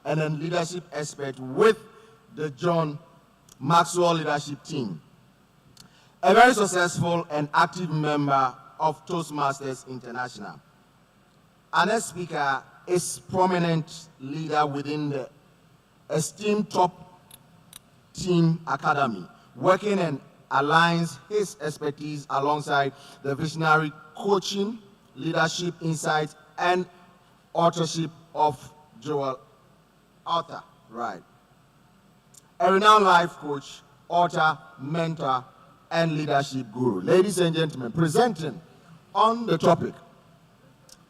and a leadership expert with the John Maxwell Leadership Team. A very successful and active member of Toastmasters International. Our next speaker is prominent leader within the esteemed Top Team Academy, working and aligns his expertise alongside the visionary coaching, leadership insights, and authorship of Joel Arthur Wright. A renowned life coach, author, mentor, and leadership guru. Ladies and gentlemen, presenting on the topic,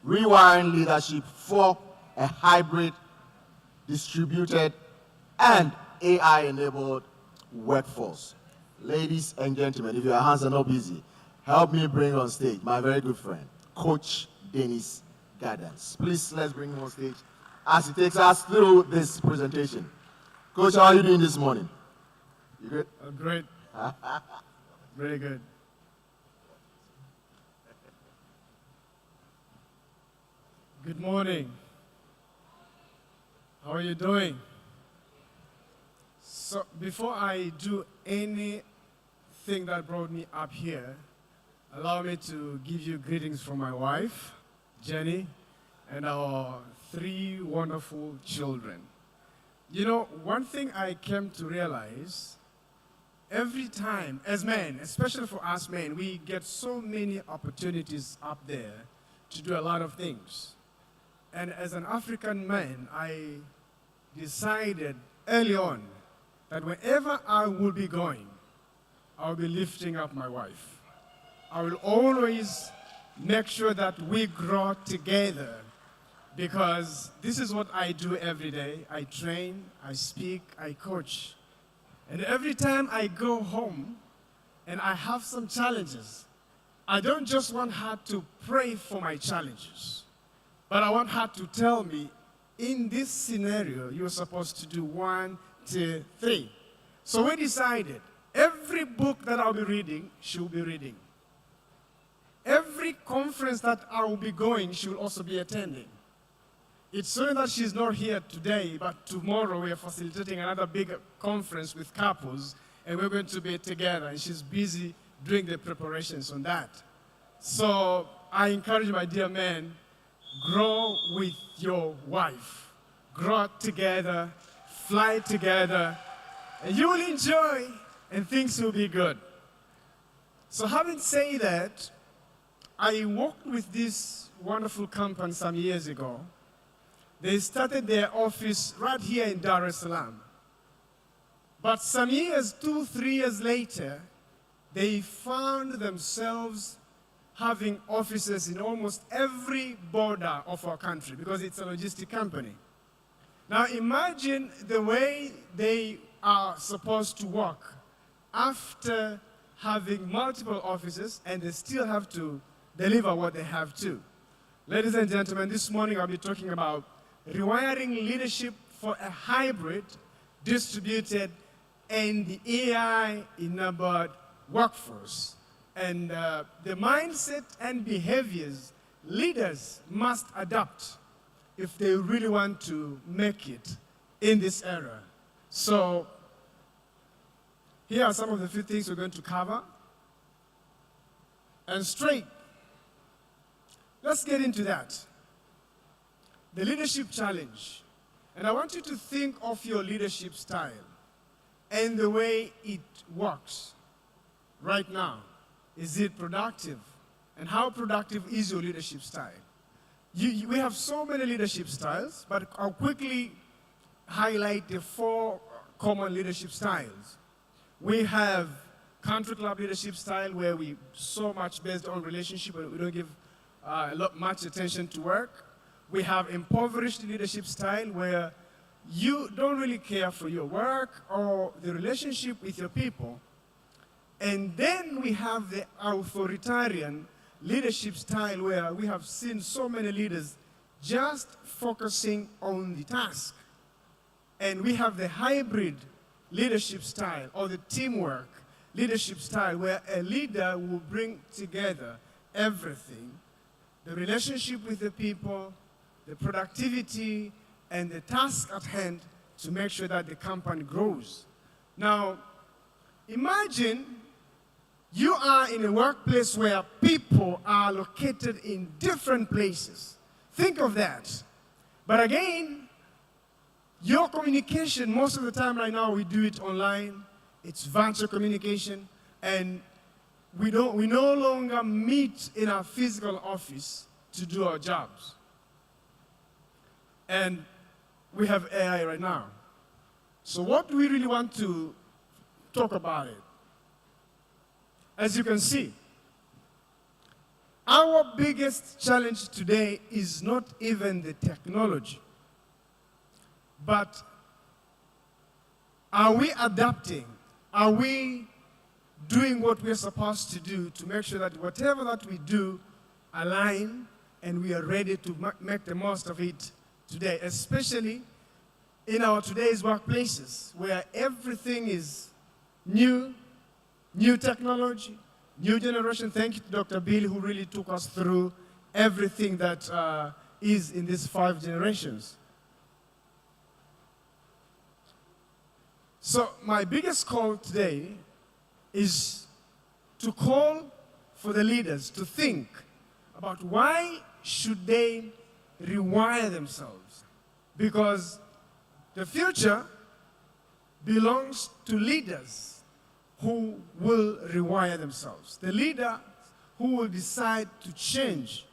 Rewiring Leadership for a Hybrid, Distributed, and AI-enabled workforce. Ladies and gentlemen, if your hands are not busy, help me bring on stage my very good friend, Coach Dennis Gaddans. Please, let's bring him on stage as he takes us through this presentation. Coach, how are you doing this morning? You good? Great. Very good. Good morning. How are you doing? So before I do anything that brought me up here, allow me to give you greetings from my wife, Jenny, and our 3 wonderful children. You know, one thing I came to realize, every time, as men, especially for us men, we get so many opportunities up there to do a lot of things. And as an African man, I decided early on that wherever I will be going, I will be lifting up my wife. I will always make sure that we grow together, because this is what I do every day. I train, I speak, I coach. And every time I go home and I have some challenges, I don't just want her to pray for my challenges, but I want her to tell me, in this scenario, you're supposed to do 1, 2, 3. So we decided, every book that I'll be reading, she'll be reading. Every conference that I will be going, she will also be attending. It's certain that she's not here today, but tomorrow we are facilitating another big conference with couples, and we're going to be together, and she's busy doing the preparations on that. So I encourage my dear men, grow with your wife. Grow together, fly together, and you will enjoy, and things will be good. So having said that, I worked with this wonderful company some years ago. They started their office right here in Dar es Salaam. But some years, 2, 3 years later, they found themselves having offices in almost every border of our country, because it's a logistic company. Now imagine the way they are supposed to work after having multiple offices, and they still have to deliver what they have to. Ladies and gentlemen, this morning I'll be talking about rewiring leadership for a hybrid, distributed, and the AI-enabled workforce. And the mindset and behaviors leaders must adopt if they really want to make it in this era. So here are some of the few things we're going to cover. And straight, let's get into that. The leadership challenge. And I want you to think of your leadership style and the way it works right now. Is it productive? And how productive is your leadership style? We have so many leadership styles, but I'll quickly highlight the 4 common leadership styles. We have country club leadership style, where we so much based on relationship, but we don't give much attention to work. We have impoverished leadership style, where you don't really care for your work or the relationship with your people. And then we have the authoritarian leadership style, where we have seen so many leaders just focusing on the task. And we have the hybrid leadership style, or the teamwork leadership style, where a leader will bring together everything: the relationship with the people, the productivity, and the task at hand to make sure that the company grows. Now, imagine you are in a workplace where people are located in different places. Think of that. But again, your communication, most of the time right now, we do it online. It's virtual communication, and we no longer meet in our physical office to do our jobs. And we have AI right now. So what do we really want to talk about it? As you can see, our biggest challenge today is not even the technology, but are we adapting? Are we doing what we're supposed to do to make sure that whatever that we do align and we are ready to make the most of it today, especially in our today's workplaces where everything is new technology, new generation. Thank you to Dr. Bill, who really took us through everything that is in these 5 generations. So my biggest call today is to call for the leaders to think about why should they rewire themselves. Because the future belongs to leaders who will rewire themselves. The leader who will decide to change.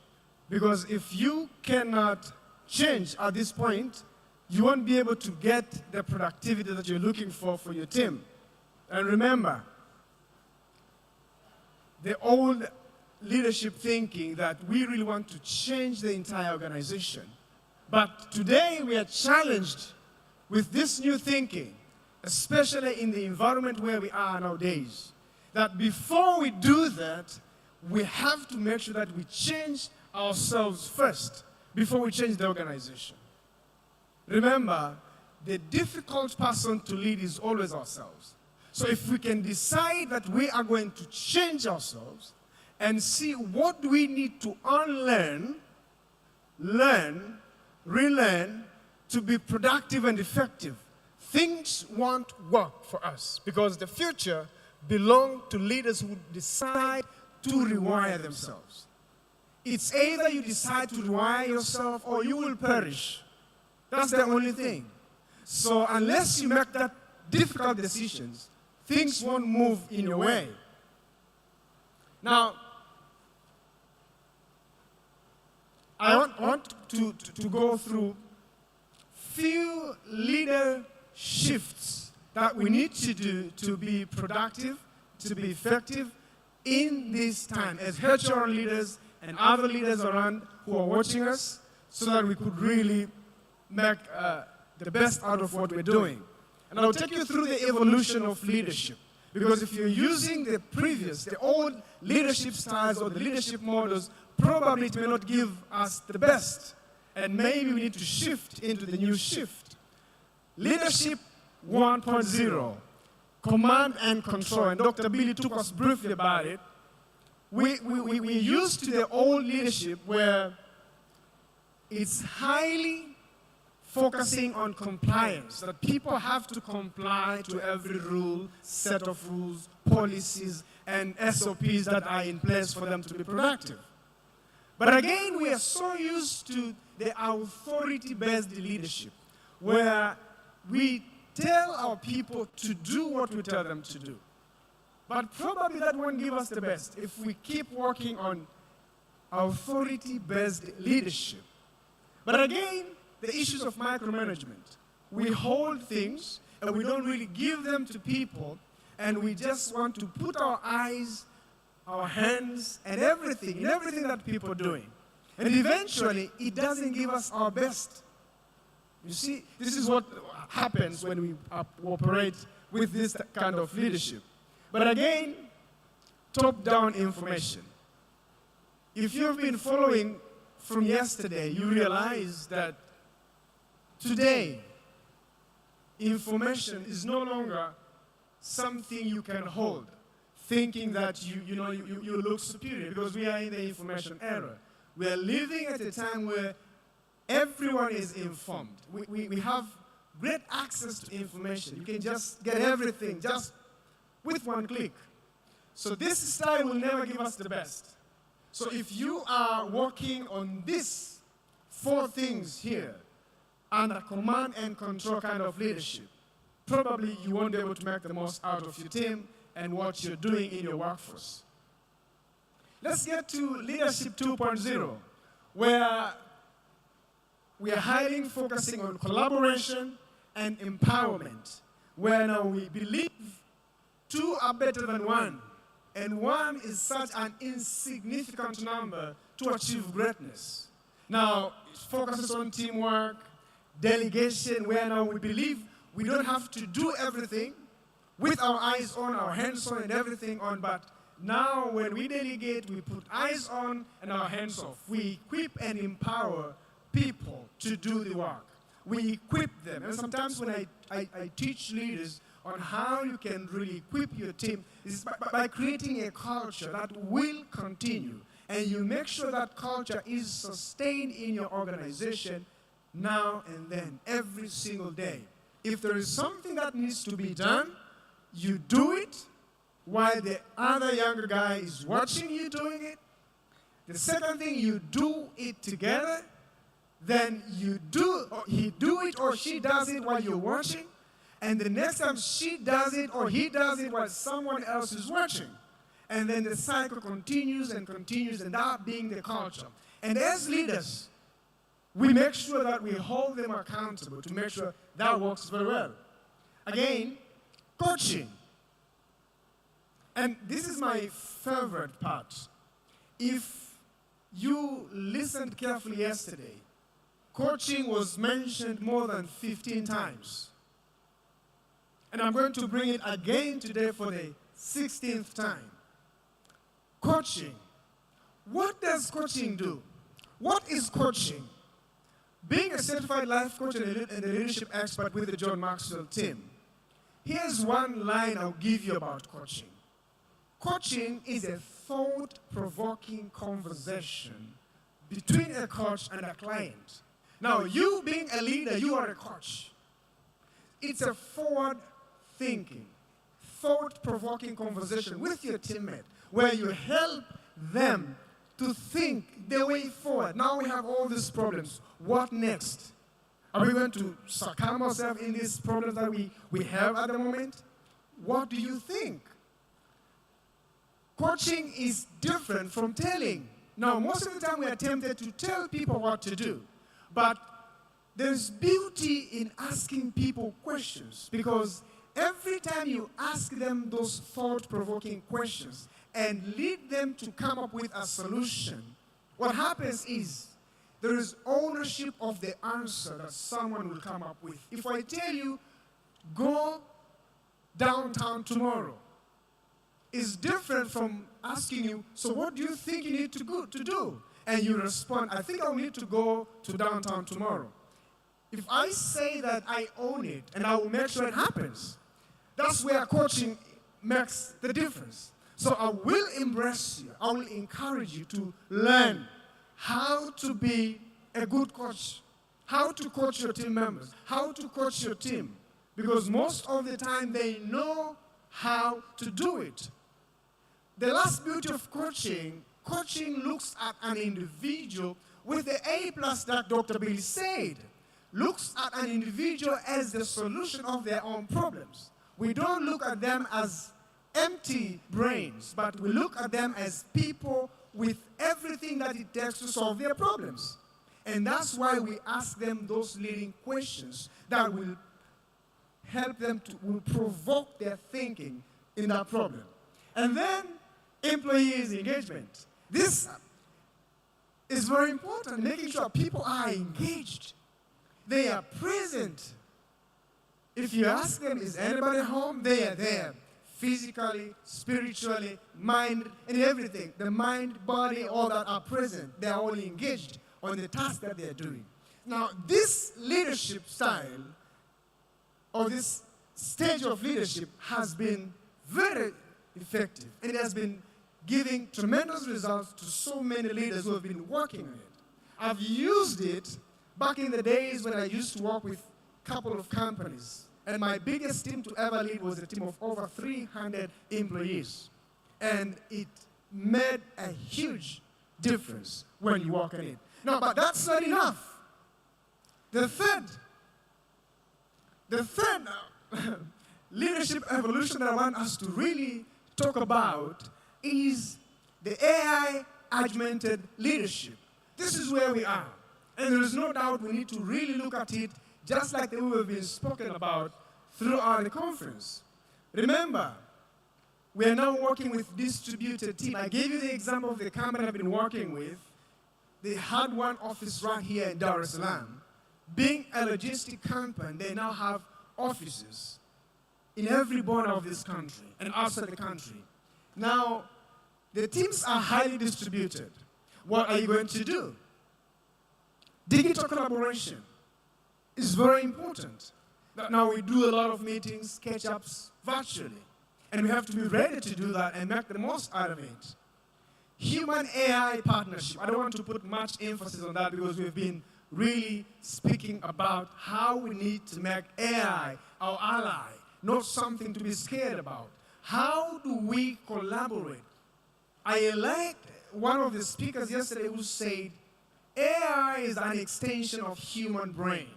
Because if you cannot change at this point, you won't be able to get the productivity that you're looking for your team. And remember, the old leadership thinking that we really want to change the entire organization. But today we are challenged with this new thinking, especially in the environment where we are nowadays, that before we do that, we have to make sure that we change ourselves first before we change the organization. Remember, the difficult person to lead is always ourselves. So if we can decide that we are going to change ourselves and see what we need to unlearn, learn, relearn to be productive and effective, things won't work for us because the future belongs to leaders who decide to rewire themselves. It's either you decide to rewire yourself or you will perish. That's the only thing. So unless you make that difficult decisions, things won't move in your way. Now, I want to go through few leader shifts that we need to do to be productive, to be effective in this time as HR leaders and other leaders around who are watching us so that we could really make the best out of what we're doing. And I'll take you through the evolution of leadership. Because if you're using the old leadership styles or the leadership models, probably it may not give us the best. And maybe we need to shift into the new shift. Leadership 1.0, command and control. And Dr. Billy took us briefly about it. We're used to the old leadership where it's highly focusing on compliance, that people have to comply to every rule, set of rules, policies, and SOPs that are in place for them to be productive. But again, we are so used to the authority-based leadership, where we tell our people to do what we tell them to do. But probably that won't give us the best if we keep working on authority-based leadership. But again, the issues of micromanagement. We hold things and we don't really give them to people, and we just want to put our eyes, our hands, and everything, in everything that people are doing. And eventually, it doesn't give us our best. You see, this is what happens when we operate with this kind of leadership. But again, top-down information. If you've been following from yesterday, you realize that today, information is no longer something you can hold, thinking that you look superior, because we are in the information era. We are living at a time where everyone is informed. We have great access to information. You can just get everything just with one click. So this style will never give us the best. So if you are working on these 4 things here, under command and control kind of leadership, probably you won't be able to make the most out of your team and what you're doing in your workforce. Let's get to Leadership 2.0, where we are highly focusing on collaboration and empowerment, where now we believe 2 are better than 1, and 1 is such an insignificant number to achieve greatness. Now, it focuses on teamwork, delegation, where now we believe we don't have to do everything with our eyes on, our hands on, and everything on, but now when we delegate, we put eyes on and our hands off. We equip and empower people to do the work. We equip them. And sometimes when I teach leaders on how you can really equip your team, is by creating a culture that will continue. And you make sure that culture is sustained in your organization now and then, every single day. If there is something that needs to be done, you do it while the other younger guy is watching you doing it. The second thing, you do it together. Then you do, or he do it or she does it while you're watching. And the next time she does it or he does it while someone else is watching. And then the cycle continues, and that being the culture. And as leaders, we make sure that we hold them accountable to make sure that works very well. Again, coaching. And this is my favorite part. If you listened carefully yesterday, coaching was mentioned more than 15 times. And I'm going to bring it again today for the 16th time. Coaching. What does coaching do? What is coaching? Being a certified life coach and a leadership expert with the John Maxwell team, here's one line I'll give you about coaching. Coaching is a thought-provoking conversation between a coach and a client. Now, you being a leader, you are a coach. It's a forward-thinking, thought-provoking conversation with your teammate where you help them to think the way forward. Now we have all these problems. What next? Are we going to succumb ourselves in these problems that we have at the moment? What do you think? Coaching is different from telling. Now, most of the time we are tempted to tell people what to do. But there's beauty in asking people questions, because every time you ask them those thought-provoking questions and lead them to come up with a solution, what happens is there is ownership of the answer that someone will come up with. If I tell you, go downtown tomorrow, it's different from asking you, so what do you think you need to do? And you respond, I think I'll need to go to downtown tomorrow. If I say that I own it and I will make sure it happens, that's where coaching makes the difference. So I will embrace you. I will encourage you to learn how to be a good coach, how to coach your team members, how to coach your team. Because most of the time they know how to do it. The last beauty of coaching, coaching looks at an individual with the A+ that Dr. Bill said. Looks at an individual as the solution of their own problems. We don't look at them as empty brains, but we look at them as people with everything that it takes to solve their problems. And that's why we ask them those leading questions that will help them will provoke their thinking in that problem. And then employees engagement. This is very important, making sure people are engaged. They are present. If you ask them, is anybody home? They are there. Physically, spiritually, mind, and everything. The mind, body, all that are present. They are all engaged on the task that they are doing. Now, this leadership style, or this stage of leadership, has been very effective. And it has been giving tremendous results to so many leaders who have been working on it. I've used it back in the days when I used to work with a couple of companies, and my biggest team to ever lead was a team of over 300 employees. And it made a huge difference when you work in it. Now, but that's not enough. The third leadership evolution that I want us to really talk about is the AI augmented leadership. This is where we are. And there is no doubt we need to really look at it just like we have been spoken about throughout the conference. Remember, we are now working with distributed team. I gave you the example of the company I've been working with. They had one office right here in Dar es Salaam. Being a logistic company, they now have offices in every border of this country and outside the country. Now, the teams are highly distributed. What are you going to do? Digital collaboration is very important. Now we do a lot of meetings, catch-ups virtually. And we have to be ready to do that and make the most out of it. Human-AI partnership. I don't want to put much emphasis on that because we've been really speaking about how we need to make AI our ally, not something to be scared about. How do we collaborate? I liked one of the speakers yesterday who said, AI is an extension of human brain.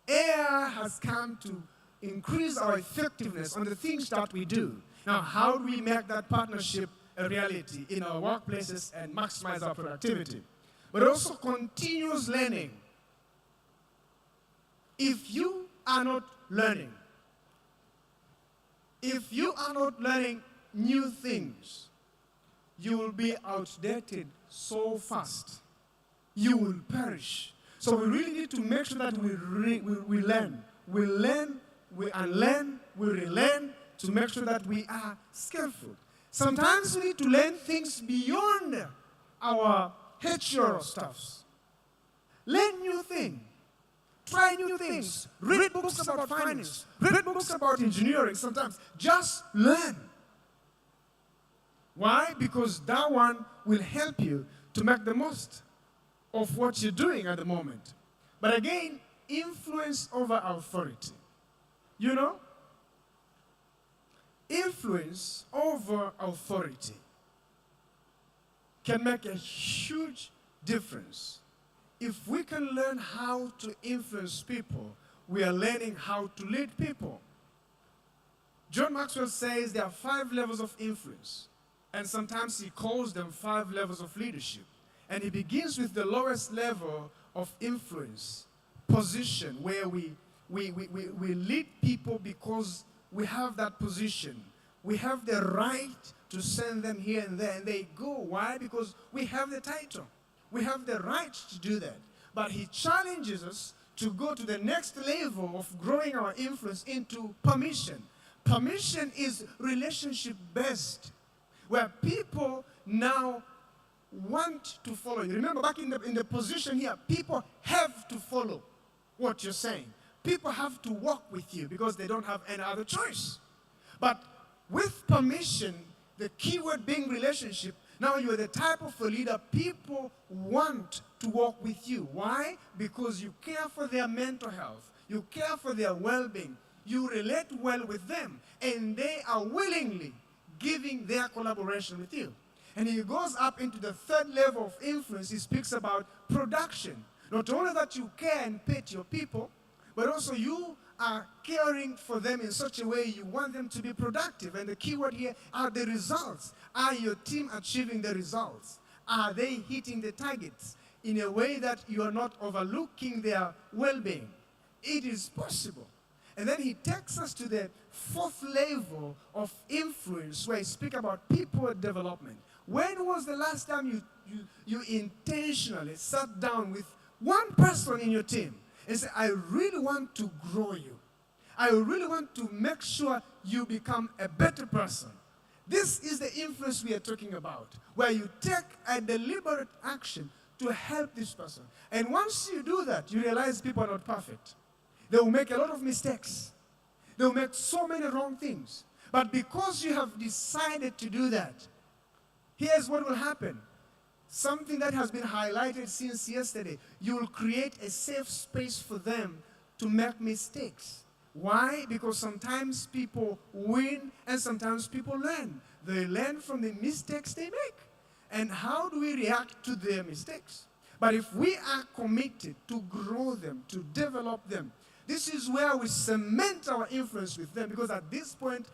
AI has come to increase our effectiveness on the things that we do. Now, how do we make that partnership a reality in our workplaces and maximize our productivity? But also continuous learning. If you are not learning new things, you will be outdated so fast. You will perish. So we really need to make sure that we learn. We learn, we unlearn, we relearn to make sure that we are skillful. Sometimes we need to learn things beyond our HR stuffs. Learn new things. Try new things. Read books about finance. Read books about engineering sometimes. Just learn. Why? Because that one will help you to make the most of what you're doing at the moment. But again, influence over authority. You know? Influence over authority can make a huge difference. If we can learn how to influence people, we are learning how to lead people. John Maxwell says there are 5 levels of influence, and sometimes he calls them 5 levels of leadership. And he begins with the lowest level of influence, position, where we lead people because we have that position. We have the right to send them here and there, and they go. Why? Because we have the title. We have the right to do that. But he challenges us to go to the next level of growing our influence into permission. Permission is relationship-based, where people now want to follow you. Remember, back in the position here, people have to follow what you're saying. People have to walk with you because they don't have any other choice. But with permission, the key word being relationship, now you're the type of a leader people want to walk with you. Why? Because you care for their mental health. You care for their well-being. You relate well with them. And they are willingly giving their collaboration with you. And he goes up into the 3rd level of influence. He speaks about production. Not only that you care and pet your people, but also you are caring for them in such a way you want them to be productive. And the key word here are the results. Are your team achieving the results? Are they hitting the targets in a way that you are not overlooking their well-being? It is possible. And then he takes us to the 4th level of influence, where he speaks about people development. When was the last time you intentionally sat down with one person in your team and said, I really want to grow you. I really want to make sure you become a better person. This is the influence we are talking about, where you take a deliberate action to help this person. And once you do that, you realize people are not perfect. They will make a lot of mistakes. They will make so many wrong things. But because you have decided to do that, here's what will happen. something that has been highlighted since yesterday. You will create a safe space for them to make mistakes. Why? Because sometimes people win and sometimes people learn. They learn from the mistakes they make. And how do we react to their mistakes? But if we are committed to grow them, to develop them, this is where we cement our influence with them, because at this point,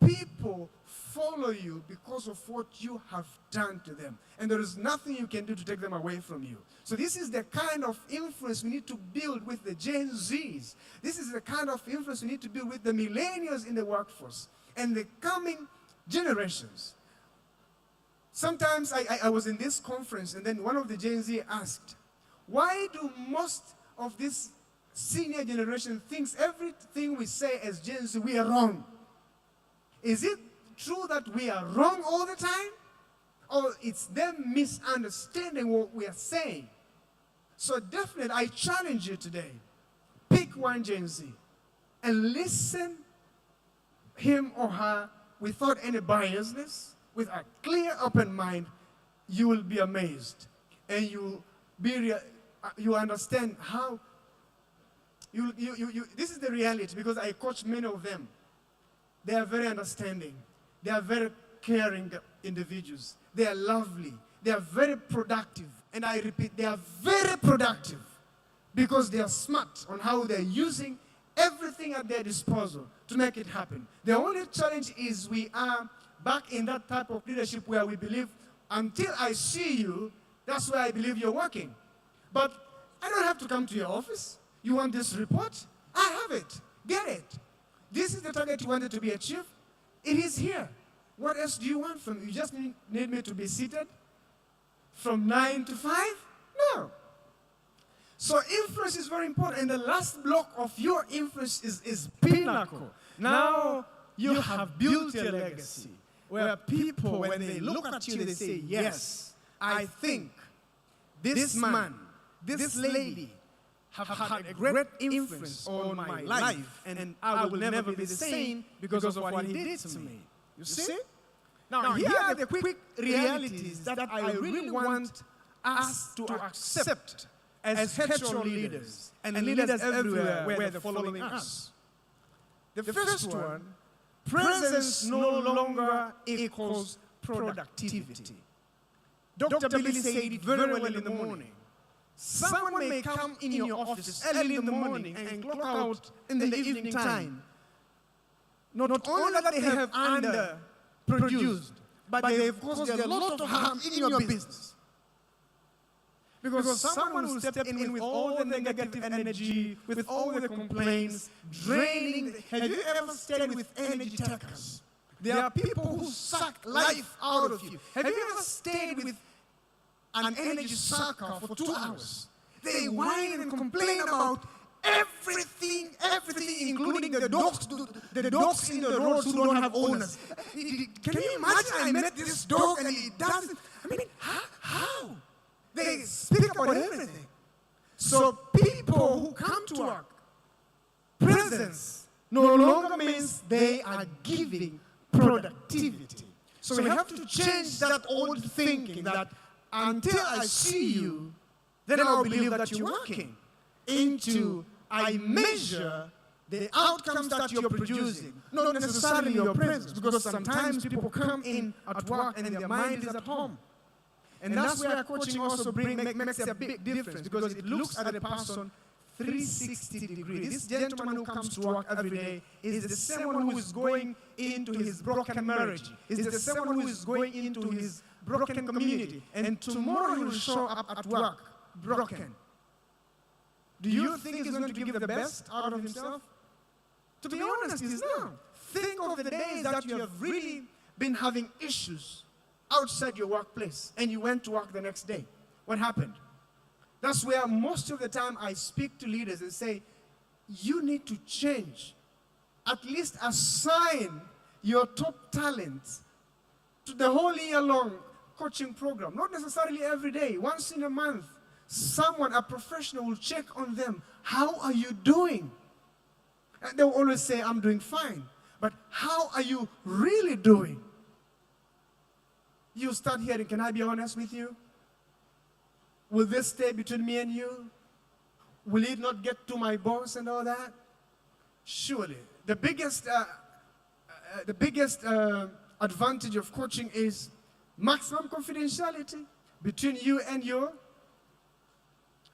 people follow you because of what you have done to them. And there is nothing you can do to take them away from you. So this is the kind of influence we need to build with the Gen Zs. This is the kind of influence we need to build with the millennials in the workforce and the coming generations. Sometimes I was in this conference, and then one of the Gen Z asked, why do most of this senior generation thinks everything we say as Gen Z, we are wrong? Is it true that we are wrong all the time? Or it's them misunderstanding what we are saying? So definitely, I challenge you today. Pick one Gen Z and listen him or her without any biasness, with a clear, open mind. You will be amazed. And you understand how, this is the reality, because I coach many of them. They are very understanding. They are very caring individuals. They are lovely. They are very productive. And I repeat, they are very productive because they are smart on how they're using everything at their disposal to make it happen. The only challenge is we are back in that type of leadership where we believe, until I see you, that's where I believe you're working. But I don't have to come to your office. You want this report? I have it. Get it. This is the target you wanted to be achieved. It is here. What else do you want from me? You just need me to be seated from 9 to 5? No. So influence is very important. And the last block of your influence is pinnacle. Now you have built a legacy where people, when they look at you, they say, yes, I think this man, this lady, have had a great influence on my life, and I will never be the same because of what he did to me. You see? Now, here are the quick realities that I really want us to accept as hetero leaders and leaders everywhere where they're following us. The first one, presence no longer equals productivity. Dr. Billy said it very well in the morning. Someone may come in your office early in the morning and clock out in the evening time. Not only that they have underproduced, but they have caused a lot of harm in your business. Because someone will step in with all the negative energy, with all the complaints, draining. Have you ever stayed with energy takers? There are people who suck life out of you. Have you ever stayed with an energy sucker for 2 hours? They whine and complain about everything, including the dogs in the roads who don't have owners. Can you imagine? I met this dog and he doesn't. I mean, how? They speak about everything. So people who come to work, presence no longer means they are giving productivity. So we have to change that old thinking that until I see you, then I'll believe that you're working, into I measure the outcomes that you're producing, not necessarily your presence, because sometimes people come in at work and their mind is at home. And that's where coaching also makes a big difference, because it looks at the person 360 degrees. This gentleman who comes to work every day is the same one who is going into his broken marriage, is the same one who is going into his broken community, and tomorrow he will show up at work broken. Do you think he's going to give the best out of himself? To be honest, he's not. Think of the days that you have really been having issues outside your workplace and you went to work the next day. What happened? That's where most of the time I speak to leaders and say, you need to change. At least assign your top talents to the whole year long coaching program. Not necessarily every day, once in a month. Someone, a professional, will check on them. How are you doing? And they will always say, I'm doing fine. But how are you really doing? You start hearing, can I be honest with you? Will this stay between me and you? Will it not get to my boss and all that? Surely. The biggest advantage of coaching is maximum confidentiality between you and your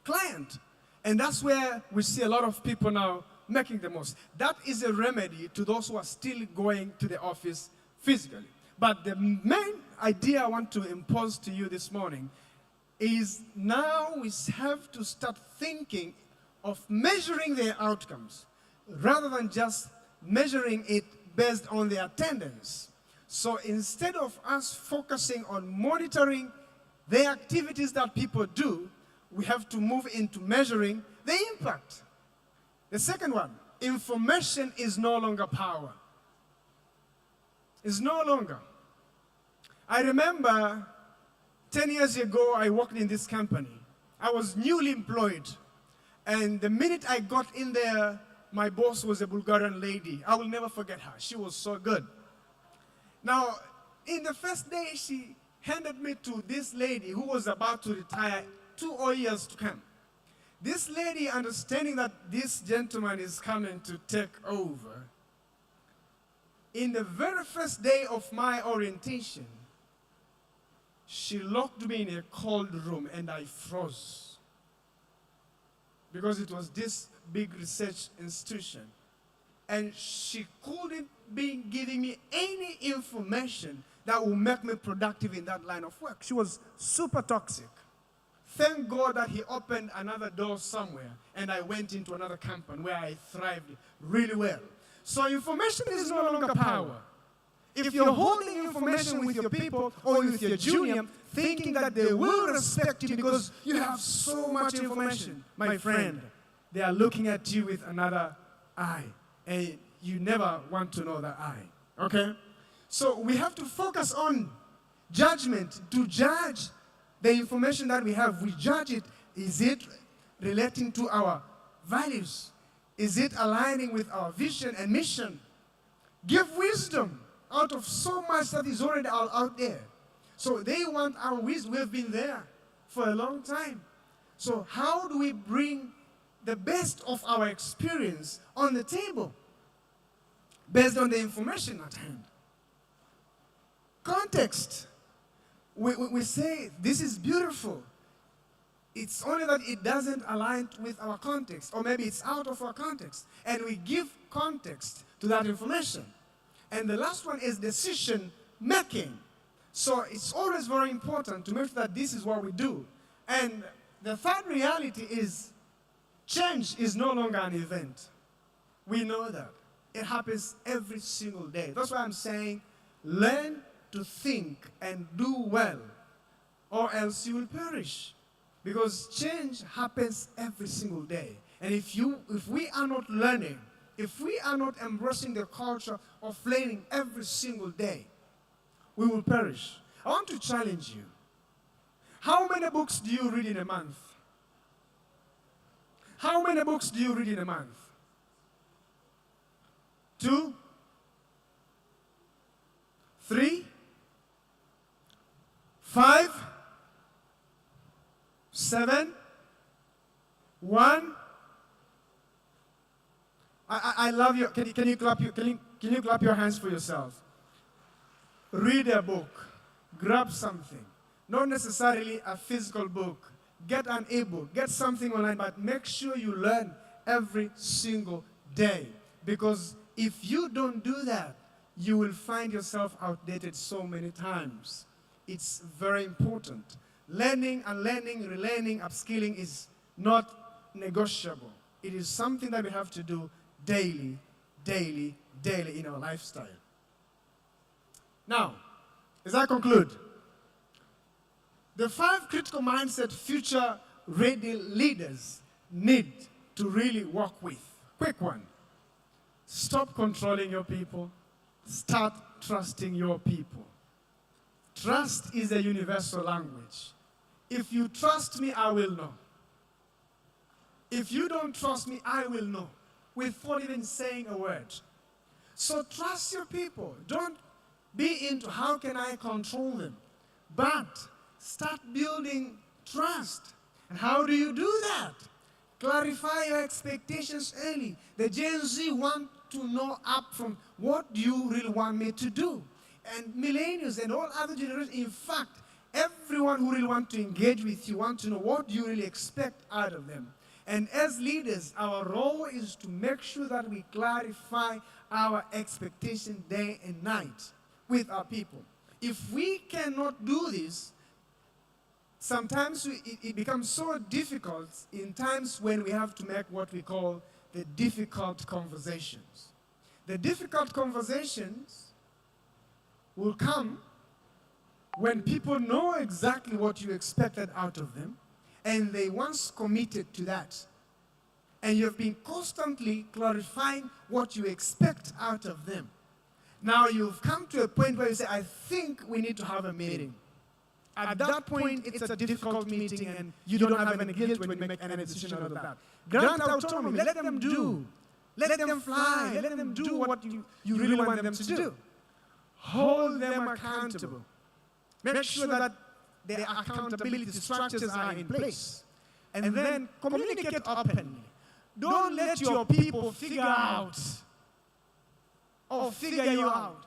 client. And that's where we see a lot of people now making the most. That is a remedy to those who are still going to the office physically. But the main idea I want to impose to you this morning is now we have to start thinking of measuring their outcomes rather than just measuring it based on their attendance. So instead of us focusing on monitoring the activities that people do, we have to move into measuring the impact. The second one, information is no longer power. It's no longer. I remember 10 years ago, I worked in this company. I was newly employed. And the minute I got in there, my boss was a Bulgarian lady. I will never forget her. She was so good. Now, in the first day, she handed me to this lady who was about to retire 2 years to come. This lady, understanding that this gentleman is coming to take over, in the very first day of my orientation, she locked me in a cold room and I froze. Because it was this big research institution. And she couldn't be giving me any information that would make me productive in that line of work. She was super toxic. Thank God that he opened another door somewhere and I went into another company where I thrived really well. So information is no longer power. If you're holding information with your people or with your junior, thinking that they will respect you because you have so much information, my friend, they are looking at you with another eye. And you never want to know that eye. Okay? So we have to focus on judgment to judge the information that we have. We judge it. Is it relating to our values? Is it aligning with our vision and mission? Give wisdom out of so much that is already out there. So they want our wisdom. We've been there for a long time. So how do we bring the best of our experience on the table based on the information at hand? Context. We say, this is beautiful. It's only that it doesn't align with our context, or maybe it's out of our context. And we give context to that information. And the last one is decision making. So it's always very important to make sure that this is what we do. And the third reality is change is no longer an event. We know that. It happens every single day. That's why I'm saying learn to think and do well, or else you will perish. Because change happens every single day. And if we are not learning, if we are not embracing the culture of learning every single day, we will perish. I want to challenge you. How many books do you read in a month? How many books do you read in a month? 2? 3? 5? 7? 1? I love you. Can you clap your hands for yourself? Read a book. Grab something. Not necessarily a physical book. Get an ebook. Get something online, but make sure you learn every single day. Because if you don't do that, you will find yourself outdated so many times. It's very important. Learning, unlearning, relearning, upskilling is not negotiable. It is something that we have to do daily, daily, daily in our lifestyle. Now, as I conclude, the 5 critical mindset future-ready leaders need to really work with. Quick one. Stop controlling your people. Start trusting your people. Trust is a universal language. If you trust me, I will know. If you don't trust me, I will know, without even saying a word. So trust your people. Don't be into how can I control them, but start building trust. And how do you do that? Clarify your expectations early. The Gen Z want to know upfront, what do you really want me to do? And millennials and all other generations, in fact, everyone who really wants to engage with you want to know what you really expect out of them. And as leaders, our role is to make sure that we clarify our expectation day and night with our people. If we cannot do this, sometimes it becomes so difficult in times when we have to make what we call the difficult conversations. The difficult conversations will come when people know exactly what you expected out of them, and they once committed to that. And you've been constantly clarifying what you expect out of them. Now you've come to a point where you say, I think we need to have a meeting. At that point, it's a difficult meeting, and you don't have any guilt when you make any decision out of that. Grant autonomy. Let them do. Let them fly. Let them do what you really want them to do. Hold them accountable. Make sure that their accountability structures are in place. And then communicate openly. Don't let your people figure out or figure you out.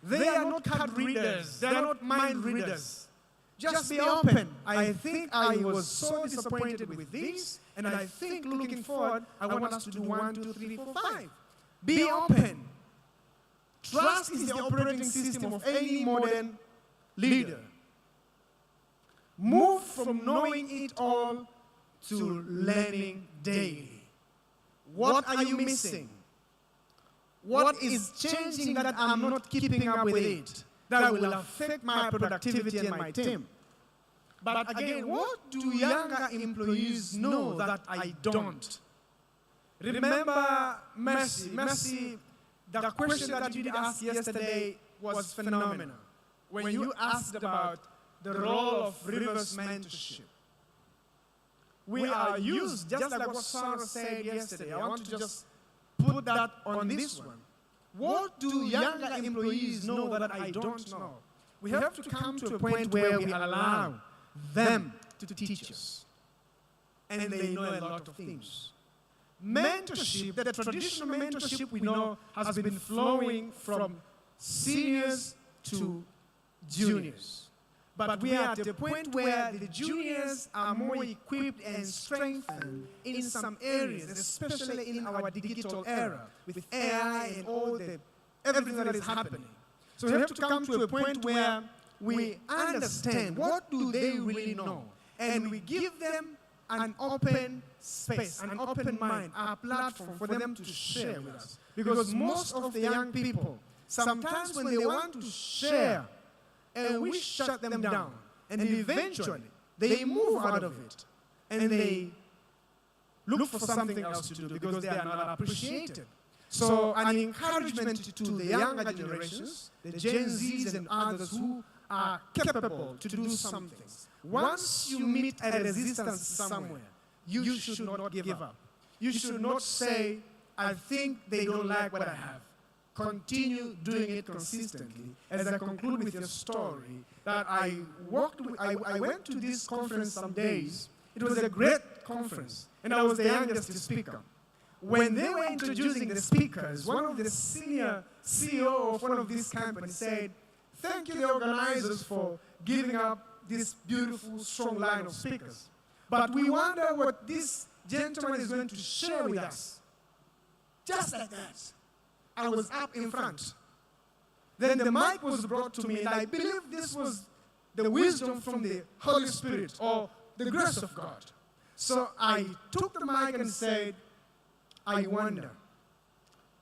They are not card readers. They are not mind readers. Just be open. I think I was so disappointed with this, and I think looking forward, I want us to do 1, 2, 3, 4, 5. Be open. Trust is the operating system of any modern leader. Move from knowing it all to learning daily. What are you missing? What is changing that I'm not keeping up with it? That will affect my productivity and my team. But again, what do younger employees know that I don't? Remember Mercy. Mercy, the question that you asked yesterday was phenomenal. When you asked about the role of reverse mentorship. We are used, just like what Sarah said yesterday. I want to just put that on this one. What do younger employees know that I don't know? We have to come to a point where we allow them to teach us. And they know a lot of things. Mentorship, the traditional mentorship we know, has been flowing from seniors to juniors. But we are at a point where the juniors are more equipped and strengthened in some areas, especially in our digital era, with AI and everything that is happening. So we have to come to a point where we understand what do they really know, and we give them an open space, an open mind, a platform for them to share with us. Because most of the young people, sometimes when they want to share, and we shut them down, and eventually they move out of it, and they look for something else to do because they are not appreciated. So an encouragement to the younger generations, the Gen Zs and others who are capable to do something. Once you meet a resistance somewhere, you should not give up. You should not say, I think they don't like what I have. Continue doing it consistently. As I conclude with your story, that I went to this conference some days. It was a great conference, and I was the youngest speaker. When they were introducing the speakers, one of the senior CEO of one of these companies said, thank you, the organizers, for giving up this beautiful, strong line of speakers. But we wonder what this gentleman is going to share with us. Just like that. I was up in front. Then the mic was brought to me, and I believe this was the wisdom from the Holy Spirit or the grace of God. So I took the mic and said, I wonder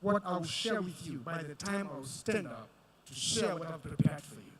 what I will share with you by the time I will stand up to share what I've prepared for you.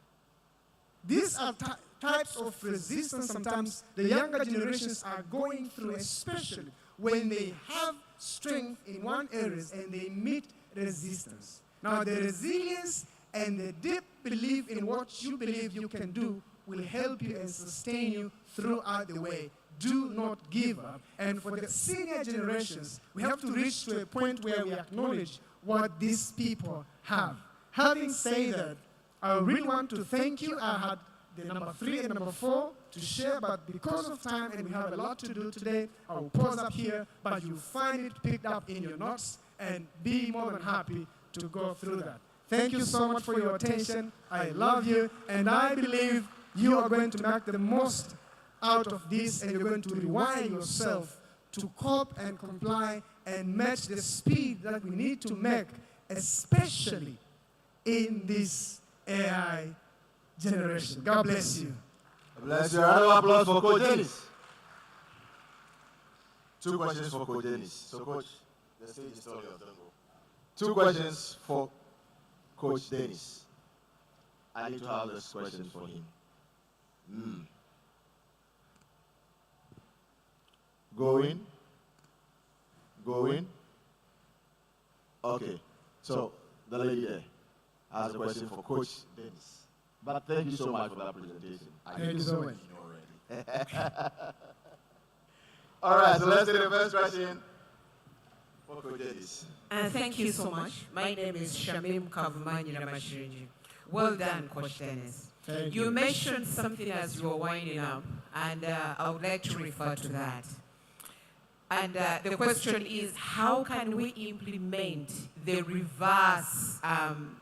These are types of resistance sometimes the younger generations are going through, especially when they have strength in one area and they meet resistance. Now, the resilience and the deep belief in what you believe you can do will help you and sustain you throughout the way. Do not give up. And for the senior generations, we have to reach to a point where we acknowledge what these people have. Having said that, I really want to thank you. I had the number 3 and number 4 to share, but because of time and we have a lot to do today, I will pause up here, but you'll find it picked up in your notes and be more than happy to go through that. Thank you so much for your attention. I love you, and I believe you are going to make the most out of this, and you're going to rewire yourself to cope and comply and match the speed that we need to make, especially in this AI generation. God bless you. Bless you. Round of applause for Coach Dennis. 2 questions for Coach Dennis. So, Coach, the stage is all yours. Don't go. 2 questions for Coach Dennis. I need to have this question for him. Going. Okay. So, the lady there has a question for Coach Dennis. But thank you so much for that presentation. Thank you so much. All right, so let's take the first question for Coach Dennis. Thank you so much. My name is Shamim Kavumanyi Ramashirinji. Well done, Coach Dennis. Thank You mentioned something as you were winding up, and I would like to refer to that. And the question is, how can we implement the reverse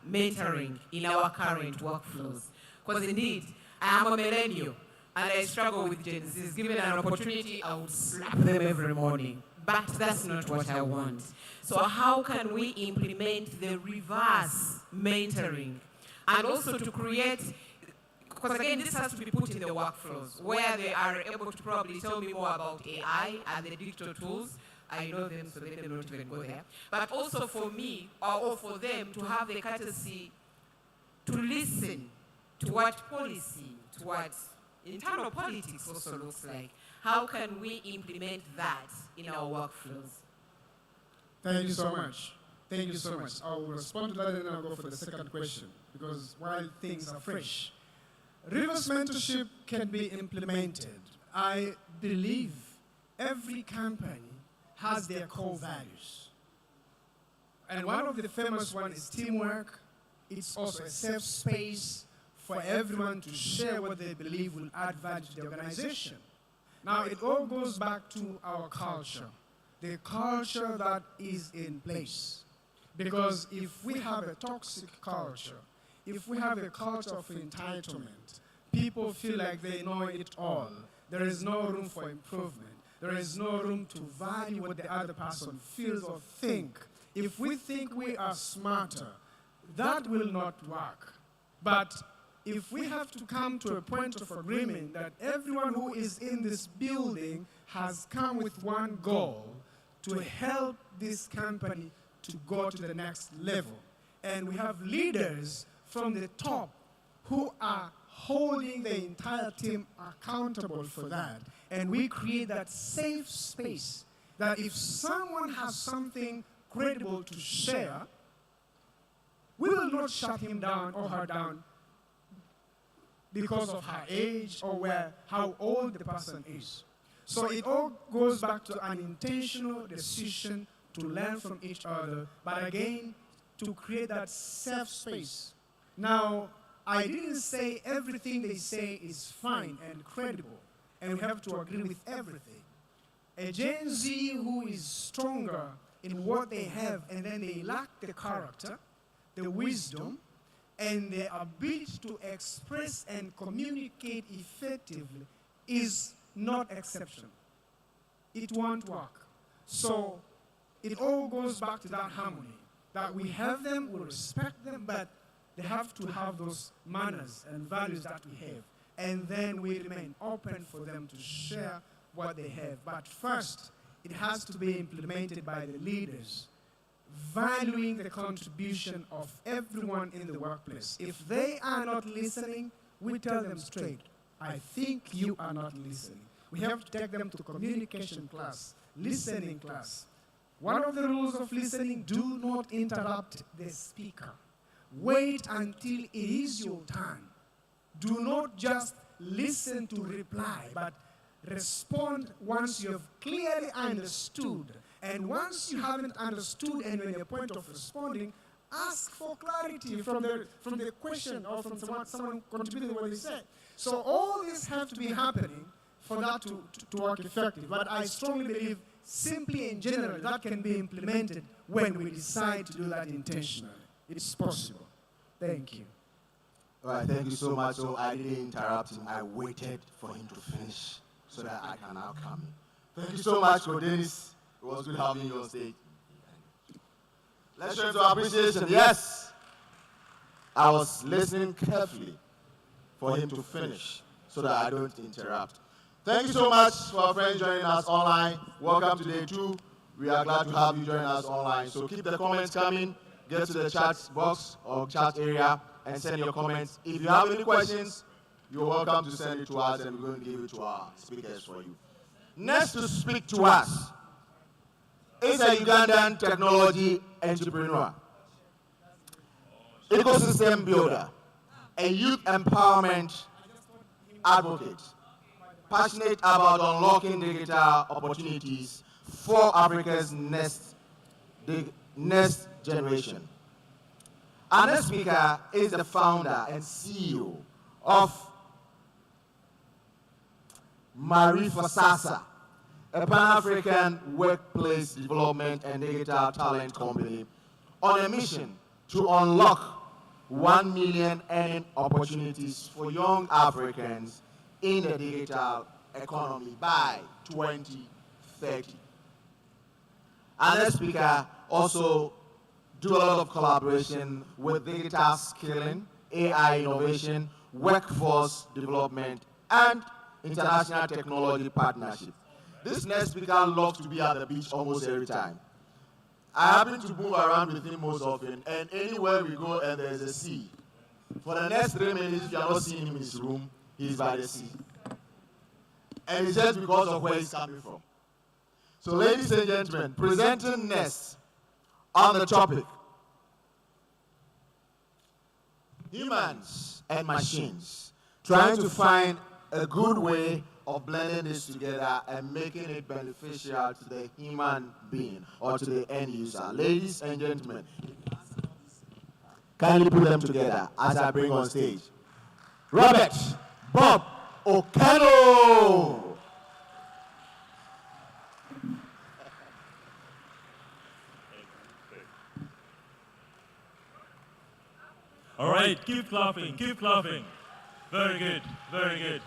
mentoring in our current workflows? Because indeed, I am a millennial, and I struggle with Gen Zs. Given an opportunity, I would slap them every morning. But that's not what I want. So how can we implement the reverse mentoring? And also to create, because again, this has to be put in the workflows, where they are able to probably tell me more about AI and the digital tools. I know them, so let them not even go there. But also for me, or for them, to have the courtesy to listen to what policy, to what internal politics also looks like. How can we implement that in our workflows? Thank you so much. Thank you so much. I will respond to that and then I'll go for the second question, because while things are fresh, reverse mentorship can be implemented. I believe every company has their core values. And one of the famous ones is teamwork. It's also a safe space for everyone to share what they believe will add value to the organization. Now, it all goes back to our culture, the culture that is in place. Because if we have a toxic culture, if we have a culture of entitlement, people feel like they know it all. There is no room for improvement. There is no room to value what the other person feels or think. If we think we are smarter, that will not work. But if we have to come to a point of agreement that everyone who is in this building has come with one goal, to help this company to go to the next level. And we have leaders from the top who are holding the entire team accountable for that. And we create that safe space that if someone has something credible to share, we will not shut him down or her down because of her age or how old the person is. So it all goes back to an intentional decision to learn from each other, but again, to create that safe space. Now, I didn't say everything they say is fine and credible, and we have to agree with everything. A Gen Z who is stronger in what they have, and then they lack the character, the wisdom, and the ability to express and communicate effectively is not exceptional. It won't work. So it all goes back to that harmony, that we have them, we respect them, but they have to have those manners and values that we have. And then we remain open for them to share what they have. But first, it has to be implemented by the leaders, valuing the contribution of everyone in the workplace. If they are not listening, we tell them straight, I think you are not listening. We have to take them to communication class, listening class. One of the rules of listening, do not interrupt the speaker. Wait until it is your turn. Do not just listen to reply, but respond once you have clearly understood. And once you haven't understood and you're in a point of responding, ask for clarity from the question or from someone contributing what they said. So all this have to be happening for that to work effective. But I strongly believe simply in general that can be implemented when we decide to do that intentionally. It's possible. Thank you. All right, thank you so much. So I didn't interrupt him. I waited for him to finish so that I can now come in. Thank you so much, Dennis. It was good having you on stage. Let's turn to appreciation. Yes, I was listening carefully for him to finish so that I don't interrupt. Thank you so much for our friends joining us online. Welcome to day 2. We are glad to have you join us online. So keep the comments coming. Get to the chat box or chat area and send your comments. If you have any questions, you're welcome to send it to us and we're going to give it to our speakers for you. Next to speak to us is a Ugandan technology entrepreneur, ecosystem builder, a youth empowerment advocate, passionate about unlocking digital opportunities for Africa's next generation. Our next speaker is the founder and CEO of Marifasasa, a Pan-African workplace development and digital talent company on a mission to unlock 1 million earning opportunities for young Africans in the digital economy by 2030. Our next speaker also do a lot of collaboration with digital skilling, AI innovation, workforce development, and international technology partnership. This next speaker loves to be at the beach almost every time. I happen to move around with him most often, and anywhere we go and there's a sea. For the next 3 minutes, if you are not seeing him in his room, he's by the sea. And it's just because of where he's coming from. So ladies and gentlemen, presenting next on the topic, humans and machines, trying to find a good way of blending this together and making it beneficial to the human being or to the end user. Ladies and gentlemen, kindly put them together as I bring on stage Robert Bob Okano. All right, keep clapping, keep clapping. Very good, very good.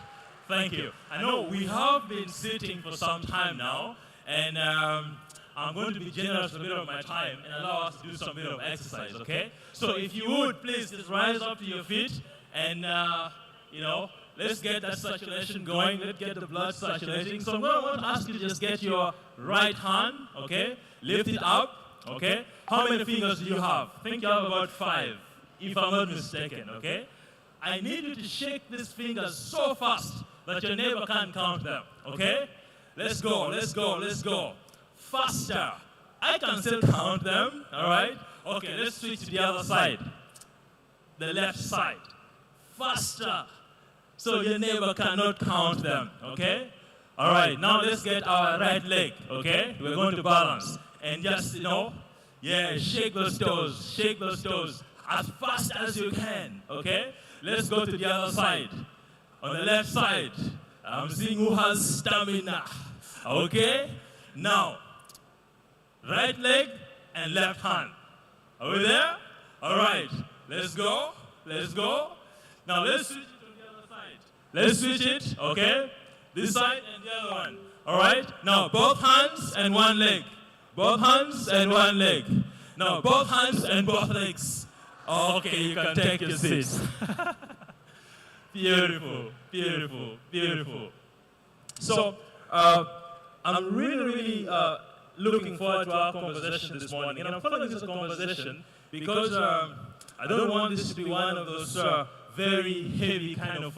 Thank you. I know we have been sitting for some time now, and I'm going to be generous with a bit of my time and allow us to do some bit of exercise, okay? So if you would, please just rise up to your feet and, let's get that circulation going. Let's get the blood circulating. So I'm going to ask you to just get your right hand, okay? Lift it up, okay? How many fingers do you have? I think you have about 5, if I'm not mistaken, okay? I need you to shake these fingers so fast that your neighbor can't count them, okay? Let's go, let's go, let's go. Faster. I can still count them, all right? Okay, let's switch to the other side. The left side. Faster. So your neighbor cannot count them, okay? All right, now let's get our right leg, okay? We're going to balance. And just, shake those toes as fast as you can, okay? Let's go to the other side. On the left side, I'm seeing who has stamina, okay? Now, right leg and left hand. Are we there? All right, let's go, let's go. Now let's switch it to the other side. Let's switch it, okay? This side and the other one. All right, now both hands and one leg. Both hands and one leg. Now both hands and both legs. Okay, you can take your seats. Beautiful, beautiful, beautiful. So, I'm really looking forward to our conversation this morning. And I'm calling this a conversation because I don't want this to be one of those very heavy kind of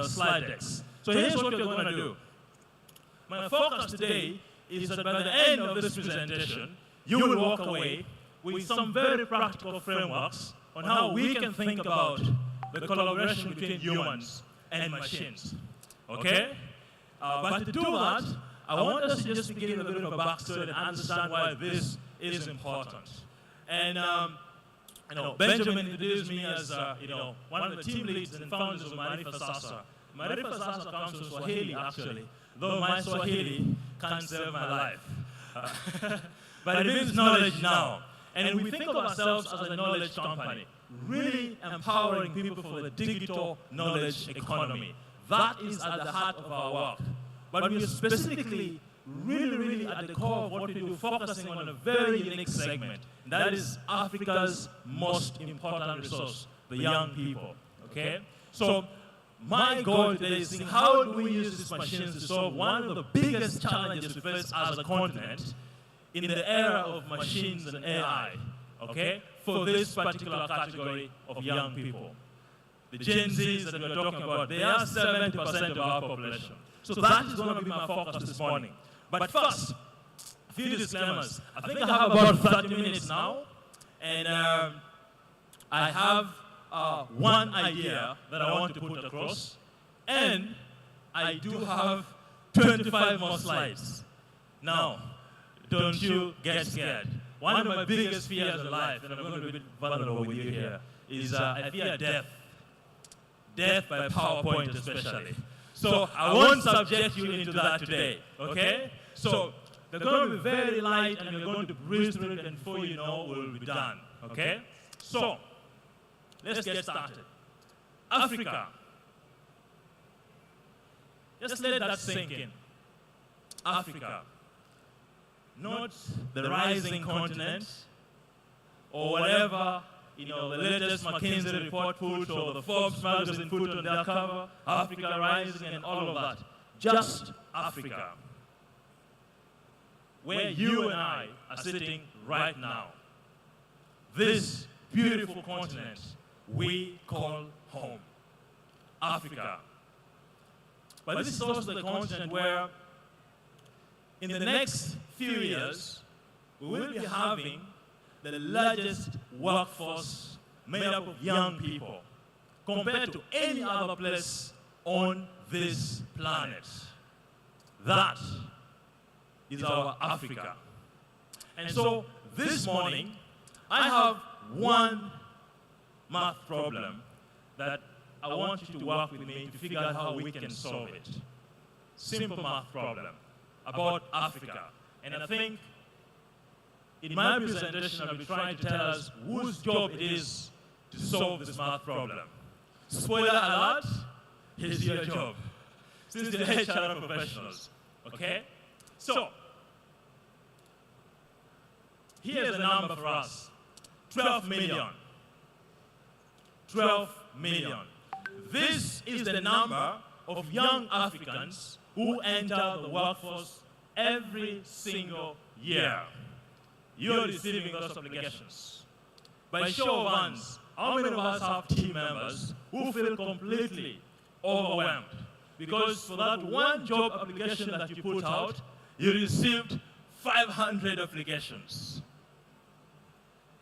slide decks. So here's what we're going to do. My focus today is that by the end of this presentation, you will walk away with some very practical frameworks on how we can think about the collaboration between humans and machines, okay? But to do that, I want us to just begin a bit of a backstory and understand why this is important. And Benjamin introduced me as, one of the team leads and founders of Maarifa Sasa. Maarifa Sasa comes from Swahili, actually, though my Swahili can't save my life. But it means knowledge now. And we think of ourselves as a knowledge company, really empowering people for the digital knowledge economy. That is at the heart of our work. But we are specifically really at the core of what we do, focusing on a very unique segment. That is Africa's most important resource, the young people, okay? So my goal today is seeing how do we use these machines to solve one of the biggest challenges we face as a continent in the era of machines and AI, okay? For this particular category of young people. The Gen Zs that we're talking about, they are 70% of our population. So that is going to be my focus this morning. But first, a few disclaimers. I think I have about 30 minutes now, and I have one idea that I want to put across, and I do have 25 more slides. Now, don't you get scared. One of my biggest fears in life, and I'm going to be a bit vulnerable with you here, is I fear death. Death by PowerPoint especially. So I won't subject you into that today, okay? So they're going to be very light, and we're going to breeze through it, and before you know, we'll be done, okay? So let's get started. Africa. Just let that sink in. Africa. Not the rising continent, or whatever, the latest McKinsey report put, or the Forbes magazine put on their cover, Africa rising and all of that. Just Africa. Where you and I are sitting right now. This beautiful continent we call home. Africa. But this is also the continent where, in the next few years, we will be having the largest workforce made up of young people compared to any other place on this planet. That is our Africa. And so this morning, I have one math problem that I want you to work with me to figure out how we can solve it. Simple math problem about Africa. And I think in my presentation, I'll be trying to tell us whose job it is to solve this math problem. Spoiler alert, here's your job. Since the HR professionals, okay? So, here's the number for us, 12 million. 12 million. This is the number of young Africans who enter the workforce every single year. You're receiving those applications. By show of hands, how many of us have team members who feel completely overwhelmed? Because for that one job application that you put out, you received 500 applications.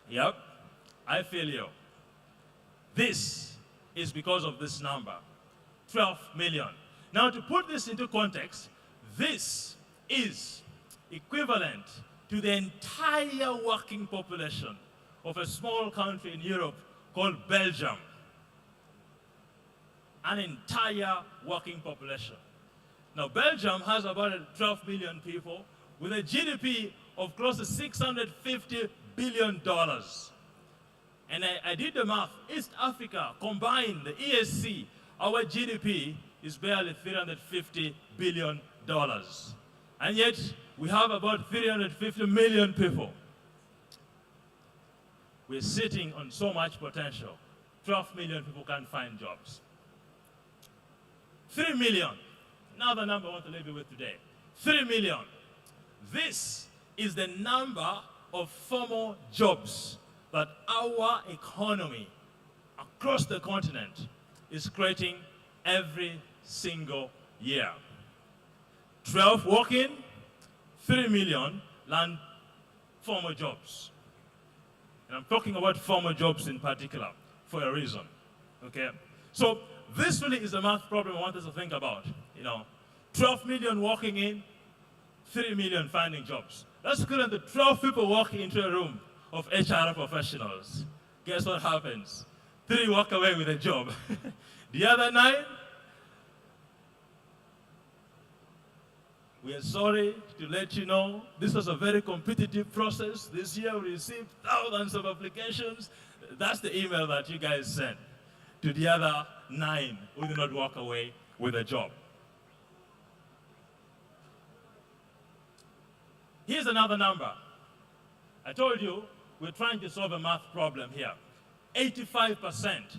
Yep, I feel you. This is because of this number, 12 million. Now, to put this into context, this is equivalent to the entire working population of a small country in Europe called Belgium. An entire working population. Now, Belgium has about 12 million people with a GDP of close to $650 billion. And I did the math. East Africa, combined, the ESC, our GDP is barely $350 billion. And yet, we have about 350 million people. We're sitting on so much potential. 12 million people can't find jobs. 3 million, another number I want to leave you with today. 3 million. This is the number of formal jobs that our economy across the continent is creating every single year. 12 working, 3 million land formal jobs. And I'm talking about formal jobs in particular for a reason, okay? So this really is a math problem I want us to think about, 12 million walking in, 3 million finding jobs. That's equivalent to 12 people walking into a room of HR professionals. guess what happens? 3 walk away with a job. The other 9, we are sorry to let you know this was a very competitive process. This year we received thousands of applications. That's the email that you guys sent to the other 9 who did not walk away with a job. Here's another number. I told you we're trying to solve a math problem here. 85%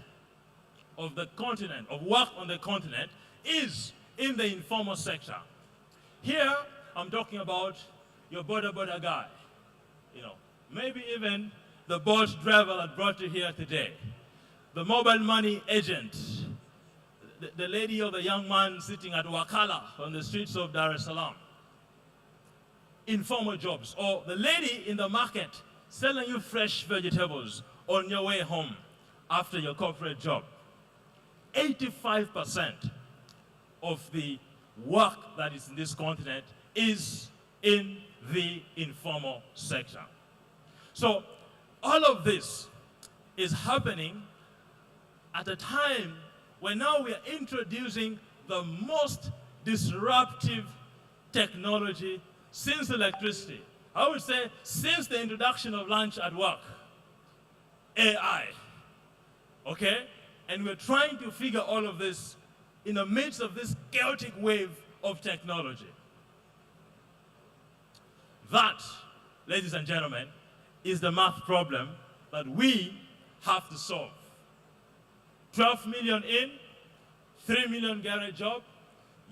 of the continent, of work on the continent, is in the informal sector. Here, I'm talking about your border guy. You know, maybe even the Bolt driver that brought you here today. The mobile money agent. The lady or the young man sitting at Wakala on the streets of Dar es Salaam. Informal jobs. Or the lady in the market selling you fresh vegetables on your way home after your corporate job. 85% of the work that is in this continent is in the informal sector. So all of this is happening at a time when now we are introducing the most disruptive technology since electricity. I would say since the introduction of lunch at work, AI, okay? And we're trying to figure all of this in the midst of this chaotic wave of technology. That, ladies and gentlemen, is the math problem that we have to solve. 12 million in, 3 million get a job.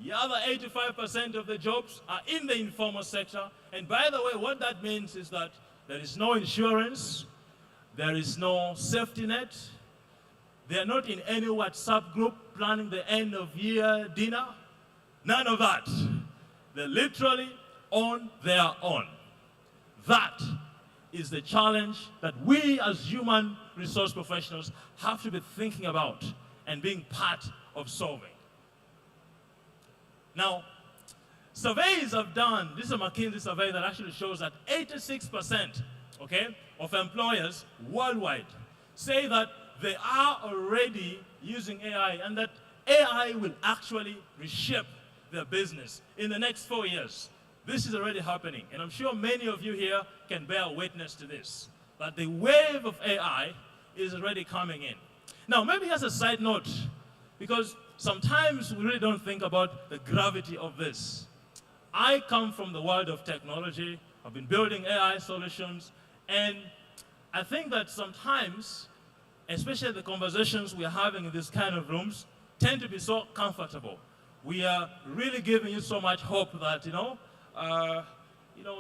The other 85% of the jobs are in the informal sector. And by the way, what that means is that there is no insurance, there is no safety net, they are not in any WhatsApp group planning the end of year dinner. None of that. They're literally on their own. That is the challenge that we as human resource professionals have to be thinking about and being part of solving. Now, surveys have done, this is a McKinsey survey that actually shows that 86%, okay, of employers worldwide say that they are already using AI and that AI will actually reshape their business in the next 4 years. This is already happening, and I'm sure many of you here can bear witness to this, that the wave of AI is already coming in. Now, maybe as a side note, because sometimes we really don't think about the gravity of this. I come from the world of technology. I've been building AI solutions, and I think that sometimes, especially the conversations we're having in these kind of rooms, tend to be so comfortable. We are really giving you so much hope that,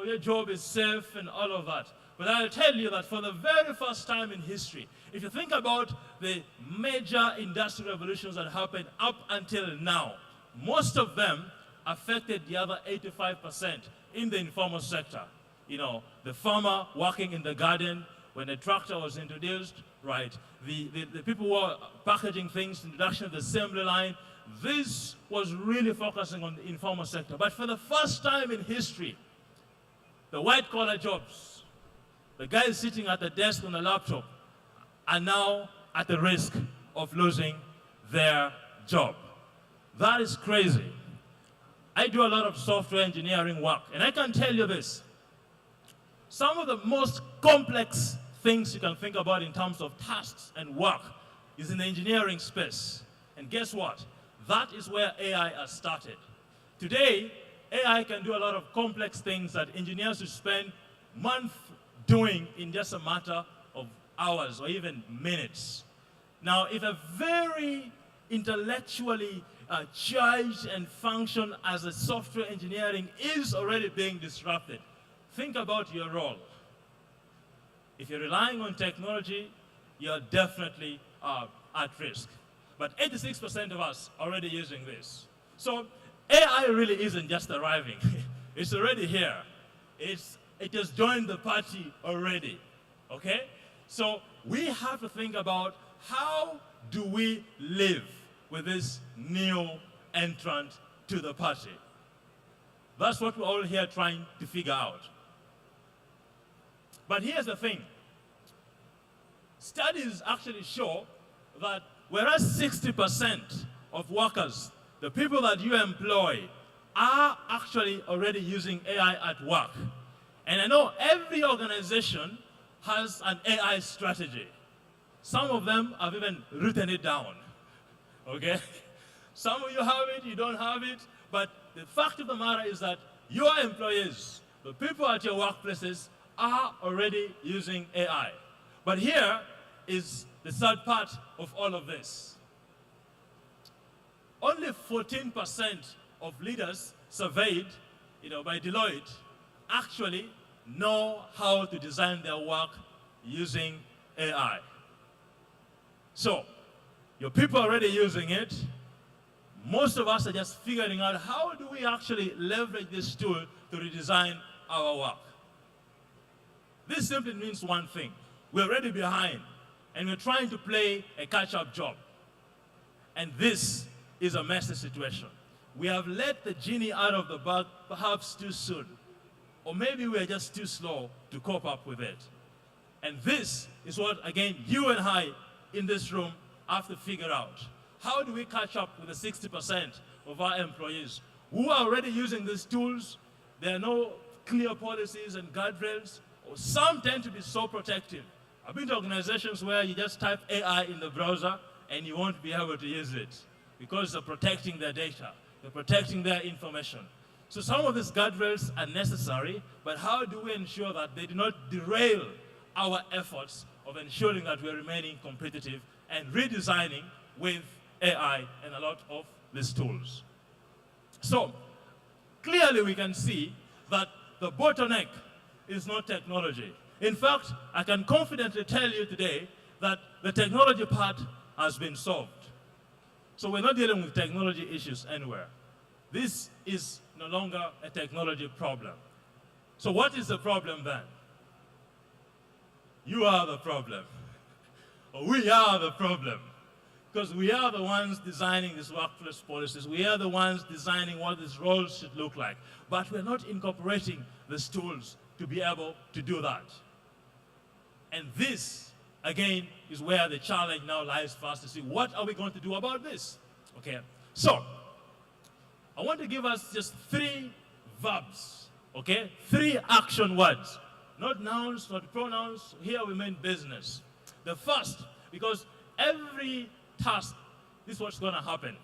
your job is safe and all of that. But I'll tell you that for the very first time in history, if you think about the major industrial revolutions that happened up until now, most of them affected the other 85% in the informal sector. You know, the farmer working in the garden when the tractor was introduced, right? The people who were packaging things, introduction of the assembly line. This was really focusing on the informal sector. But for the first time in history, the white-collar jobs, the guys sitting at the desk on a laptop, are now at the risk of losing their job. That is crazy. I do a lot of software engineering work, and I can tell you this. Some of the most complex things you can think about in terms of tasks and work is in the engineering space. And guess what? That is where AI has started. Today, AI can do a lot of complex things that engineers should spend months doing in just a matter of hours or even minutes. Now, if a very intellectually charged and function as a software engineering is already being disrupted, think about your role. If you're relying on technology, you're definitely at risk. But 86% of us are already using this. So AI really isn't just arriving. It's already here. It has joined the party already, okay? So we have to think about how do we live with this new entrant to the party. That's what we're all here trying to figure out. But here's the thing. studies actually show that whereas 60% of workers, the people that you employ, are actually already using AI at work. And I know every organization has an AI strategy. Some of them have even written it down, okay? Some of you have it, you don't have it, but the fact of the matter is that your employees, the people at your workplaces, are already using AI. But here is the sad part of all of this. Only 14% of leaders surveyed, by Deloitte actually know how to design their work using AI. So, your people are already using it. Most of us are just figuring out how do we actually leverage this tool to redesign our work. This simply means one thing. We're already behind, and we're trying to play a catch-up job. And this is a messy situation. We have let the genie out of the bag perhaps too soon. Or maybe we're just too slow to cope up with it. And this is what, again, you and I in this room have to figure out. How do we catch up with the 60% of our employees who are already using these tools? There are no clear policies and guardrails, or some tend to be so protective. I've been to organizations where you just type AI in the browser and you won't be able to use it because they're protecting their data, they're protecting their information. So some of these guardrails are necessary, but how do we ensure that they do not derail our efforts of ensuring that we're remaining competitive and redesigning with AI and a lot of these tools? So clearly we can see that the bottleneck is not technology. In fact, I can confidently tell you today that the technology part has been solved. So we're not dealing with technology issues anywhere. This is no longer a technology problem. So what is the problem then? You are the problem. Or we are the problem. Because we are the ones designing these workplace policies. We are the ones designing what these roles should look like. But we're not incorporating these tools to be able to do that. And this, again, is where the challenge now lies for us to see what are we going to do about this. Okay, so I want to give us just 3 verbs, okay? 3 action words. Not nouns, not pronouns. Here we mean business. The first, because every task, this is what's going to happen.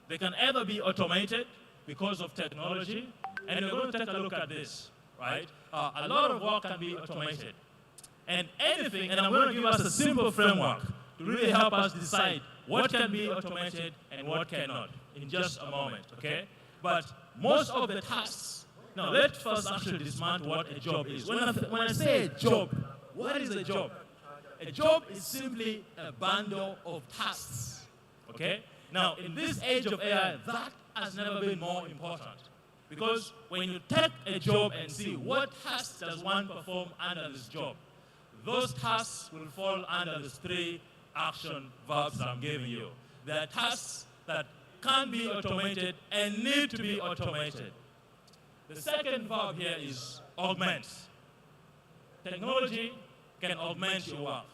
They can either be automated because of technology, and we're going to take a look at this, right? A lot of work can be automated. And anything, and I'm going to give us a simple framework to really help us decide what can be automated and what cannot in just a moment, okay? But most of the tasks, now let's first actually dismantle what a job is. When I say a job, what is a job? A job is simply a bundle of tasks, okay? Now, in this age of AI, that has never been more important. Because when you take a job and see what tasks does one perform under this job, those tasks will fall under these 3 action verbs that I'm giving you. There are tasks that can be automated and need to be automated. The second verb here is augment. Technology can augment your work.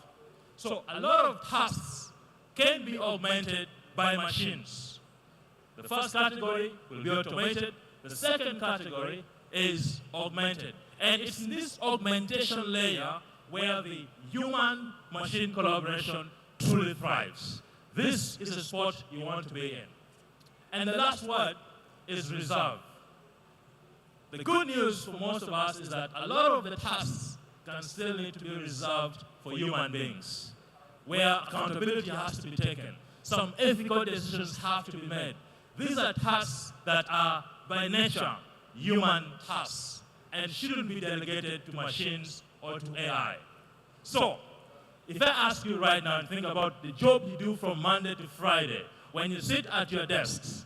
So a lot of tasks can be augmented by machines. The first category will be automated. The second category is augmented. And it's in this augmentation layer where the human-machine collaboration truly thrives. This is a spot you want to be in. And the last word is reserve. The good news for most of us is that a lot of the tasks can still need to be reserved for human beings, where accountability has to be taken. Some ethical decisions have to be made. These are tasks that are, by nature, human tasks and shouldn't be delegated to machines or to AI. So, if I ask you right now and think about the job you do from Monday to Friday, when you sit at your desks,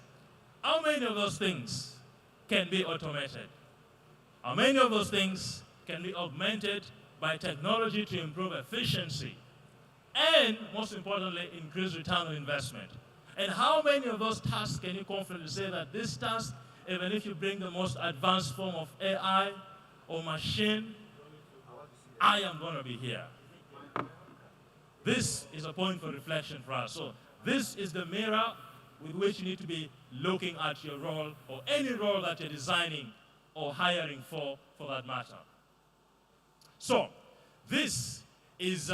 how many of those things can be automated? How many of those things can be augmented by technology to improve efficiency and, most importantly, increase return on investment? And how many of those tasks can you confidently say that this task, even if you bring the most advanced form of AI or machine, I am going to be here? this is a point for reflection for us. So this is the mirror with which you need to be looking at your role or any role that you're designing or hiring for that matter. So this is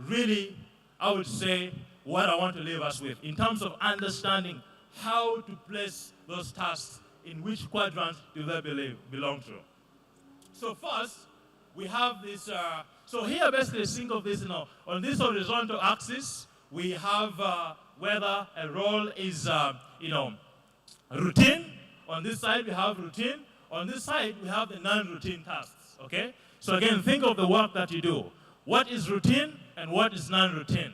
really, I would say, what I want to leave us with in terms of understanding how to place those tasks in which quadrant do they belong to. So first, we have this, so here basically think of this, on this horizontal axis, we have whether a role is, routine. On this side, we have routine. On this side, we have the non-routine tasks, okay? So again, think of the work that you do. What is routine and what is non-routine?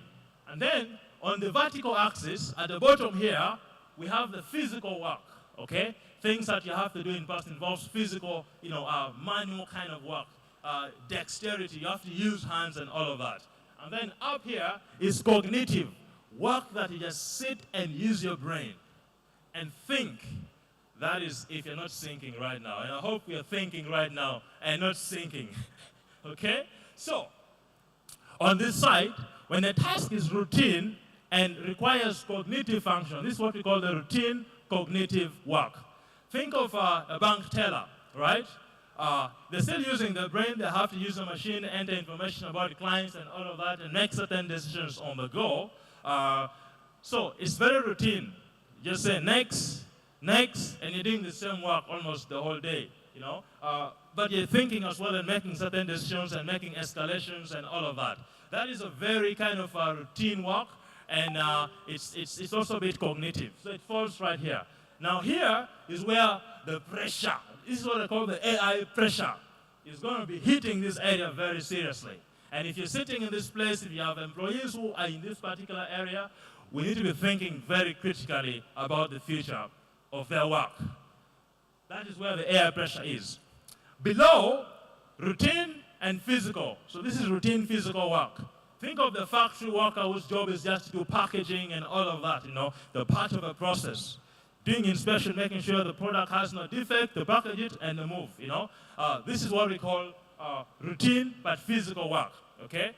And then, on the vertical axis, at the bottom here, we have the physical work, okay? Things that you have to do in person involves physical, manual kind of work, dexterity, you have to use hands and all of that. And then up here is cognitive, work that you just sit and use your brain and think. That is if you're not thinking right now. And I hope you're thinking right now and not thinking, okay? So, on this side, when the task is routine and requires cognitive function, this is what we call the routine cognitive work. Think of a bank teller, right? They're still using their brain. They have to use a machine, enter information about the clients and all of that, and make certain decisions on the go. So it's very routine. Just say next, next, and you're doing the same work almost the whole day, But you're thinking as well and making certain decisions and making escalations and all of that. That is a very kind of routine work, and it's also a bit cognitive. So it falls right here. Now here is where the pressure, this is what I call the AI pressure, is going to be hitting this area very seriously. And if you're sitting in this place, if you have employees who are in this particular area, we need to be thinking very critically about the future of their work. That is where the AI pressure is. Below, routine and physical. So this is routine physical work. Think of the factory worker whose job is just to do packaging and all of that, the part of a process. Doing inspection, making sure the product has no defect, to package it and to move, This is what we call routine but physical work, okay?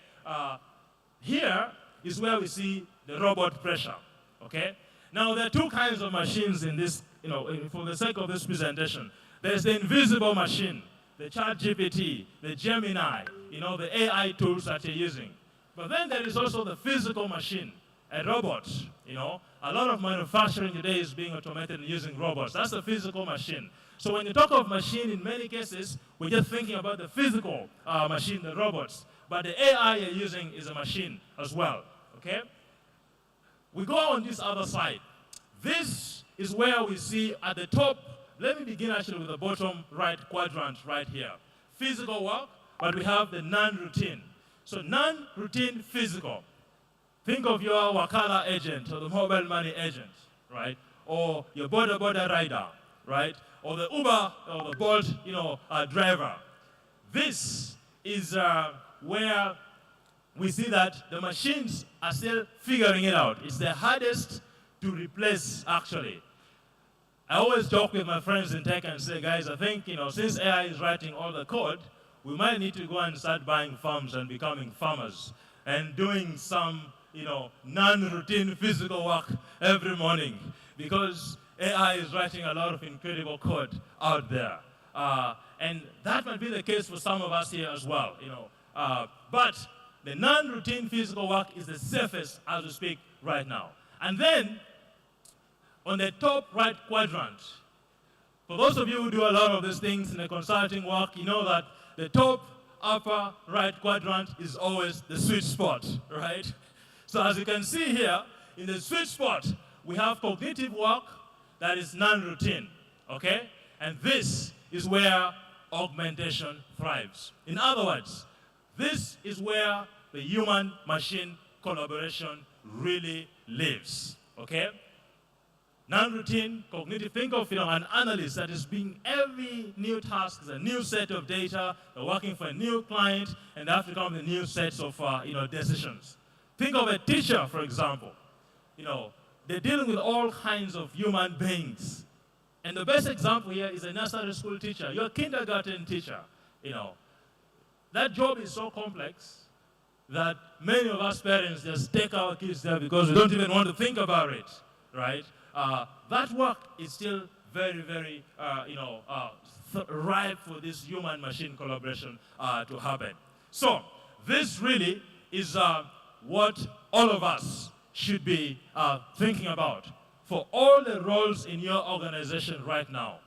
Here is where we see the robot pressure, okay? Now, there are two kinds of machines in this, for the sake of this presentation. There's the invisible machine, the ChatGPT, the Gemini, the AI tools that you're using. But then there is also the physical machine, a robot, A lot of manufacturing today is being automated and using robots. That's the physical machine. So when you talk of machine, in many cases, we're just thinking about the physical machine, the robots. But the AI you're using is a machine as well, okay? We go on this other side. This is where we see at the top, let me begin actually with the bottom right quadrant right here. Physical work, but we have the non-routine. So non-routine physical. Think of your Wakala agent or the mobile money agent, right? Or your border rider, right? Or the Uber or the Bolt, driver. This is where we see that the machines are still figuring it out. It's the hardest to replace, actually. I always joke with my friends in tech and say, guys, I think, since AI is writing all the code, we might need to go and start buying farms and becoming farmers and doing some, non-routine physical work every morning because AI is writing a lot of incredible code out there. And that might be the case for some of us here as well, But the non-routine physical work is the safest as we speak right now. And then, on the top right quadrant, for those of you who do a lot of these things in the consulting work, you know that the top upper right quadrant is always the sweet spot, right? So as you can see here, in the sweet spot, we have cognitive work that is non-routine, okay? And this is where augmentation thrives. In other words, this is where the human-machine collaboration really lives, okay? Non-routine, cognitive, think of an analyst that is being every new task is a new set of data, they're working for a new client, and they have to come with new sets of decisions. Think of a teacher, for example. They're dealing with all kinds of human beings. And the best example here is a nursery school teacher. You're a kindergarten teacher, That job is so complex that many of us parents just take our kids there because we don't even want to think about it, right? That work is still very, very, ripe for this human-machine collaboration to happen. So this really is what all of us should be thinking about for all the roles in your organization right now.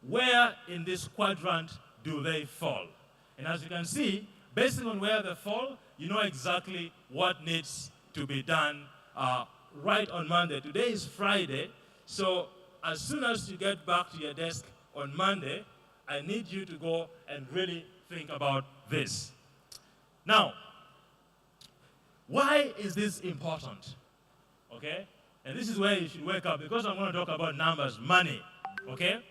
Where in this quadrant do they fall? And as you can see, based on where they fall, you know exactly what needs to be done right on Monday. Today is Friday, so as soon as you get back to your desk on Monday, I need you to go and really think about this. Now, why is this important? Okay? And this is where you should wake up, because I'm going to talk about numbers, money. Okay?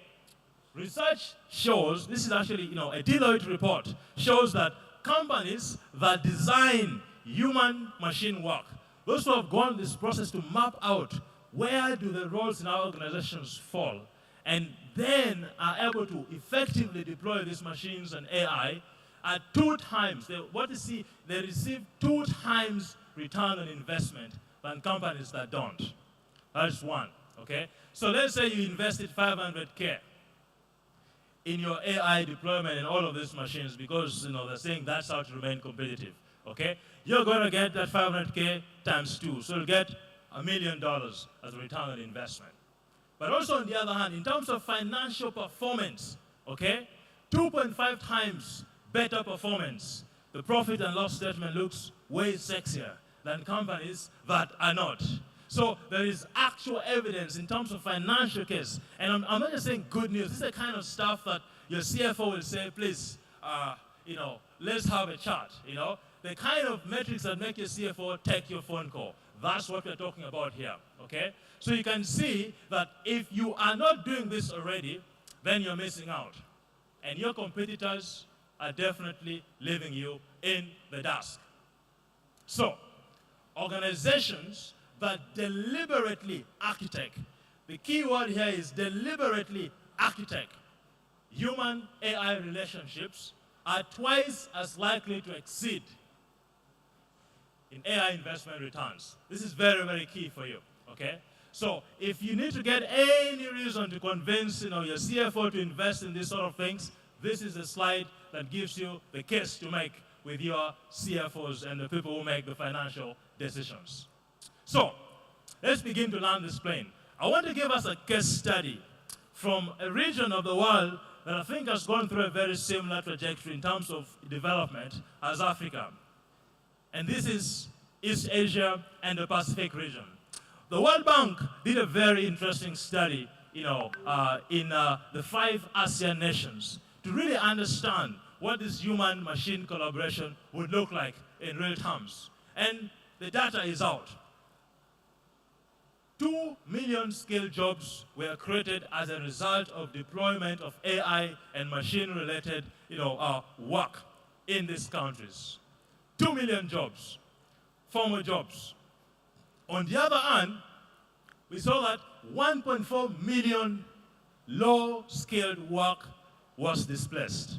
Research shows, this is actually, a Deloitte report, shows that companies that design human-machine work, those who have gone this process to map out where do the roles in our organizations fall, and then are able to effectively deploy these machines and AI at 2 times. They receive 2 times return on investment than companies that don't. That's one, okay? So let's say you invested 500K in your AI deployment and all of these machines because, they're saying that's how to remain competitive, okay? You're going to get that 500K times 2, so you'll get $1 million as a return on investment. But also, on the other hand, in terms of financial performance, okay, 2.5 times better performance. The profit and loss statement looks way sexier than companies that are not. So there is actual evidence in terms of financial case. And I'm not just saying good news. This is the kind of stuff that your CFO will say, please, let's have a chat. The kind of metrics that make your CFO take your phone call. That's what we're talking about here, okay? So you can see that if you are not doing this already, then you're missing out. And your competitors are definitely leaving you in the dust. So, organizations that deliberately architect, the key word here is deliberately architect, human-AI relationships are twice as likely to exceed in AI investment returns. This is very, very key for you, okay? So if you need to get any reason to convince your CFO to invest in these sort of things, this is a slide that gives you the case to make with your CFOs and the people who make the financial decisions. So let's begin to land this plane. I want to give us a case study from a region of the world that I think has gone through a very similar trajectory in terms of development as Africa. And this is East Asia and the Pacific region. The World Bank did a very interesting study, in the 5 ASEAN nations to really understand what this human-machine collaboration would look like in real terms. And the data is out. 2 million skilled jobs were created as a result of deployment of AI and machine-related, work in these countries. 2 million jobs, formal jobs. On the other hand, we saw that 1.4 million low-skilled work was displaced.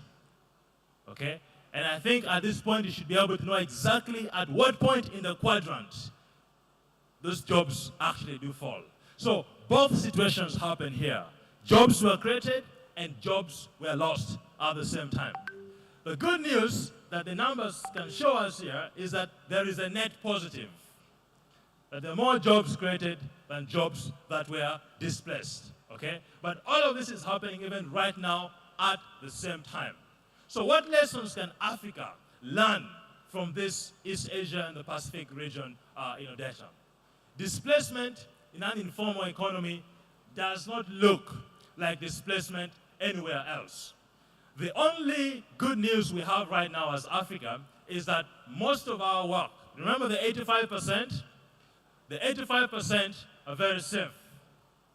Okay? And I think at this point you should be able to know exactly at what point in the quadrant those jobs actually do fall. So both situations happen here. Jobs were created and jobs were lost at the same time. The good news that the numbers can show us here is that there is a net positive. That there are more jobs created than jobs that were displaced, okay? But all of this is happening even right now at the same time. So what lessons can Africa learn from this East Asia and the Pacific region data? Displacement in an informal economy does not look like displacement anywhere else. The only good news we have right now as Africa is that most of our work, remember the 85%? The 85% are very safe,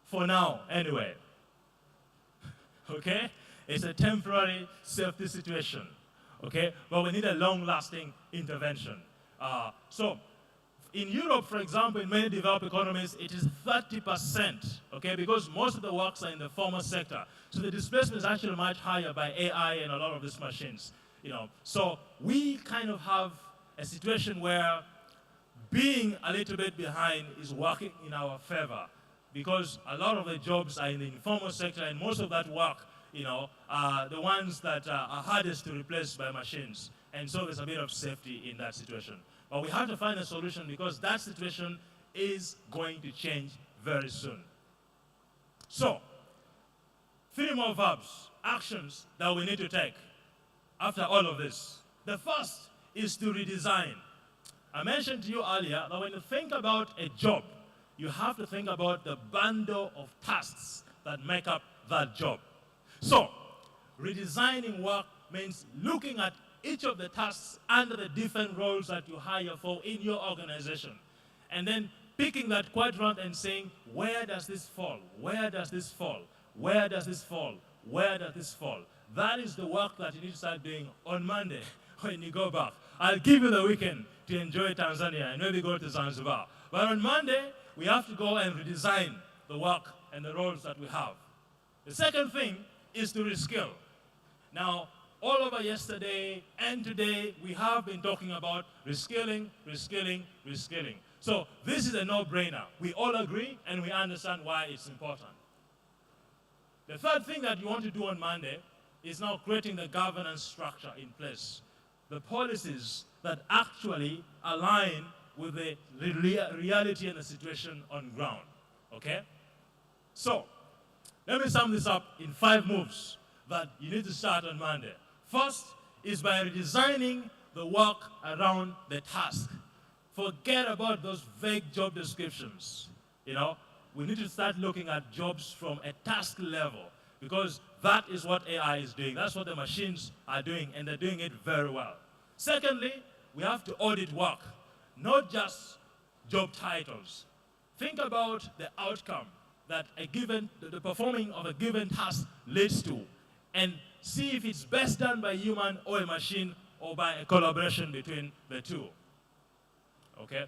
for now anyway. Okay? It's a temporary safety situation, okay? But we need a long-lasting intervention. So, in Europe, for example, in many developed economies, it is 30%, okay? Because most of the works are in the formal sector. So the displacement is actually much higher by AI and a lot of these machines, So we kind of have a situation where being a little bit behind is working in our favor, because a lot of the jobs are in the informal sector, and most of that work, are the ones that are hardest to replace by machines. And so there's a bit of safety in that situation. But we have to find a solution, because that situation is going to change very soon. So, 3 more verbs, actions that we need to take after all of this. The first is to redesign. I mentioned to you earlier that when you think about a job, you have to think about the bundle of tasks that make up that job. So, redesigning work means looking at each of the tasks under the different roles that you hire for in your organization, and then picking that quadrant and saying, where does this fall? Where does this fall? Where does this fall? Where does this fall? That is the work that you need to start doing on Monday when you go back. I'll give you the weekend to enjoy Tanzania and maybe go to Zanzibar. But on Monday, we have to go and redesign the work and the roles that we have. The second thing is to reskill. Now, all over yesterday and today, we have been talking about reskilling, reskilling, reskilling. So this is a no-brainer. We all agree and we understand why it's important. The third thing that you want to do on Monday is now creating the governance structure in place. The policies that actually align with the reality and the situation on ground, okay? So, let me sum this up in 5 moves that you need to start on Monday. First is by redesigning the work around the task. Forget about those vague job descriptions. We need to start looking at jobs from a task level, because that is what AI is doing. That's what the machines are doing, and they're doing it very well. Secondly, we have to audit work, not just job titles. Think about the outcome that the performing of a given task leads to, and see if it's best done by a human or a machine, or by a collaboration between the two. Okay?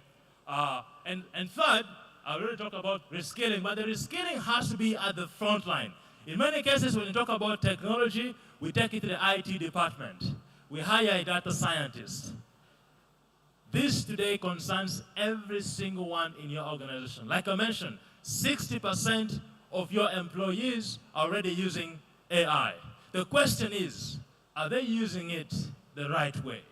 And third, I already talked about reskilling, but the reskilling has to be at the front line. In many cases, when you talk about technology, we take it to the IT department. We hire a data scientist. This today concerns every single one in your organization. Like I mentioned, 60% of your employees are already using AI. The question is, are they using it the right way?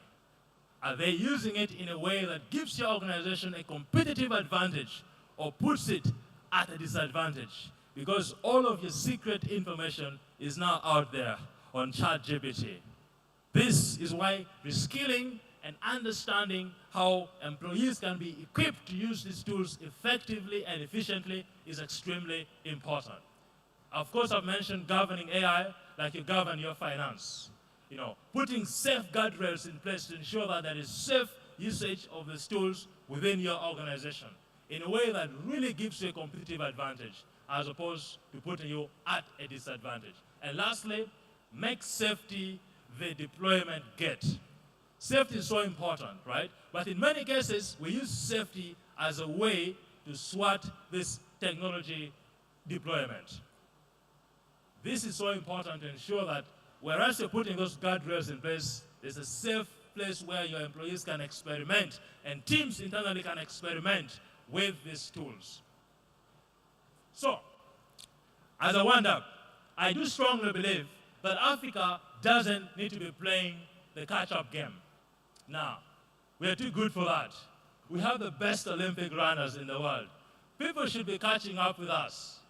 Are they using it in a way that gives your organization a competitive advantage, or puts it at a disadvantage? Because all of your secret information is now out there on ChatGPT. This is why reskilling and understanding how employees can be equipped to use these tools effectively and efficiently is extremely important. Of course, I've mentioned governing AI like you govern your finance. Putting safe guardrails in place to ensure that there is safe usage of these tools within your organization in a way that really gives you a competitive advantage, as opposed to putting you at a disadvantage. And lastly, make safety the deployment gate. Safety is so important, right? But in many cases, we use safety as a way to swat this technology deployment. This is so important to ensure that whereas you're putting those guardrails in place, there's a safe place where your employees can experiment, and teams internally can experiment with these tools. So, as I wind up, I do strongly believe that Africa doesn't need to be playing the catch-up game. Now, we are too good for that. We have the best Olympic runners in the world. People should be catching up with us.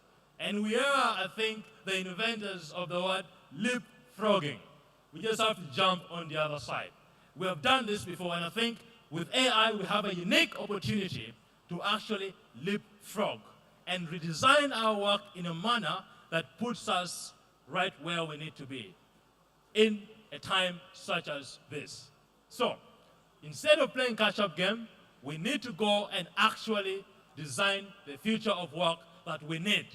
And we are, I think, the inventors of the word leapfrogging. We just have to jump on the other side. We have done this before, and I think with AI, we have a unique opportunity to actually leapfrog and redesign our work in a manner that puts us right where we need to be in a time such as this. So, instead of playing catch-up game, we need to go and actually design the future of work that we need.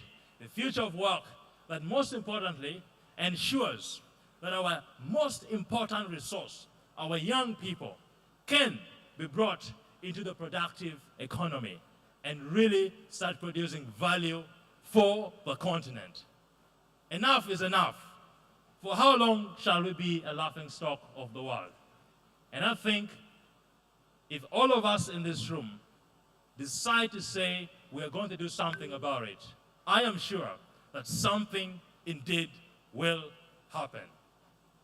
The future of work that, most importantly, ensures that our most important resource, our young people, can be brought into the productive economy and really start producing value for the continent. Enough is enough. For how long shall we be a laughingstock of the world? And I think if all of us in this room decide to say we're going to do something about it, I am sure that something indeed will happen.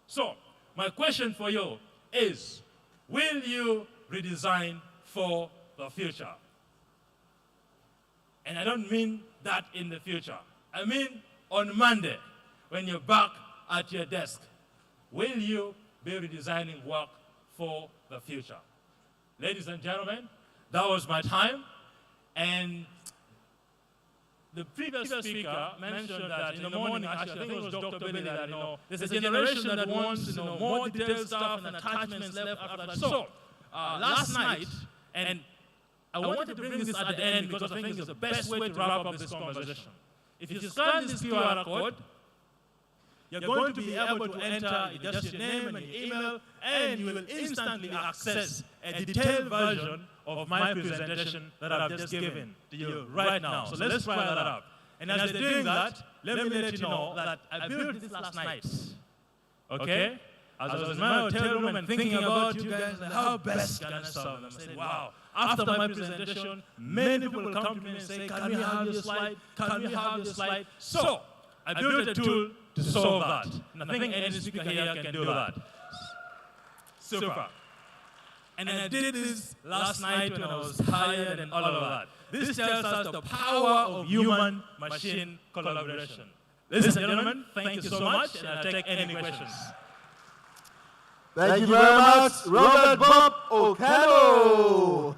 So, my question for you is, will you redesign for the future? And I don't mean that in the future. I mean on Monday, when you're back at your desk, will you be redesigning work for the future? Ladies and gentlemen, that was my time. And the previous speaker mentioned that in the morning, actually, I think it was Dr. Billy, that, there's a generation that wants, more detailed stuff and attachments left after that. So, last night, and I wanted to bring this at the end because I think it's the best way to wrap up this conversation. If you scan this QR code, you're going to be able to enter just your name and your email, and you will instantly access a detailed version of my presentation that I've just given to you right now. So let's try that out. And as they're doing that, let me let you know that I built this last night. Okay? As I was in my hotel room and thinking about you guys and how best can I serve them, I said, wow, after my presentation, many people will come to me and say, can we have your slide? Can we have your slide? So, I built a tool to solve that. And I think any speaker here can do that. Super. And I did this last night when I was tired and all of that. This tells us the power of human-machine collaboration. Ladies and gentlemen, thank you so much, and I'll take any questions. Thank you very much, Robert Bob Okano.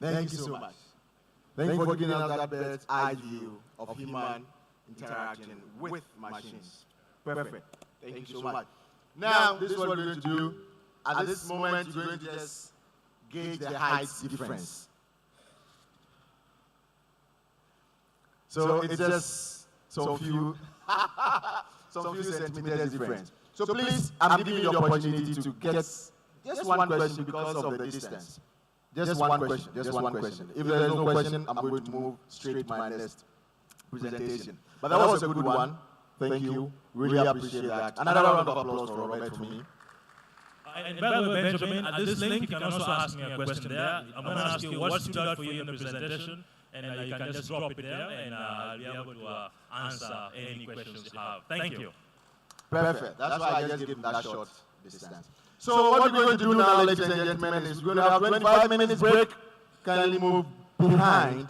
Thank you so much. Thank you for giving us that bird's eye view of human interaction with machines. Perfect. Thank you so much. Now, this is what we're going to do. At this moment, you're going to just gauge the height difference. So it's just some few centimeters difference. So please, I'm giving you the opportunity to get just one question because of the distance. Just one question. If there is no question, I'm going to move straight to my next presentation. But that was a good one. Thank you. Really appreciate that. Another round of applause for Robert for me. And by the way, Benjamin, at this link, you can also ask me a question there. I'm going to ask you what stood out for you in the presentation, and you can just drop it there, and I'll be able to answer any questions you have. Thank you. Perfect. That's why I just gave that short distance. So what we're going to do now, ladies and gentlemen, is we're going to have 25 minutes break. Kindly move behind,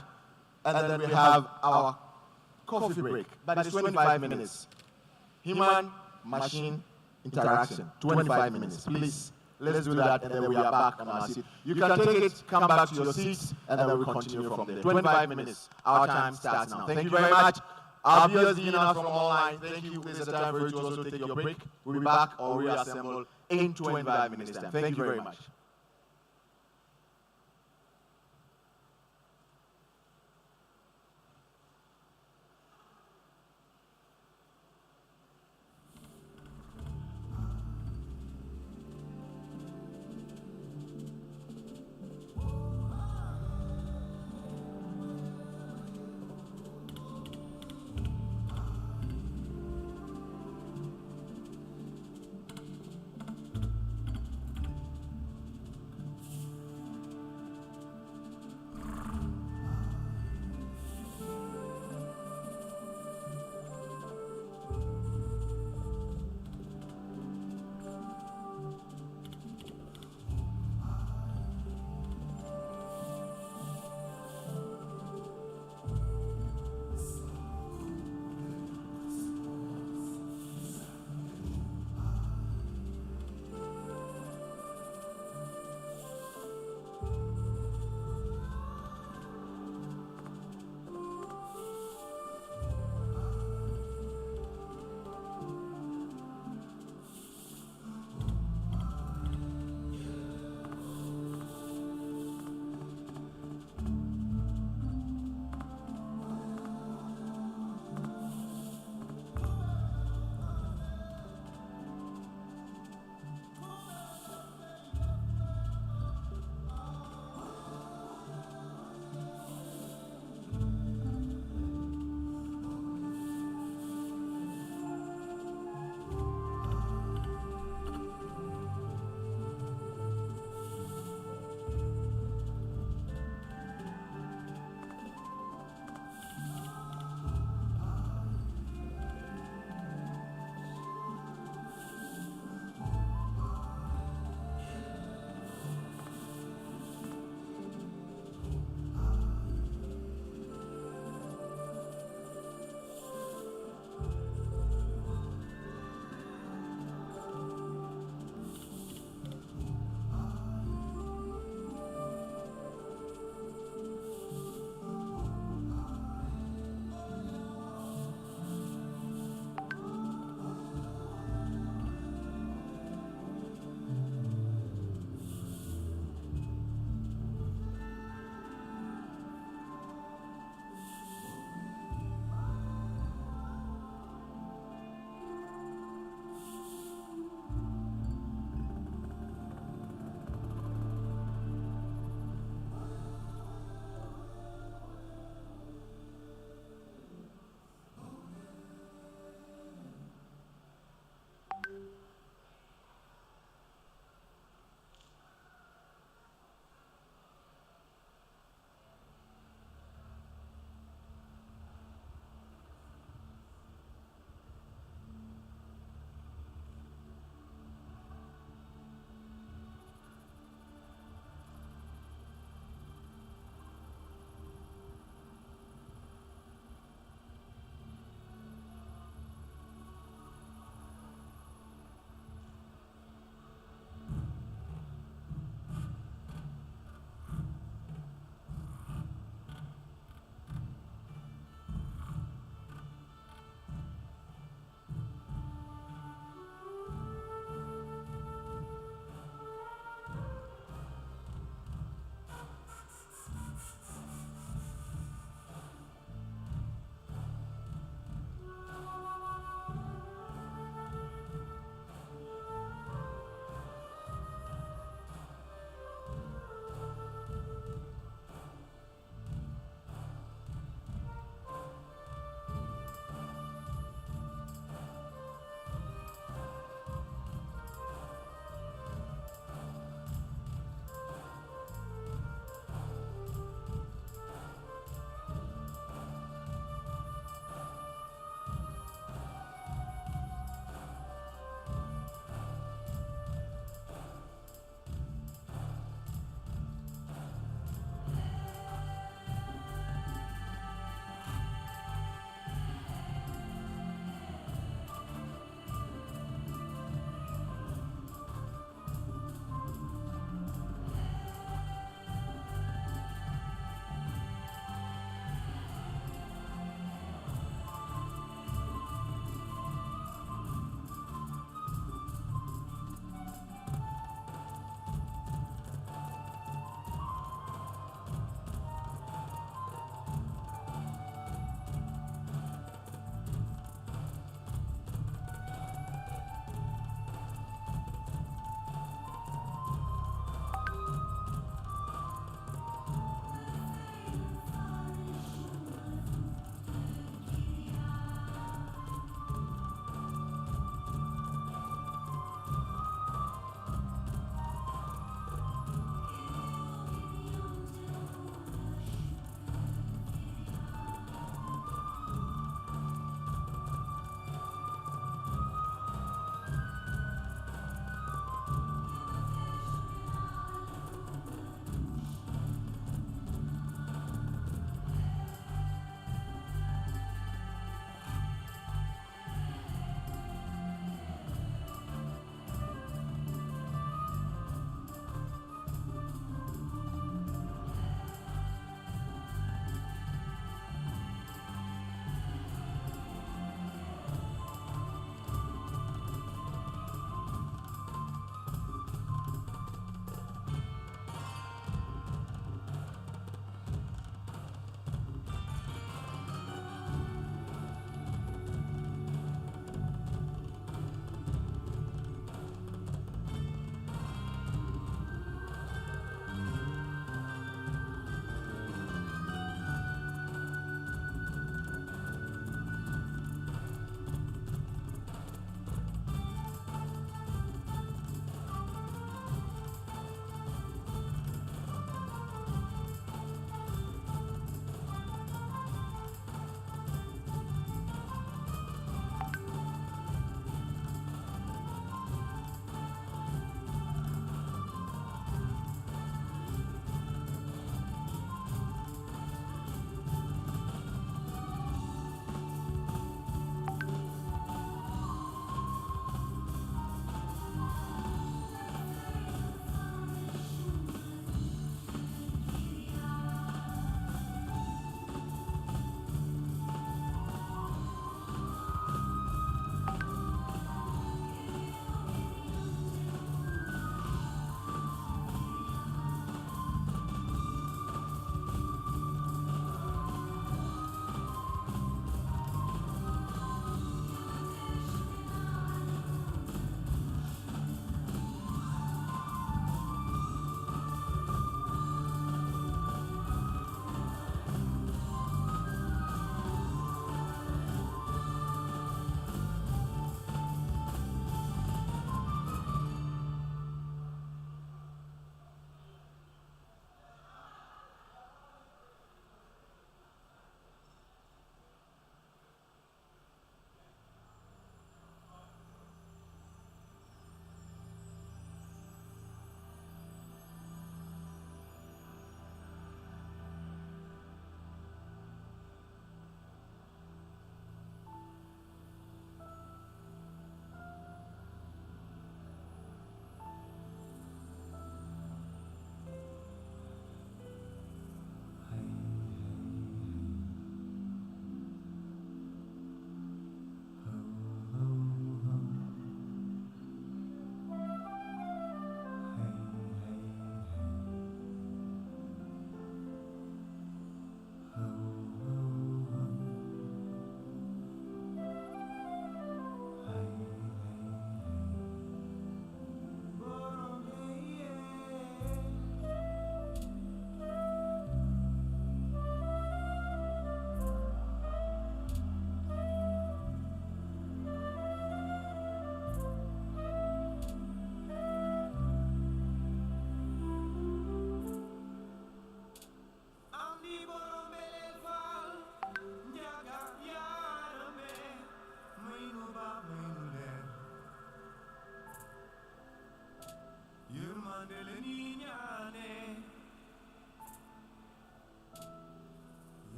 and then we have our coffee break. But it's 25 minutes. Human-machine interaction, 25 minutes. Please, let's do that, and then we are back on our seat. You can take it, come back to your seats, and then we'll continue from there. 25 minutes. Our time starts now. Thank you very much. Our viewers viewing us from online, thank you. This is the time for you to also take your break. We'll be back or reassemble in 25 minutes time. Thank you very much.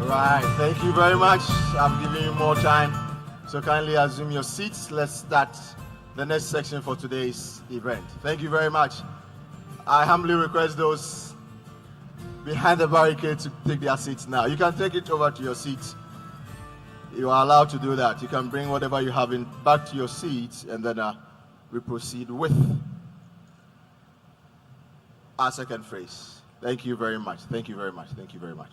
right, thank you very much. I'm giving you more time, so kindly assume your seats. Let's start the next section for today's event. Thank you very much. I humbly request those behind the barricade to take their seats now. You can take it over to your seats. You are allowed to do that. You can bring whatever you have in back to your seats, and then we proceed with our second phrase. Thank you very much. Thank you very much. Thank you very much.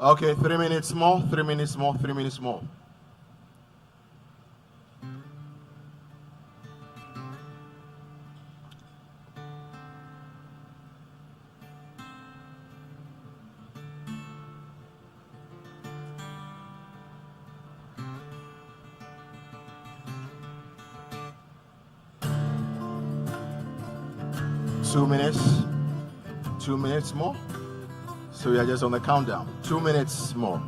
Okay, 3 minutes more, 3 minutes more, 3 minutes more. Two minutes more. So we are just on the countdown. 2 minutes more.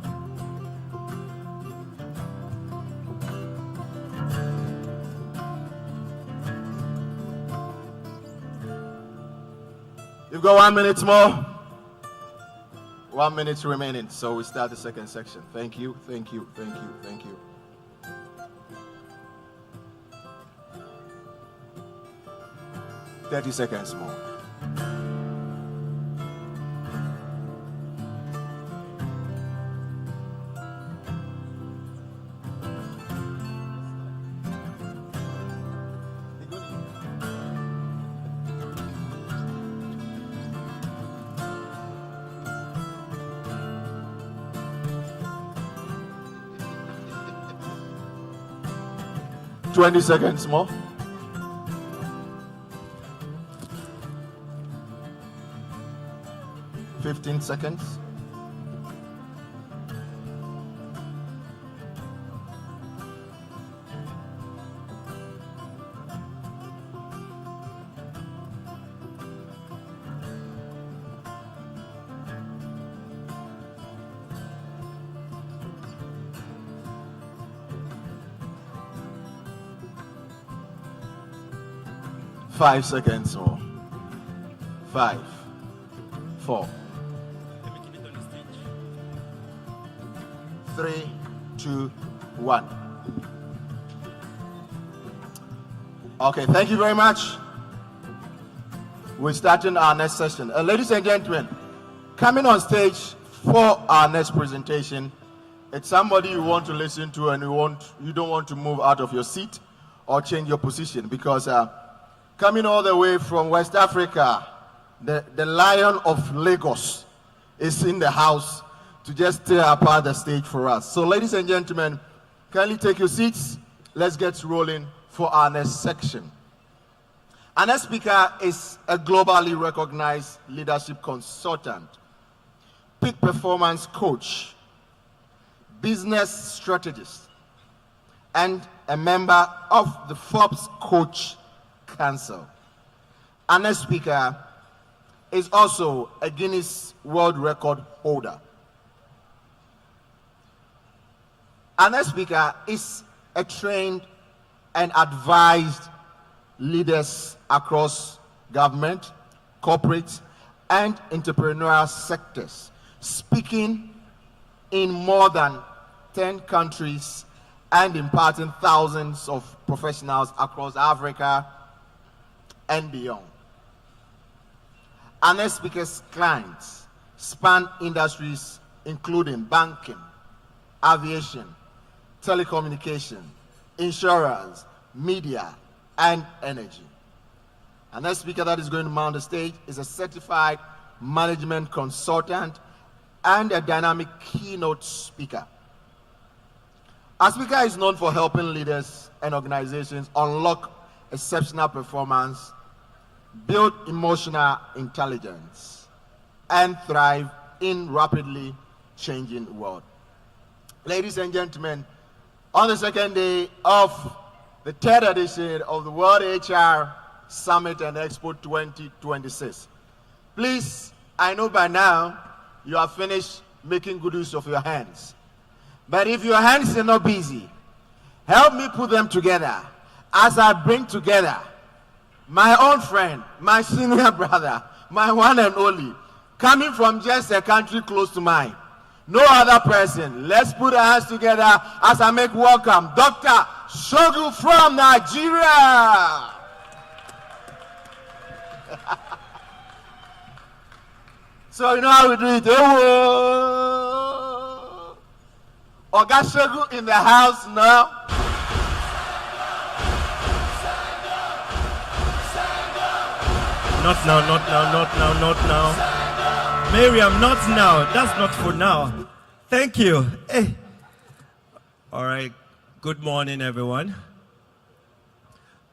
You've got 1 minute more. 1 minute remaining. So we start the second section. Thank you, thank you, thank you, thank you. $30 more. $20 more. $15 seconds. $5 seconds more. 5, 4, 3, 2, 1. Okay, thank you very much. We're starting our next session. Ladies and gentlemen, coming on stage for our next presentation, it's somebody you want to listen to and you don't want to move out of your seat or change your position, because coming all the way from West Africa, the Lion of Lagos is in the house to just tear apart the stage for us. So ladies and gentlemen, kindly take your seats. Let's get rolling for our next section. Our next speaker is a globally recognized leadership consultant, peak performance coach, business strategist, and a member of the Forbes Coach Council. Our next speaker is also a Guinness World Record holder. Our next speaker is a trained and advised leaders across government, corporate, and entrepreneurial sectors, speaking in more than 10 countries and imparting thousands of professionals across Africa and beyond. Our next speaker's clients span industries including banking, aviation, telecommunication, insurance, media, and energy. Our next speaker that is going to mount the stage is a certified management consultant and a dynamic keynote speaker. Our speaker is known for helping leaders and organizations unlock exceptional performance, build emotional intelligence, and thrive in rapidly changing world. Ladies and gentlemen, on the second day of the third edition of the World HR Summit and Expo 2026, please I know by now you have finished making good use of your hands. But if your hands are not busy, help me put them together as I bring together my own friend, my senior brother, my one and only, coming from just a country close to mine. No other person. Let's put our hands together as I make welcome Dr. Shogu from Nigeria. So you know how we do it. Oh, Oga Shogu in the house now. Not now, not now, not now, not now. Miriam, not now. That's not for now. Thank you. Hey. All right. Good morning, everyone.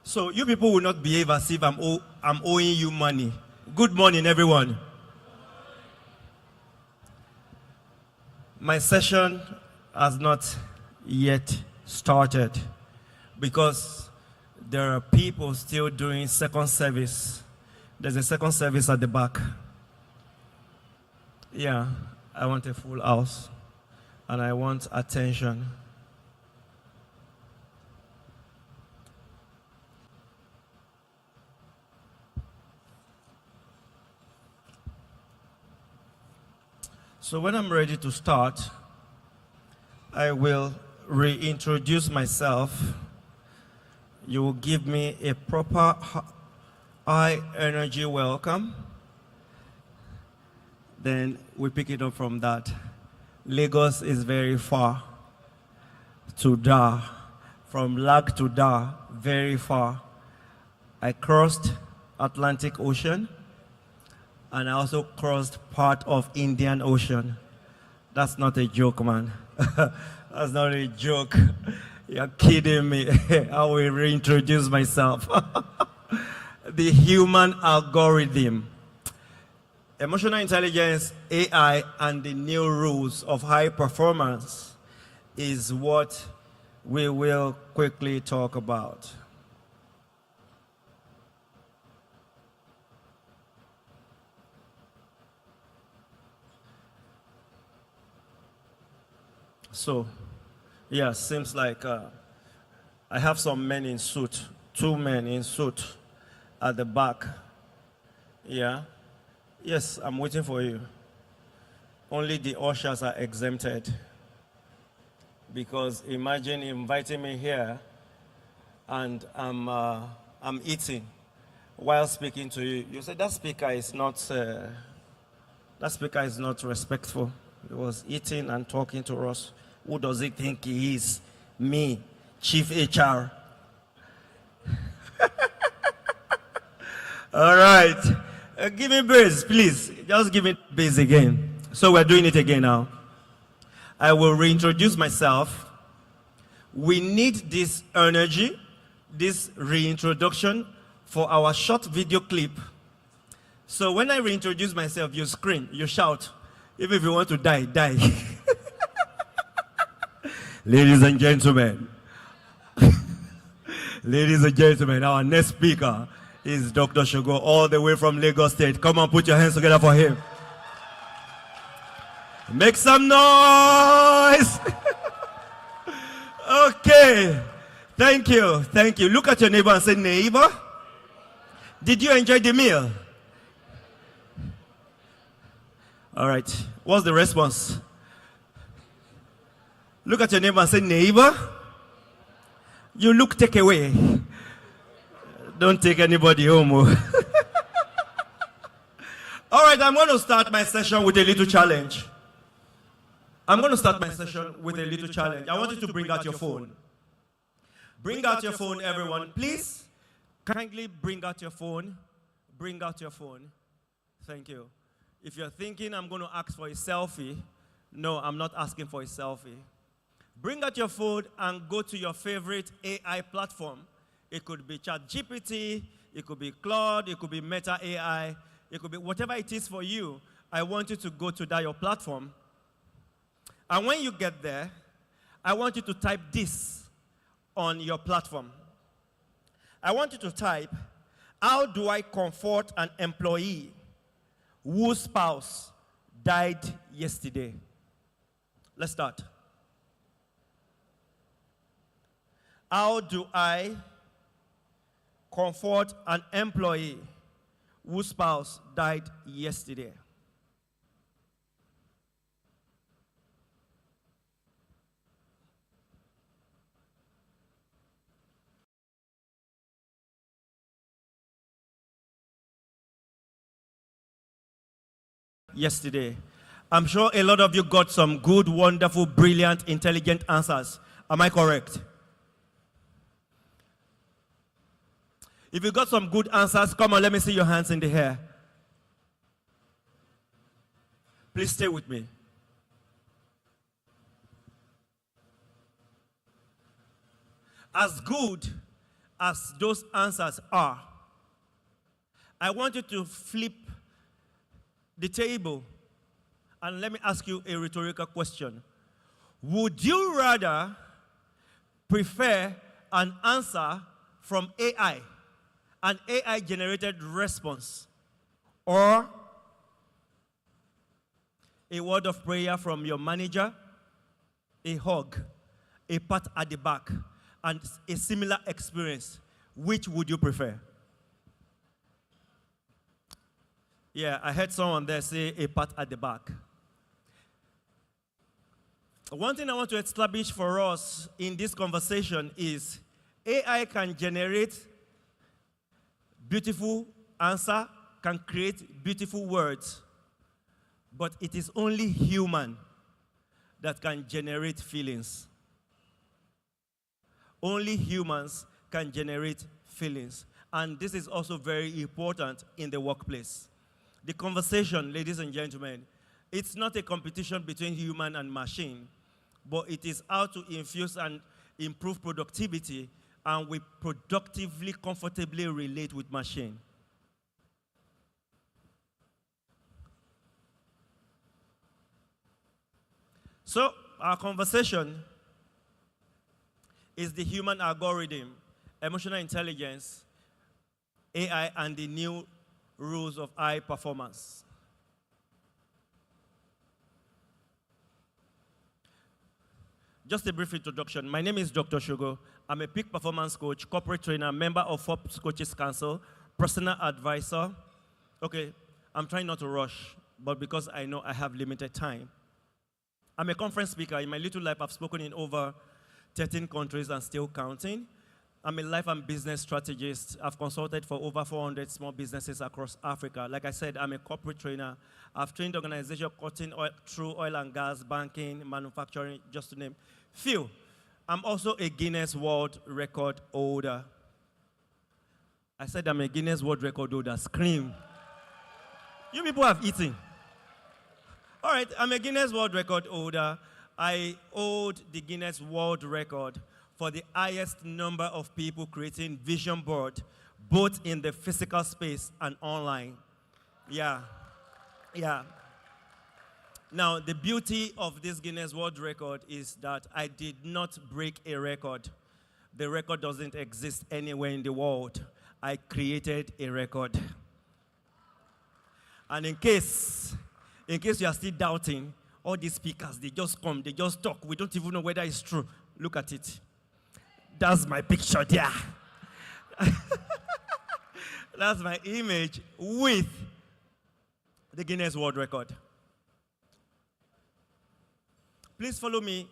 So you people will not behave as if I'm owing you money. Good morning, everyone. My session has not yet started because there are people still doing second service. There's a second service at the back. Yeah, I want a full house and I want attention. So when I'm ready to start, I will reintroduce myself. You will give me a proper high energy welcome. Then we pick it up from that. Lagos is very far to Dar. From Lag to Dar, very far. I crossed Atlantic Ocean and I also crossed part of Indian Ocean. That's not a joke, man. That's not a joke. You're kidding me. I will reintroduce myself. The human algorithm. Emotional intelligence, AI, and the new rules of high performance is what we will quickly talk about. So, yeah, seems like I have some men in suit, 2 men in suit at the back. Yeah. Yes, I'm waiting for you. Only the ushers are exempted. Because imagine inviting me here and I'm eating while speaking to you. You say that speaker is not respectful. He was eating and talking to us. Who does he think he is? Me, Chief HR. All right. Give me bass, please. Just give me bass again. So we're doing it again now. I will reintroduce myself. We need this energy, this reintroduction for our short video clip. So when I reintroduce myself, you scream, you shout. Even if you want to die, die. Ladies and gentlemen, ladies and gentlemen, our next speaker is Dr. Shogu, all the way from Lagos State. Come on, put your hands together for him. Make some noise. Okay. Thank you. Thank you. Look at your neighbor and say, neighbor, did you enjoy the meal? All right. What's the response? Look at your neighbor and say, neighbor, you look take away. Don't take anybody home. All right, I'm going to start my session with a little challenge. I want you to bring out your phone. Bring out your phone, everyone. Please, kindly bring out your phone. Bring out your phone. Thank you. If you're thinking I'm going to ask for a selfie, no, I'm not asking for a selfie. Bring out your phone and go to your favorite AI platform. It could be ChatGPT, it could be Claude, it could be Meta AI, it could be whatever it is for you. I want you to go to that your platform. And when you get there, I want you to type this on your platform. I want you to type, how do I comfort an employee whose spouse died yesterday? Let's start. How do I comfort an employee whose spouse died yesterday? Yesterday. I'm sure a lot of you got some good, wonderful, brilliant, intelligent answers. Am I correct? If you got some good answers, come on, let me see your hands in the air. Please stay with me. As good as those answers are, I want you to flip the table and let me ask you a rhetorical question. Would you rather prefer an answer from AI, an AI-generated response, or a word of prayer from your manager, a hug, a pat at the back, and a similar experience? Which would you prefer? Yeah, I heard someone there say a pat at the back. One thing I want to establish for us in this conversation is AI can generate beautiful answer, can create beautiful words, but it is only human that can generate feelings. Only humans can generate feelings. And this is also very important in the workplace. The conversation, ladies and gentlemen, it's not a competition between human and machine, but it is how to infuse and improve productivity, and we productively, comfortably relate with machine. So, our conversation is the human algorithm, emotional intelligence, AI, and the new rules of high performance. Just a brief introduction. My name is Dr. Shugo. I'm a peak performance coach, corporate trainer, member of Forbes Coaches Council, personal advisor. Okay, I'm trying not to rush, but because I know I have limited time. I'm a conference speaker. In my little life, I've spoken in over 13 countries and still counting. I'm a life and business strategist. I've consulted for over 400 small businesses across Africa. Like I said, I'm a corporate trainer. I've trained organizations cutting through oil and gas, banking, manufacturing, just to name few. I'm also a Guinness World Record holder. I said I'm a Guinness World Record holder. Scream. You people have eaten. All right, I'm a Guinness World Record holder. I hold the Guinness World Record for the highest number of people creating vision board, both in the physical space and online. Yeah. Now, the beauty of this Guinness World Record is that I did not break a record. The record doesn't exist anywhere in the world. I created a record. And in case you are still doubting, all these speakers, they just come, they just talk. We don't even know whether it's true. Look at it. That's my picture there. That's my image with the Guinness World Record. Please follow me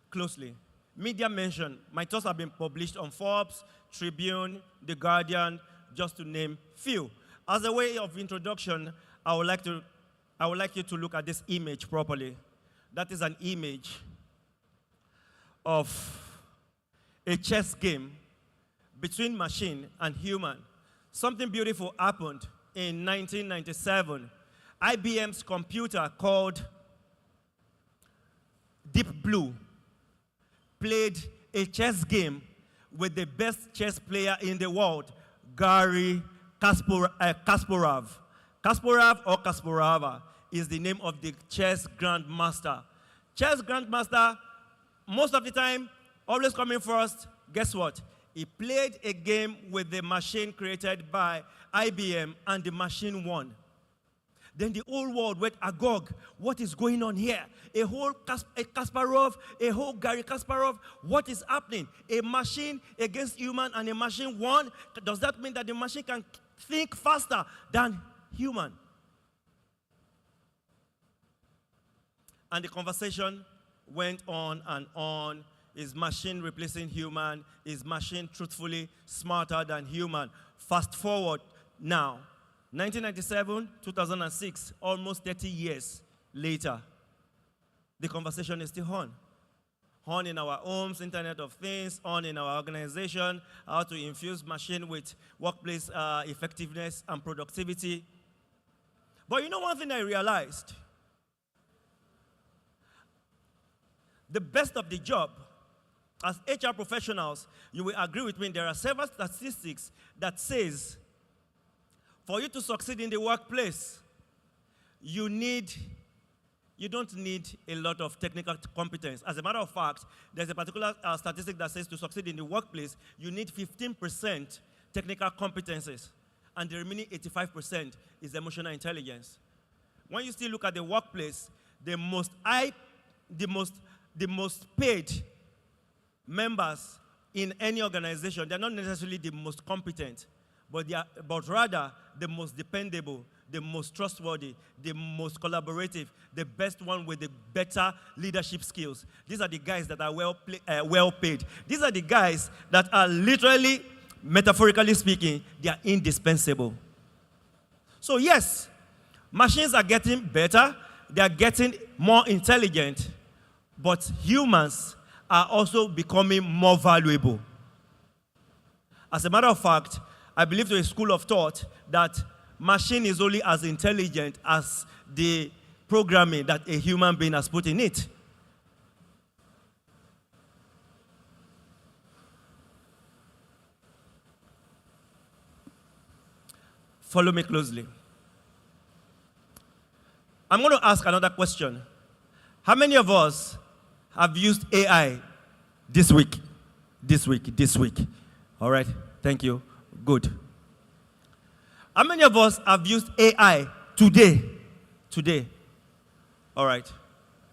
closely. Media mention, my thoughts have been published on Forbes, Tribune, The Guardian, just to name few. As a way of introduction, I would like you to look at this image properly. That is an image of a chess game between machine and human. Something beautiful happened in 1997. IBM's computer called Deep Blue played a chess game with the best chess player in the world, Garry Kasparov. Kasparov or Kasparova is the name of the chess grandmaster. Chess grandmaster, most of the time, always coming first. Guess what? He played a game with the machine created by IBM, and the machine won. Then the whole world went agog. What is going on here? A whole Kasparov, a whole Gary Kasparov. What is happening? A machine against human and a machine won. Does that mean that the machine can think faster than human? And the conversation went on and on. Is machine replacing human? Is machine truthfully smarter than human? Fast forward now. 1997, 2006, almost 30 years later, the conversation is still on. On in our homes, Internet of Things, on in our organization, how to infuse machine with workplace effectiveness and productivity. But you know one thing I realized? The best of the job, as HR professionals, you will agree with me, there are several statistics that says for you to succeed in the workplace, you don't need a lot of technical competence. As a matter of fact, there's a particular statistic that says to succeed in the workplace, you need 15% technical competences, and the remaining 85% is emotional intelligence. When you still look at the workplace, the most paid members in any organization, they're not necessarily the most competent, but rather the most dependable, the most trustworthy, the most collaborative, the best one with the better leadership skills. These are the guys that are well paid. These are the guys that are literally, metaphorically speaking, they are indispensable. So yes, machines are getting better, they are getting more intelligent, but humans are also becoming more valuable. As a matter of fact, I believe to a school of thought that machine is only as intelligent as the programming that a human being has put in it. Follow me closely. I'm going to ask another question. How many of us have used AI this week? This week. All right, thank you. Good. How many of us have used AI today? Today. All right.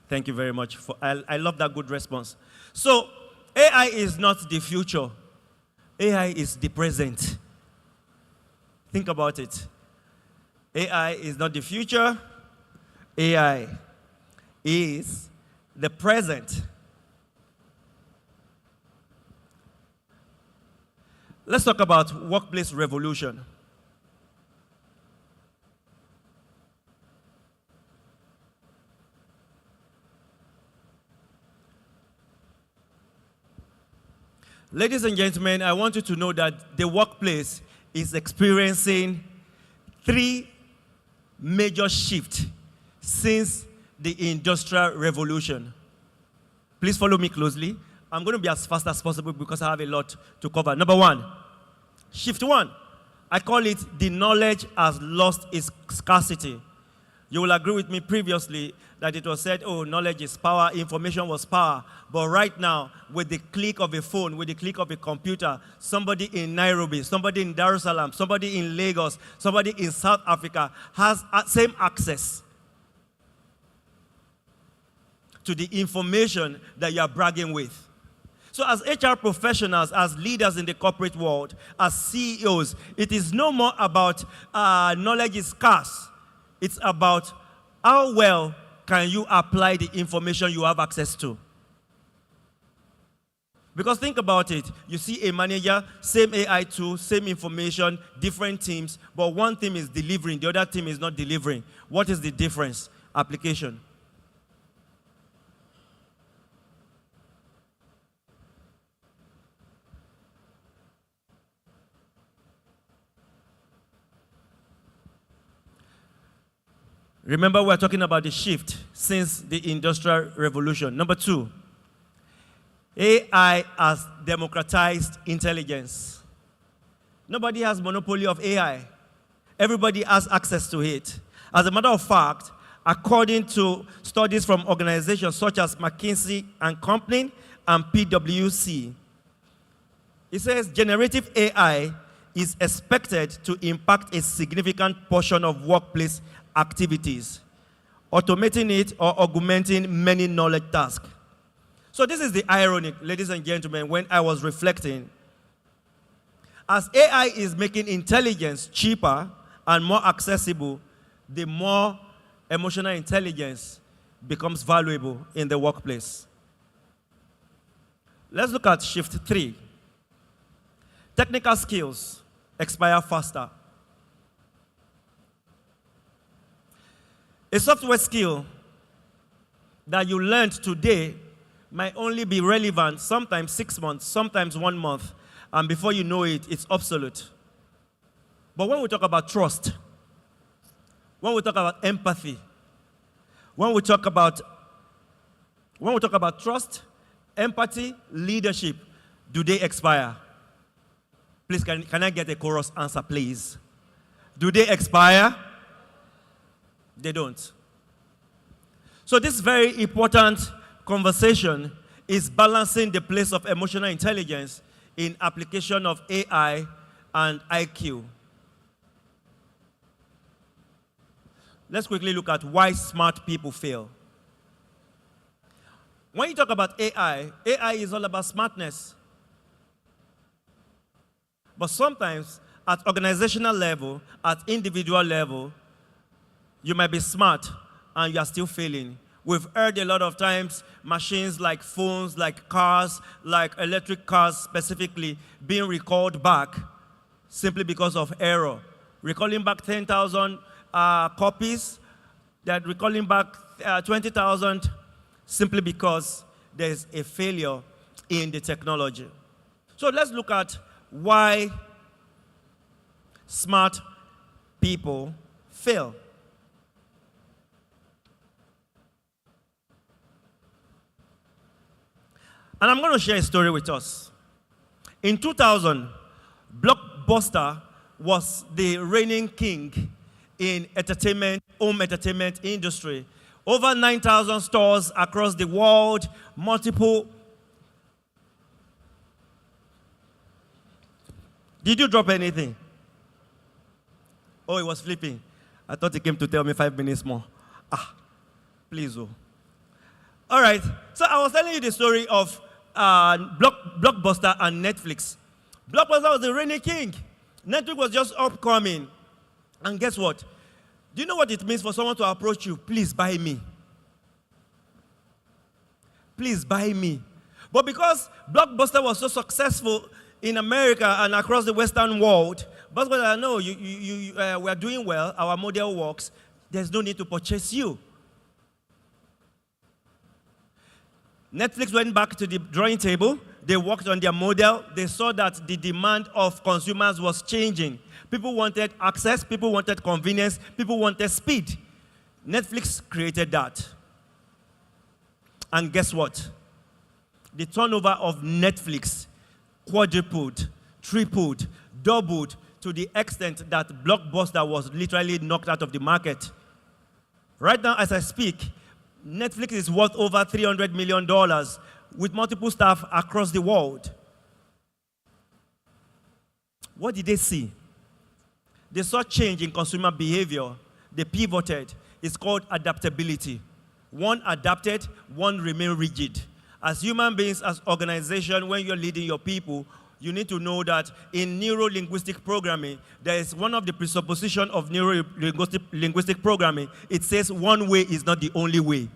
Thank you very much. I love that good response. So, AI is not the future. AI is the present. Think about it. AI is not the future. AI is the present. Let's talk about workplace revolution. Ladies and gentlemen, I want you to know that the workplace is experiencing 3 major shifts since the Industrial Revolution. Please follow me closely. I'm going to be as fast as possible because I have a lot to cover. Number 1, shift 1. I call it the knowledge has lost its scarcity. You will agree with me previously that it was said, oh, knowledge is power, information was power. But right now, with the click of a phone, with the click of a computer, somebody in Nairobi, somebody in Dar es Salaam, somebody in Lagos, somebody in South Africa has same access to the information that you are bragging with. So as HR professionals, as leaders in the corporate world, as CEOs, it is no more about knowledge is scarce. It's about how well can you apply the information you have access to. Because think about it. You see a manager, same AI tool, same information, different teams, but one team is delivering, the other team is not delivering. What is the difference? Application. Remember, we're talking about the shift since the Industrial Revolution. Number 2, AI has democratized intelligence. Nobody has monopoly of AI. Everybody has access to it. As a matter of fact, according to studies from organizations such as McKinsey & Company and PwC, it says generative AI is expected to impact a significant portion of workplace activities, automating it or augmenting many knowledge tasks. So this is the irony, ladies and gentlemen, when I was reflecting. As AI is making intelligence cheaper and more accessible, the more emotional intelligence becomes valuable in the workplace. Let's look at shift 3. Technical skills expire faster. A software skill that you learned today might only be relevant sometimes 6 months, sometimes 1 month, and before you know it, it's obsolete. But when we talk about trust, when we talk about empathy, when we talk about trust, empathy, leadership, do they expire? Please, can I get a chorus answer, please? Do they expire? They don't. So this very important conversation is balancing the place of emotional intelligence in application of AI and IQ. Let's quickly look at why smart people fail. When you talk about AI is all about smartness. But sometimes at organizational level, at individual level, you might be smart and you are still failing. We've heard a lot of times machines like phones, like cars, like electric cars specifically, being recalled back simply because of error. Recalling back 10,000 copies, that recalling back 20,000 simply because there's a failure in the technology. So let's look at why smart people fail. And I'm going to share a story with us. In 2000, Blockbuster was the reigning king in home entertainment industry. Over 9,000 stores across the world, multiple. Did you drop anything? Oh, it was flipping. I thought he came to tell me 5 minutes more. Please, oh. All right, so I was telling you the story of Blockbuster and Netflix. Blockbuster was the reigning king. Netflix was just upcoming. And guess what? Do you know what it means for someone to approach you? Please buy me. Please buy me. But because Blockbuster was so successful in America and across the Western world, Blockbuster, no, we are doing well, our model works, there's no need to purchase you. Netflix went back to the drawing table. They worked on their model. They saw that the demand of consumers was changing. People wanted access. People wanted convenience. People wanted speed. Netflix created that. And guess what? The turnover of Netflix quadrupled, tripled, doubled to the extent that Blockbuster was literally knocked out of the market. Right now, as I speak, Netflix is worth over $300 million with multiple staff across the world. What did they see? They saw change in consumer behavior. They pivoted. It's called adaptability. One adapted, one remained rigid. As human beings, as organization, when you're leading your people, you need to know that in neuro-linguistic programming, there is one of the presuppositions of neuro-linguistic programming. It says one way is not the only way.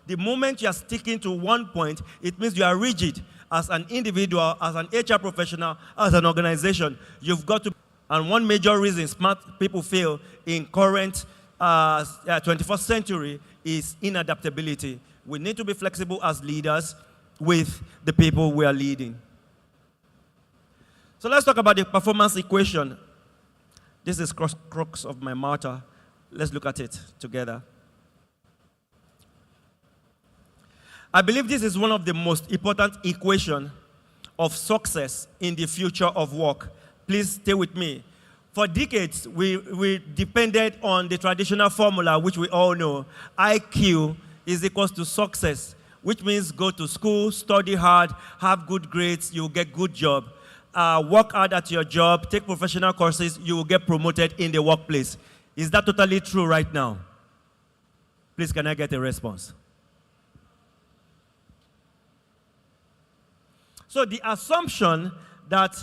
The moment you are sticking to one point, it means you are rigid as an individual, as an HR professional, as an organization. You've got to, and one major reason smart people fail in current 21st century is inadaptability. We need to be flexible as leaders with the people we are leading. So let's talk about the performance equation. This is crux of my matter. Let's look at it together. I believe this is one of the most important equations of success in the future of work. Please stay with me. For decades, we depended on the traditional formula, which we all know. IQ is equals to success, which means go to school, study hard, have good grades, you'll get good job. Work hard at your job, take professional courses, you will get promoted in the workplace. Is that totally true right now? Please, can I get a response? So the assumption that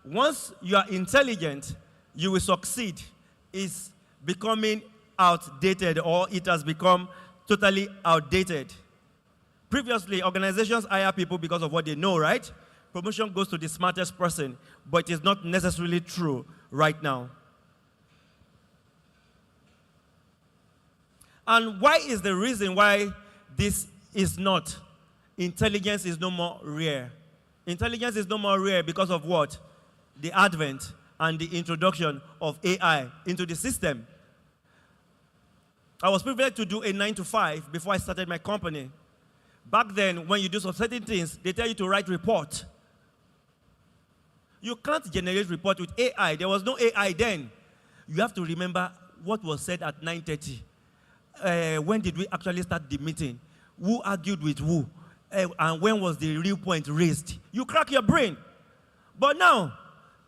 once you are intelligent, you will succeed is becoming outdated, or it has become totally outdated. Previously, organizations hire people because of what they know, right? Promotion goes to the smartest person, but it is not necessarily true right now. And why is the reason why this is not? Intelligence is no more rare. Intelligence is no more rare because of what? The advent and the introduction of AI into the system. I was privileged to do a 9 to 5 before I started my company. Back then, when you do some certain things, they tell you to write report. You can't generate report with AI. There was no AI then. You have to remember what was said at 9:30. When did we actually start the meeting? Who argued with who? And when was the real point raised? You crack your brain. But now,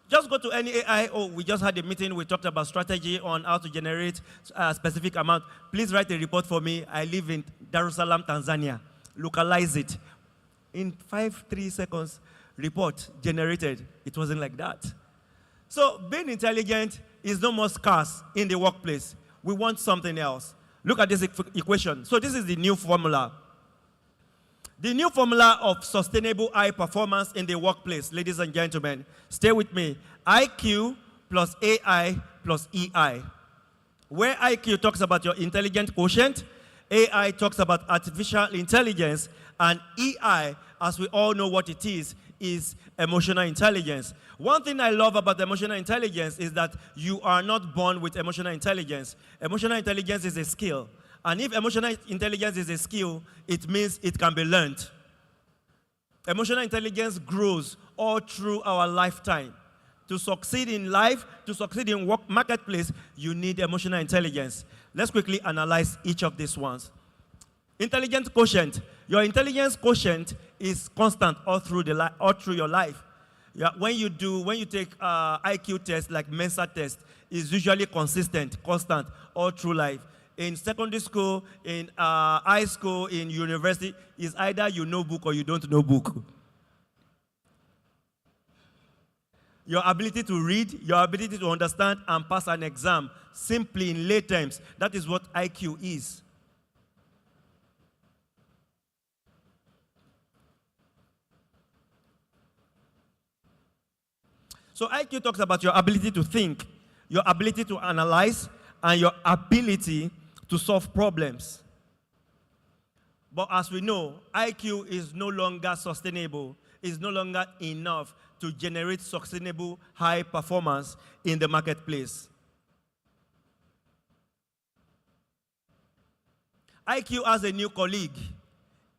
just go to any AI. Oh, we just had a meeting. We talked about strategy on how to generate a specific amount. Please write a report for me. I live in Dar es Salaam, Tanzania. Localize it. In 3 seconds, report generated. It wasn't like that. So being intelligent is no more scarce in the workplace. We want something else. Look at this equation. So this is the new formula. The new formula of sustainable high performance in the workplace, ladies and gentlemen, stay with me. IQ plus AI plus EI. Where IQ talks about your intelligent quotient, AI talks about artificial intelligence, and EI, as we all know what it is emotional intelligence. One thing I love about emotional intelligence is that you are not born with emotional intelligence. Emotional intelligence is a skill. And if emotional intelligence is a skill, it means it can be learned. Emotional intelligence grows all through our lifetime. To succeed in life, to succeed in work marketplace, you need emotional intelligence. Let's quickly analyze each of these ones. Intelligence quotient. Your intelligence quotient is constant all through your life. Yeah, when you take IQ test like Mensa test, it's usually consistent, constant all through life. In secondary school, in high school, in university, is either you know book or you don't know book. Your ability to read, your ability to understand and pass an exam, simply in lay terms, that is what IQ is. So IQ talks about your ability to think, your ability to analyze, and your ability to solve problems. But as we know, IQ is no longer sustainable, is no longer enough to generate sustainable high performance in the marketplace. IQ has a new colleague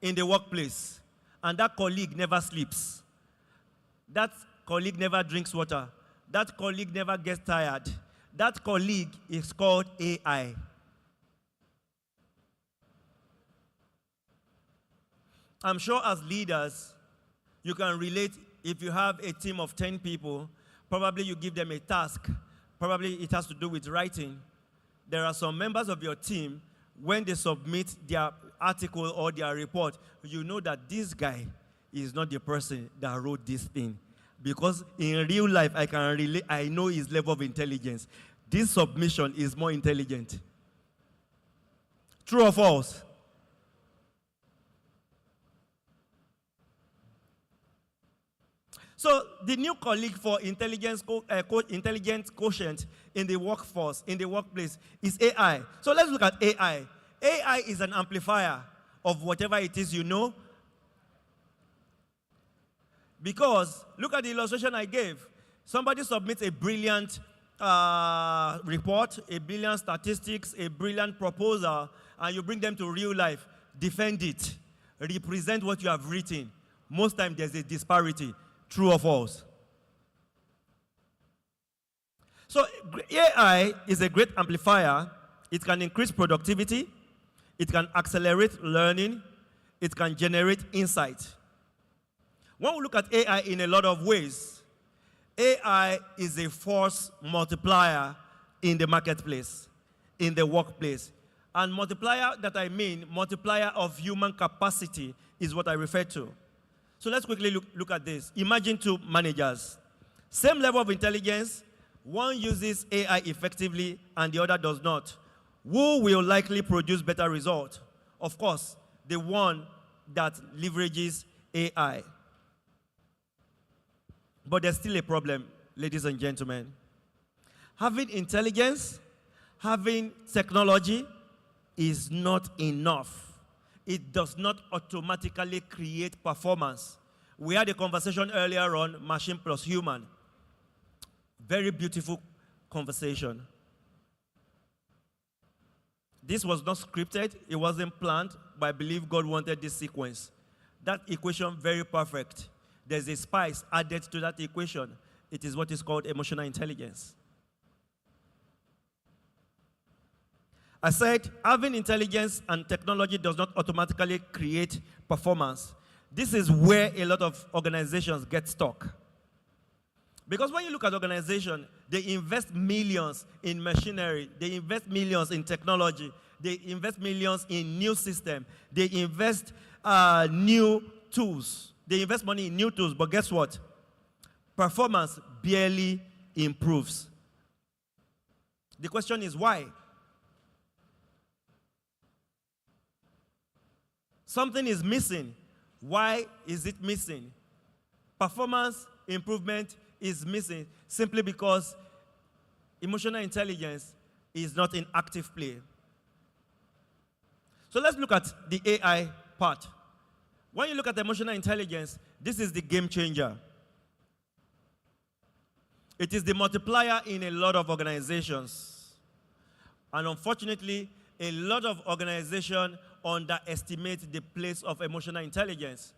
in the workplace, and that colleague never sleeps. That colleague never drinks water. That colleague never gets tired. That colleague is called AI. I'm sure as leaders, you can relate. If you have a team of 10 people, probably you give them a task. Probably it has to do with writing. There are some members of your team, when they submit their article or their report, you know that this guy is not the person that wrote this thing. Because in real life, I know his level of intelligence. This submission is more intelligent. True or false? So the new colleague for intelligent quotient in the workforce, in the workplace, is AI. So let's look at AI. AI is an amplifier of whatever it is you know. Because, look at the illustration I gave. Somebody submits a brilliant report, a brilliant statistics, a brilliant proposal, and you bring them to real life. Defend it. Represent what you have written. Most times there's a disparity. True or false? So AI is a great amplifier. It can increase productivity. It can accelerate learning. It can generate insight. When we look at AI in a lot of ways, AI is a force multiplier in the marketplace. in the workplace. And multiplier that I mean, multiplier of human capacity is what I refer to. So let's quickly look at this. Imagine two managers. Same level of intelligence, one uses AI effectively and the other does not. Who will likely produce better results? Of course, the one that leverages AI. But there's still a problem, ladies and gentlemen. Having intelligence, having technology is not enough. It does not automatically create performance. We had a conversation earlier on machine plus human. Very beautiful conversation. This was not scripted, it wasn't planned, but I believe God wanted this sequence. That equation, very perfect. There's a spice added to that equation. It is what is called emotional intelligence. I said, having intelligence and technology does not automatically create performance. This is where a lot of organizations get stuck. Because when you look at organizations, they invest millions in machinery, they invest millions in technology, they invest millions in new system, they invest new tools, they invest money in new tools, but guess what? Performance barely improves. The question is why? Something is missing. Why is it missing? Performance improvement is missing simply because emotional intelligence is not in active play. So let's look at the AI part. When you look at emotional intelligence, this is the game changer. It is the multiplier in a lot of organizations. And unfortunately, a lot of organizations underestimate the place of emotional intelligence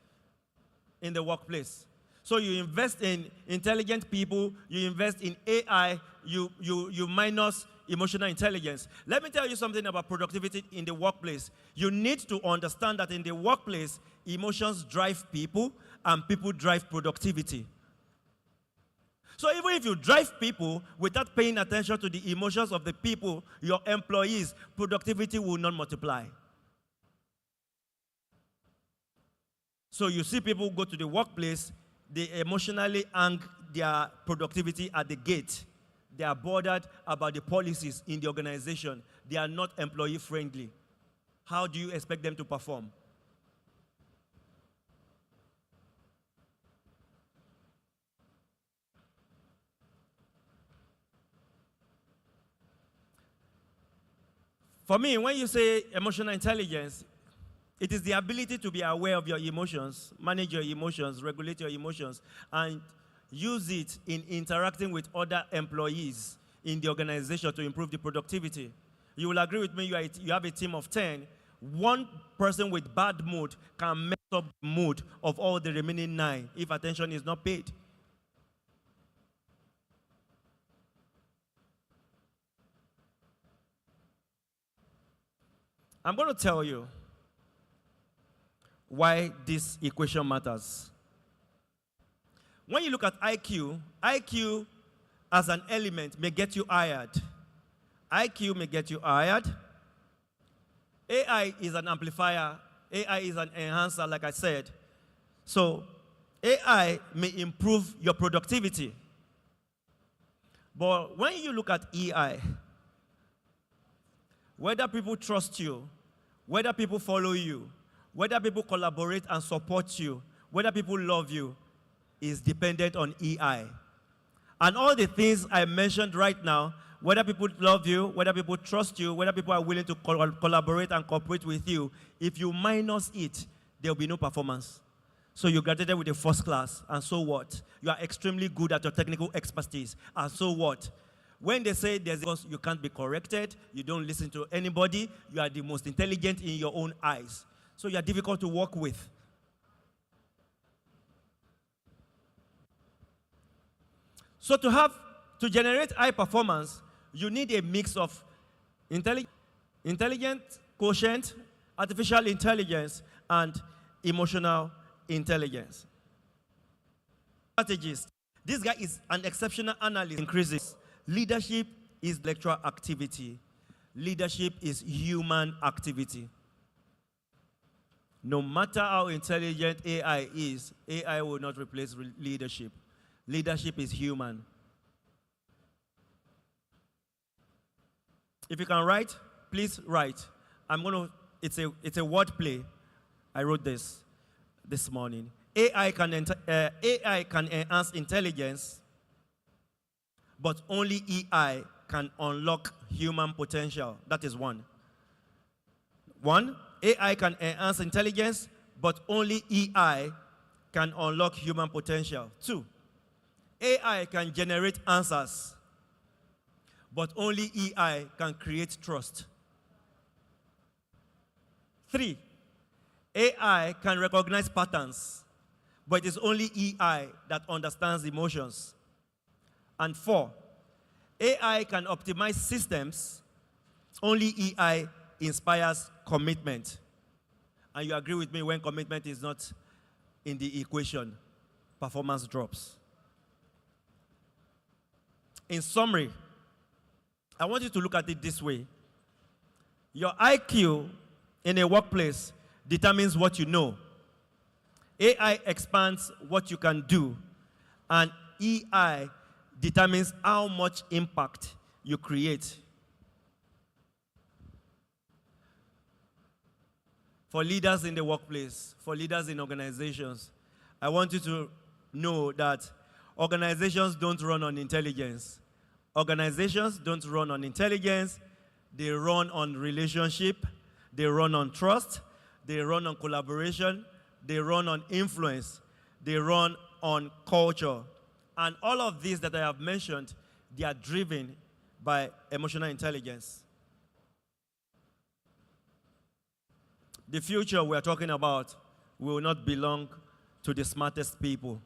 in the workplace. So you invest in intelligent people, you invest in AI, you minus emotional intelligence. Let me tell you something about productivity in the workplace. You need to understand that in the workplace, emotions drive people and people drive productivity. So even if you drive people without paying attention to the emotions of the people, your employees, productivity will not multiply. So you see people go to the workplace, they emotionally hang their productivity at the gate. They are bothered about the policies in the organization. They are not employee friendly. How do you expect them to perform? For me, when you say emotional intelligence, it is the ability to be aware of your emotions, manage your emotions, regulate your emotions, and use it in interacting with other employees in the organization to improve the productivity. You will agree with me, you have a team of 10. One person with bad mood can mess up the mood of all the remaining 9 if attention is not paid. I'm going to tell you why this equation matters. When you look at IQ, IQ as an element may get you hired. IQ may get you hired. AI is an amplifier. AI is an enhancer, like I said. So AI may improve your productivity. But when you look at EI, whether people trust you, whether people follow you, whether people collaborate and support you, whether people love you, is dependent on EI. And all the things I mentioned right now, whether people love you, whether people trust you, whether people are willing to collaborate and cooperate with you, if you minus it, there will be no performance. So you graduated with a first class, and so what? You are extremely good at your technical expertise, and so what? When they say you can't be corrected, you don't listen to anybody, you are the most intelligent in your own eyes. So you are difficult to work with. So to generate high performance, you need a mix of intelligent quotient, artificial intelligence, and emotional intelligence. Strategist. This guy is an exceptional analyst. Increases. Leadership is intellectual activity. Leadership is human activity. No matter how intelligent AI is, AI will not replace leadership. Leadership is human. If you can write, please write. It's a word play. I wrote this morning. AI can enhance intelligence, but only AI can unlock human potential. That is one. AI can enhance intelligence, but only AI can unlock human potential. 2, AI can generate answers, but only AI can create trust. 3, AI can recognize patterns, but it is only AI that understands emotions. And 4, AI can optimize systems, only AI inspires commitment. And you agree with me, when commitment is not in the equation, performance drops. In summary, I want you to look at it this way. Your IQ in a workplace determines what you know. AI expands what you can do, and EI determines how much impact you create. For leaders in the workplace, for leaders in organizations, I want you to know that organizations don't run on intelligence. Organizations don't run on intelligence. They run on relationship. They run on trust. They run on collaboration. They run on influence. They run on culture. And all of these that I have mentioned, they are driven by emotional intelligence. The future we're talking about will not belong to the smartest people.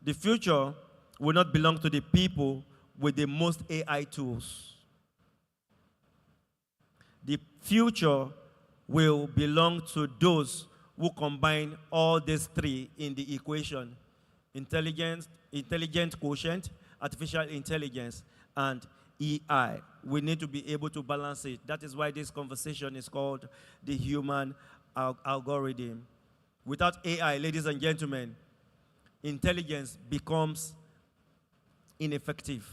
The future will not belong to the people with the most AI tools. The future will belong to those who combine all these three in the equation: intelligent quotient, artificial intelligence, and EI. We need to be able to balance it. That is why this conversation is called the human algorithm. Without AI, ladies and gentlemen, intelligence becomes ineffective.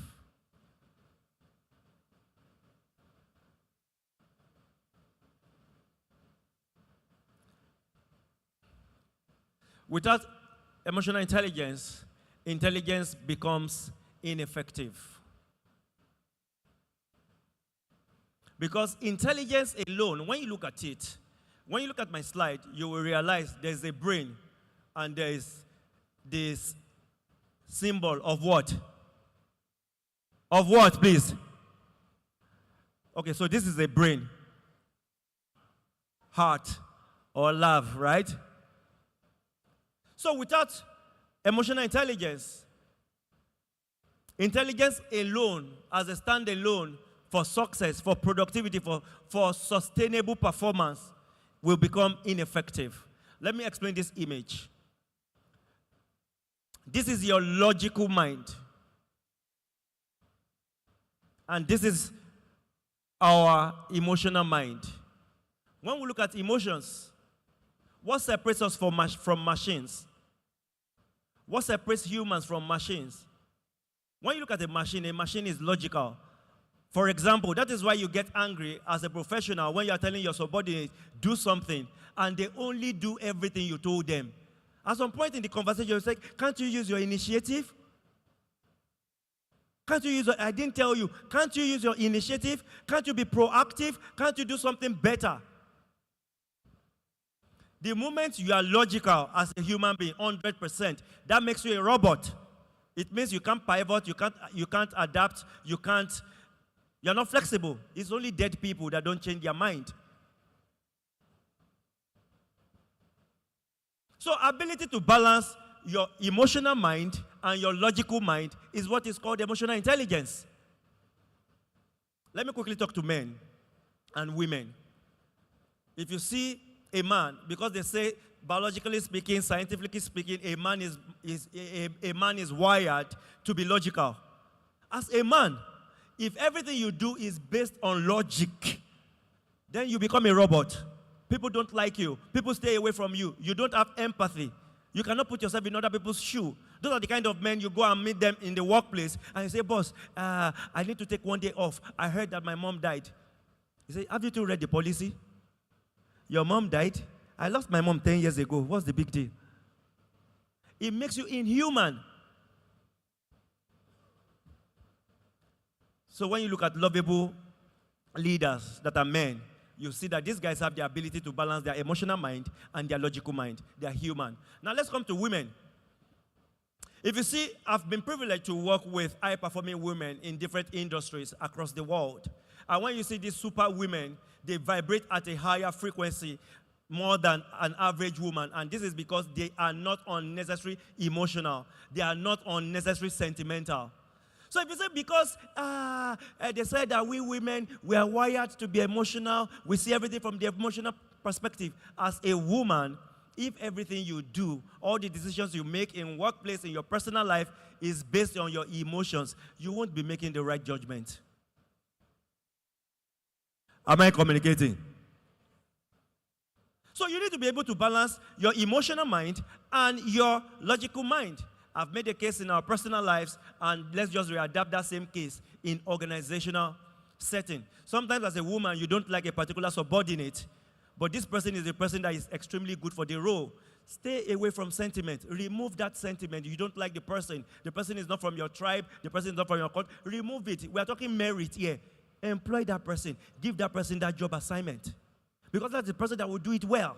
Without emotional intelligence, intelligence becomes ineffective. Because intelligence alone, when you look at it, when you look at my slide, you will realize there's a brain and there is this symbol of what? Of what, please? Okay, so this is a brain, heart, or love, right? So without emotional intelligence, intelligence alone, as a standalone for success, for productivity, for sustainable performance, will become ineffective. Let me explain this image. This is your logical mind. And this is our emotional mind. When we look at emotions, what separates us from machines? What separates humans from machines? When you look at a machine is logical. For example, that is why you get angry as a professional when you are telling your subordinates, do something, and they only do everything you told them. At some point in the conversation, you say, can't you use your initiative? Can't you use your, I didn't tell you, can't you use your initiative? Can't you be proactive? Can't you do something better? The moment you are logical as a human being, 100%, that makes you a robot. It means you can't pivot, you can't adapt, you're not flexible. It's only dead people that don't change their mind. So ability to balance your emotional mind and your logical mind is what is called emotional intelligence. Let me quickly talk to men and women. If you see a man, because they say biologically speaking, scientifically speaking, a man is wired to be logical. As a man, if everything you do is based on logic, then you become a robot. People don't like you. People stay away from you. You don't have empathy. You cannot put yourself in other people's shoes. Those are the kind of men you go and meet them in the workplace and you say, boss, I need to take one day off. I heard that my mom died. You say, have you two read the policy? Your mom died? I lost my mom 10 years ago. What's the big deal? It makes you inhuman. So when you look at lovable leaders that are men, you see that these guys have the ability to balance their emotional mind and their logical mind. They are human. Now let's come to women. If you see, I've been privileged to work with high-performing women in different industries across the world. And when you see these super women, they vibrate at a higher frequency more than an average woman. And this is because they are not unnecessarily emotional. They are not unnecessarily sentimental. So if you say because they said that we women, we are wired to be emotional, we see everything from the emotional perspective. As a woman, if everything you do, all the decisions you make in workplace, in your personal life, is based on your emotions, you won't be making the right judgment. Am I communicating? So you need to be able to balance your emotional mind and your logical mind. I've made a case in our personal lives, and let's just readapt that same case in organizational setting. Sometimes as a woman, you don't like a particular subordinate, but this person is a person that is extremely good for the role. Stay away from sentiment. Remove that sentiment. You don't like the person. The person is not from your tribe. The person is not from your country. Remove it. We are talking merit here. Employ that person. Give that person that job assignment. Because that's the person that will do it well.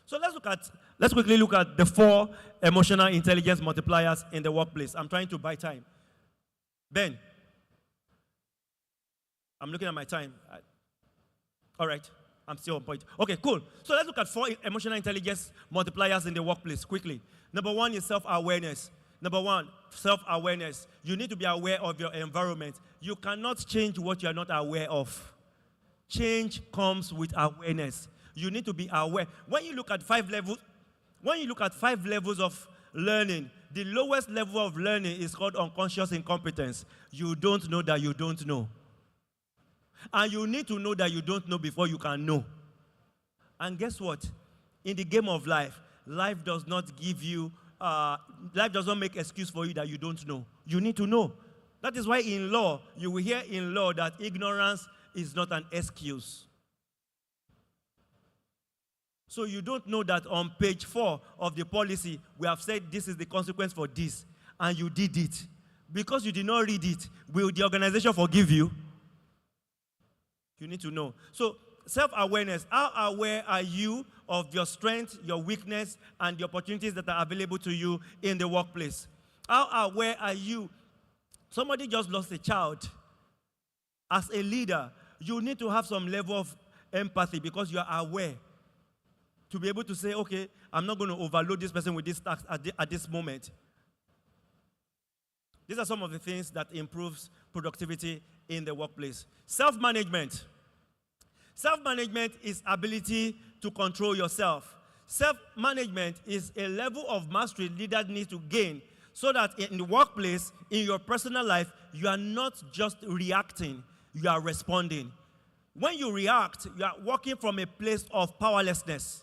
So let's quickly look at the 4 emotional intelligence multipliers in the workplace. I'm trying to buy time. Ben, I'm looking at my time. All right, I'm still on point. Okay, cool. So let's look at 4 emotional intelligence multipliers in the workplace quickly. Number 1 is self-awareness. Number 1, self-awareness. You need to be aware of your environment. You cannot change what you are not aware of. Change comes with awareness. You need to be aware. When you look at 5 levels of learning, the lowest level of learning is called unconscious incompetence. You don't know that you don't know. And you need to know that you don't know before you can know. And guess what? In the game of life, life does not make excuse for you that you don't know. You need to know. That is why in law, you will hear in law that ignorance is not an excuse. So you don't know that on page 4 of the policy, we have said this is the consequence for this, and you did it. Because you did not read it, will the organization forgive you? You need to know. So self-awareness, how aware are you of your strength, your weakness, and the opportunities that are available to you in the workplace? How aware are you? Somebody just lost a child. As a leader, you need to have some level of empathy because you are aware. To be able to say, okay, I'm not going to overload this person with this task at this moment. These are some of the things that improves productivity in the workplace. Self-management. Self-management is ability to control yourself. Self-management is a level of mastery leaders need to gain so that in the workplace, in your personal life, you are not just reacting, you are responding. When you react, you are working from a place of powerlessness.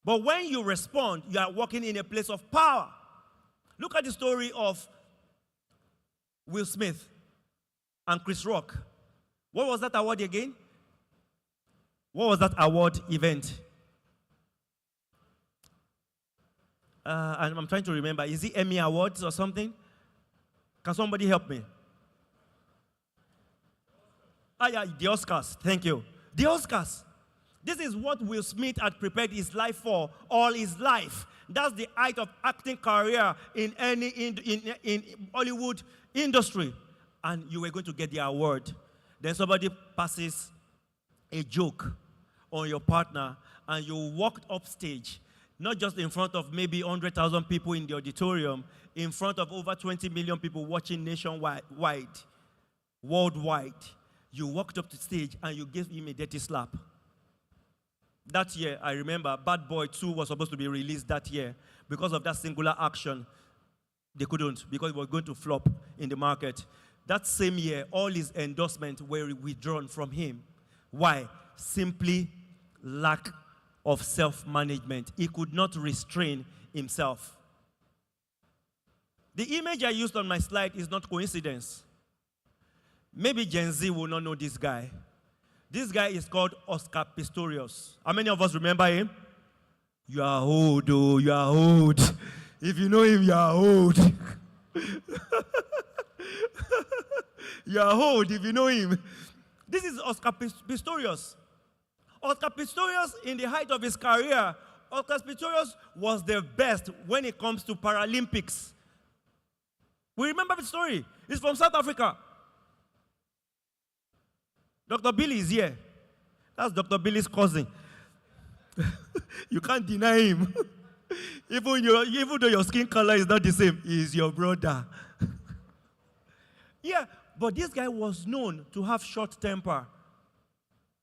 But when you respond, you are working in a place of power. Look at the story of Will Smith and Chris Rock. What was that award again? What was that award event? And I'm trying to remember. Is it Emmy Awards or something? Can somebody help me? Yeah, the Oscars. Thank you. The Oscars. This is what Will Smith had prepared his life for all his life. That's the height of acting career in in Hollywood industry. And you were going to get the award. Then somebody passes a joke on your partner and you walked up stage, not just in front of maybe 100,000 people in the auditorium, in front of over 20 million people watching nationwide, worldwide. You walked up to stage and you gave him a dirty slap. That year, I remember, Bad Boy 2 was supposed to be released that year. Because of that singular action, they couldn't, because it was going to flop in the market. That same year, all his endorsements were withdrawn from him. Why? Simply lack of self-management. He could not restrain himself. The image I used on my slide is not coincidence. Maybe Gen Z will not know this guy. This guy is called Oscar Pistorius. How many of us remember him? You are old, oh, you are old. If you know him, you are old. You are old if you know him. This is Oscar Pistorius. Oscar Pistorius, in the height of his career, Oscar Pistorius was the best when it comes to Paralympics. We remember the story. He's from South Africa. Dr. Billy is here. That's Dr. Billy's cousin. You can't deny him. Even though your skin color is not the same, he is your brother. Yeah, but this guy was known to have short temper.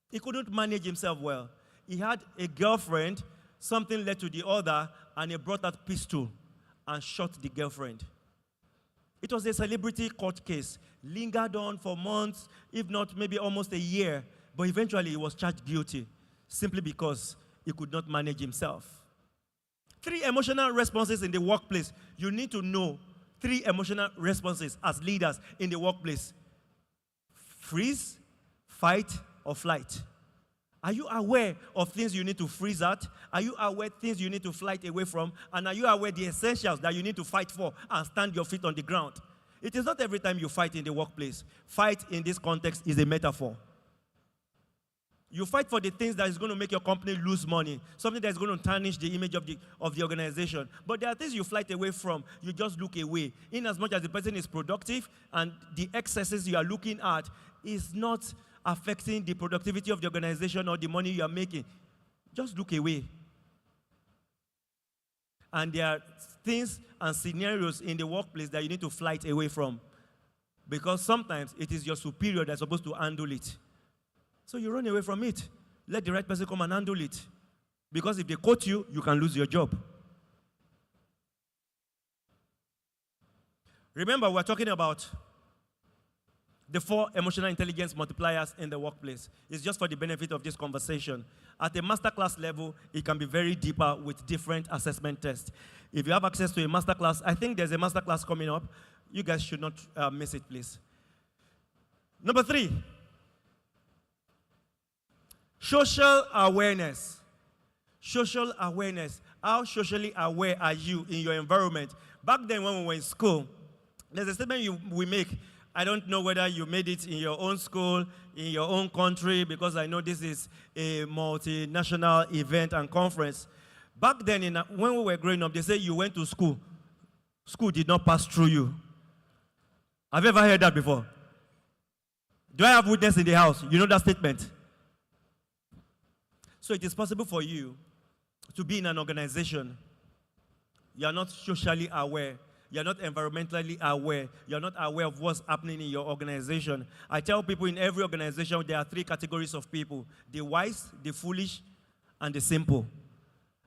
He couldn't manage himself well. He had a girlfriend, something led to the other, and he brought out pistol and shot the girlfriend. It was a celebrity court case, lingered on for months, if not maybe almost a year, but eventually he was charged guilty simply because he could not manage himself. 3 emotional responses in the workplace. You need to know 3 emotional responses as leaders in the workplace. Freeze, fight, or flight. Are you aware of things you need to freeze at? Are you aware of things you need to flight away from? And are you aware of the essentials that you need to fight for and stand your feet on the ground? It is not every time you fight in the workplace. Fight in this context is a metaphor. You fight for the things that is going to make your company lose money, something that is going to tarnish the image of the organization. But there are things you flight away from, you just look away. In as much as the person is productive and the excesses you are looking at is not affecting the productivity of the organization or the money you are making, just look away. And there are things and scenarios in the workplace that you need to flight away from, because sometimes it is your superior that's supposed to handle it. So you run away from it. Let the right person come and handle it. Because if they quote you, you can lose your job. Remember, we're talking about the 4 emotional intelligence multipliers in the workplace. It's just for the benefit of this conversation. At a masterclass level, it can be very deeper with different assessment tests. If you have access to a masterclass, I think there's a masterclass coming up. You guys should not miss it, please. Number 3. Social awareness. Social awareness. How socially aware are you in your environment? Back then when we were in school, there's a statement we make. I don't know whether you made it in your own school, in your own country, because I know this is a multinational event and conference. Back then, when we were growing up, they say you went to school. School did not pass through you. Have you ever heard that before? Do I have witness in the house? You know that statement? So it is possible for you to be in an organization. You are not socially aware. You are not environmentally aware. You are not aware of what's happening in your organization. I tell people in every organization there are 3 categories of people: the wise, the foolish, and the simple.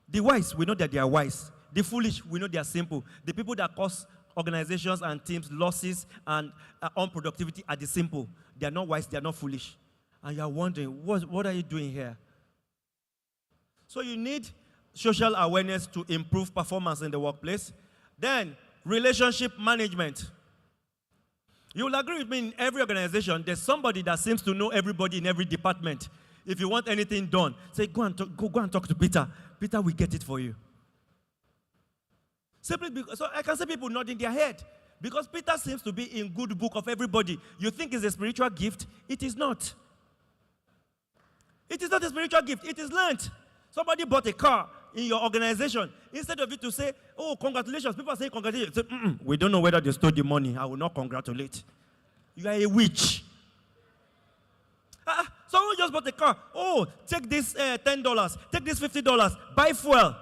The wise, we know that they are wise. The foolish, we know they are simple. The people that cause organizations and teams losses and unproductivity are the simple. They are not wise, they are not foolish. And you are wondering, what are you doing here? So you need social awareness to improve performance in the workplace. Then, relationship management. You will agree with me, in every organization, there's somebody that seems to know everybody in every department. If you want anything done, say, go and talk to Peter. Peter will get it for you. Simply because, so I can see people nodding their head. Because Peter seems to be in good book of everybody. You think it's a spiritual gift? It is not. It is not a spiritual gift. It is learned. Somebody bought a car in your organization. Instead of it to say, oh, congratulations. People are saying congratulations. Say, we don't know whether they stole the money. I will not congratulate. You are a witch. Someone just bought a car. Oh, take this $10. Take this $50. Buy fuel.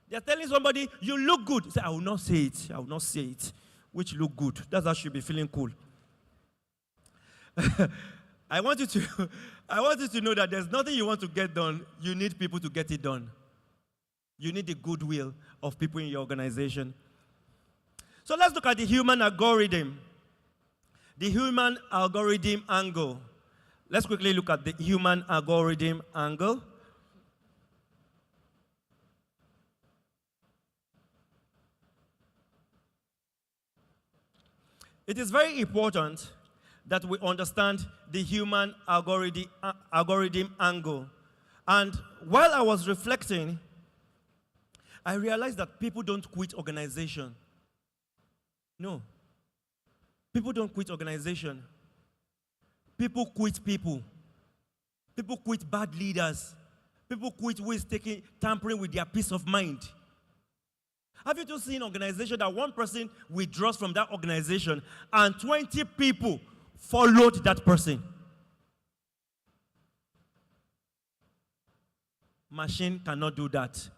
They're telling somebody, you look good. Say, I will not say it. I will not say it. Which look good. That's how you should be feeling cool. I want you I want you to know that there's nothing you want to get done. You need people to get it done. You need the goodwill of people in your organization. So let's look at the human algorithm. The human algorithm angle. Let's quickly look at the human algorithm angle. It is very important that we understand the human algorithm angle. And while I was reflecting, I realized that people don't quit organization. No. People don't quit organization. People quit people. People quit bad leaders. People quit who is tampering with their peace of mind. Have you seen an organization that one person withdraws from that organization and 20 people followed that person? Machine cannot do that.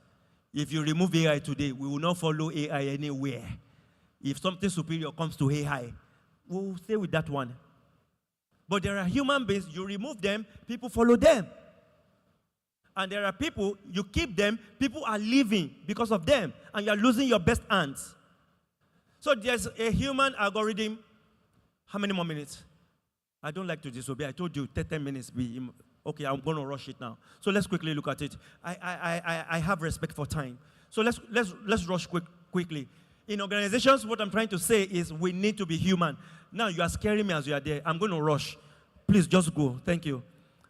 If you remove AI today, we will not follow AI anywhere. If something superior comes to AI, we will stay with that one. But there are human beings, you remove them, people follow them. And there are people, you keep them, people are leaving because of them, and you are losing your best hands. So there's a human algorithm. How many more minutes? I don't like to disobey. I told you 10 minutes. Okay, I'm going to rush it now. So let's quickly look at it. I have respect for time. So let's rush quickly. In organizations, what I'm trying to say is we need to be human. Now you are scaring me as you are there. I'm going to rush. Please just go. Thank you.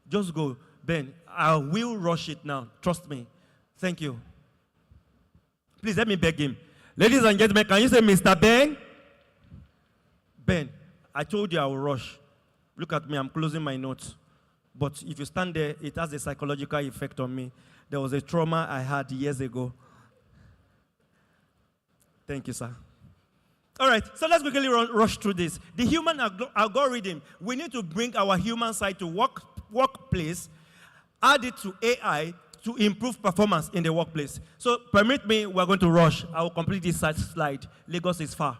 Just go. Ben, I will rush it now. Trust me. Thank you. Please let me beg him. Ladies and gentlemen, can you say Mr. Ben? Ben, I told you I will rush. Look at me, I'm closing my notes. But if you stand there, it has a psychological effect on me. There was a trauma I had years ago. Thank you, sir. All right, so let's quickly rush through this. The human algorithm, we need to bring our human side to workplace, add it to AI to improve performance in the workplace. So permit me, we're going to rush. I will complete this slide. Lagos is far.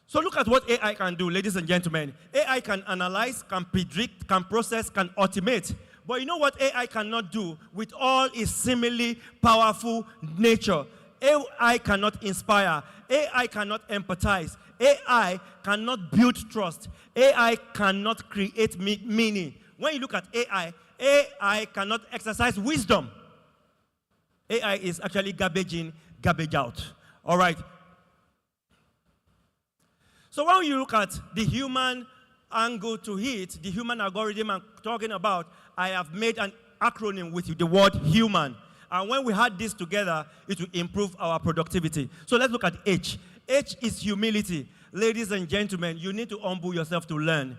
So look at what AI can do, ladies and gentlemen. AI can analyze, can predict, can process, can automate. But you know what AI cannot do with all its seemingly powerful nature? AI cannot inspire. AI cannot empathize. AI cannot build trust. AI cannot create meaning. When you look at AI, AI cannot exercise wisdom. AI is actually garbage in, garbage out. All right. So when you look at the human angle to it, the human algorithm I'm talking about, I have made an acronym with the word human. And when we add this together, it will improve our productivity. So let's look at H. H is humility. Ladies and gentlemen, you need to humble yourself to learn.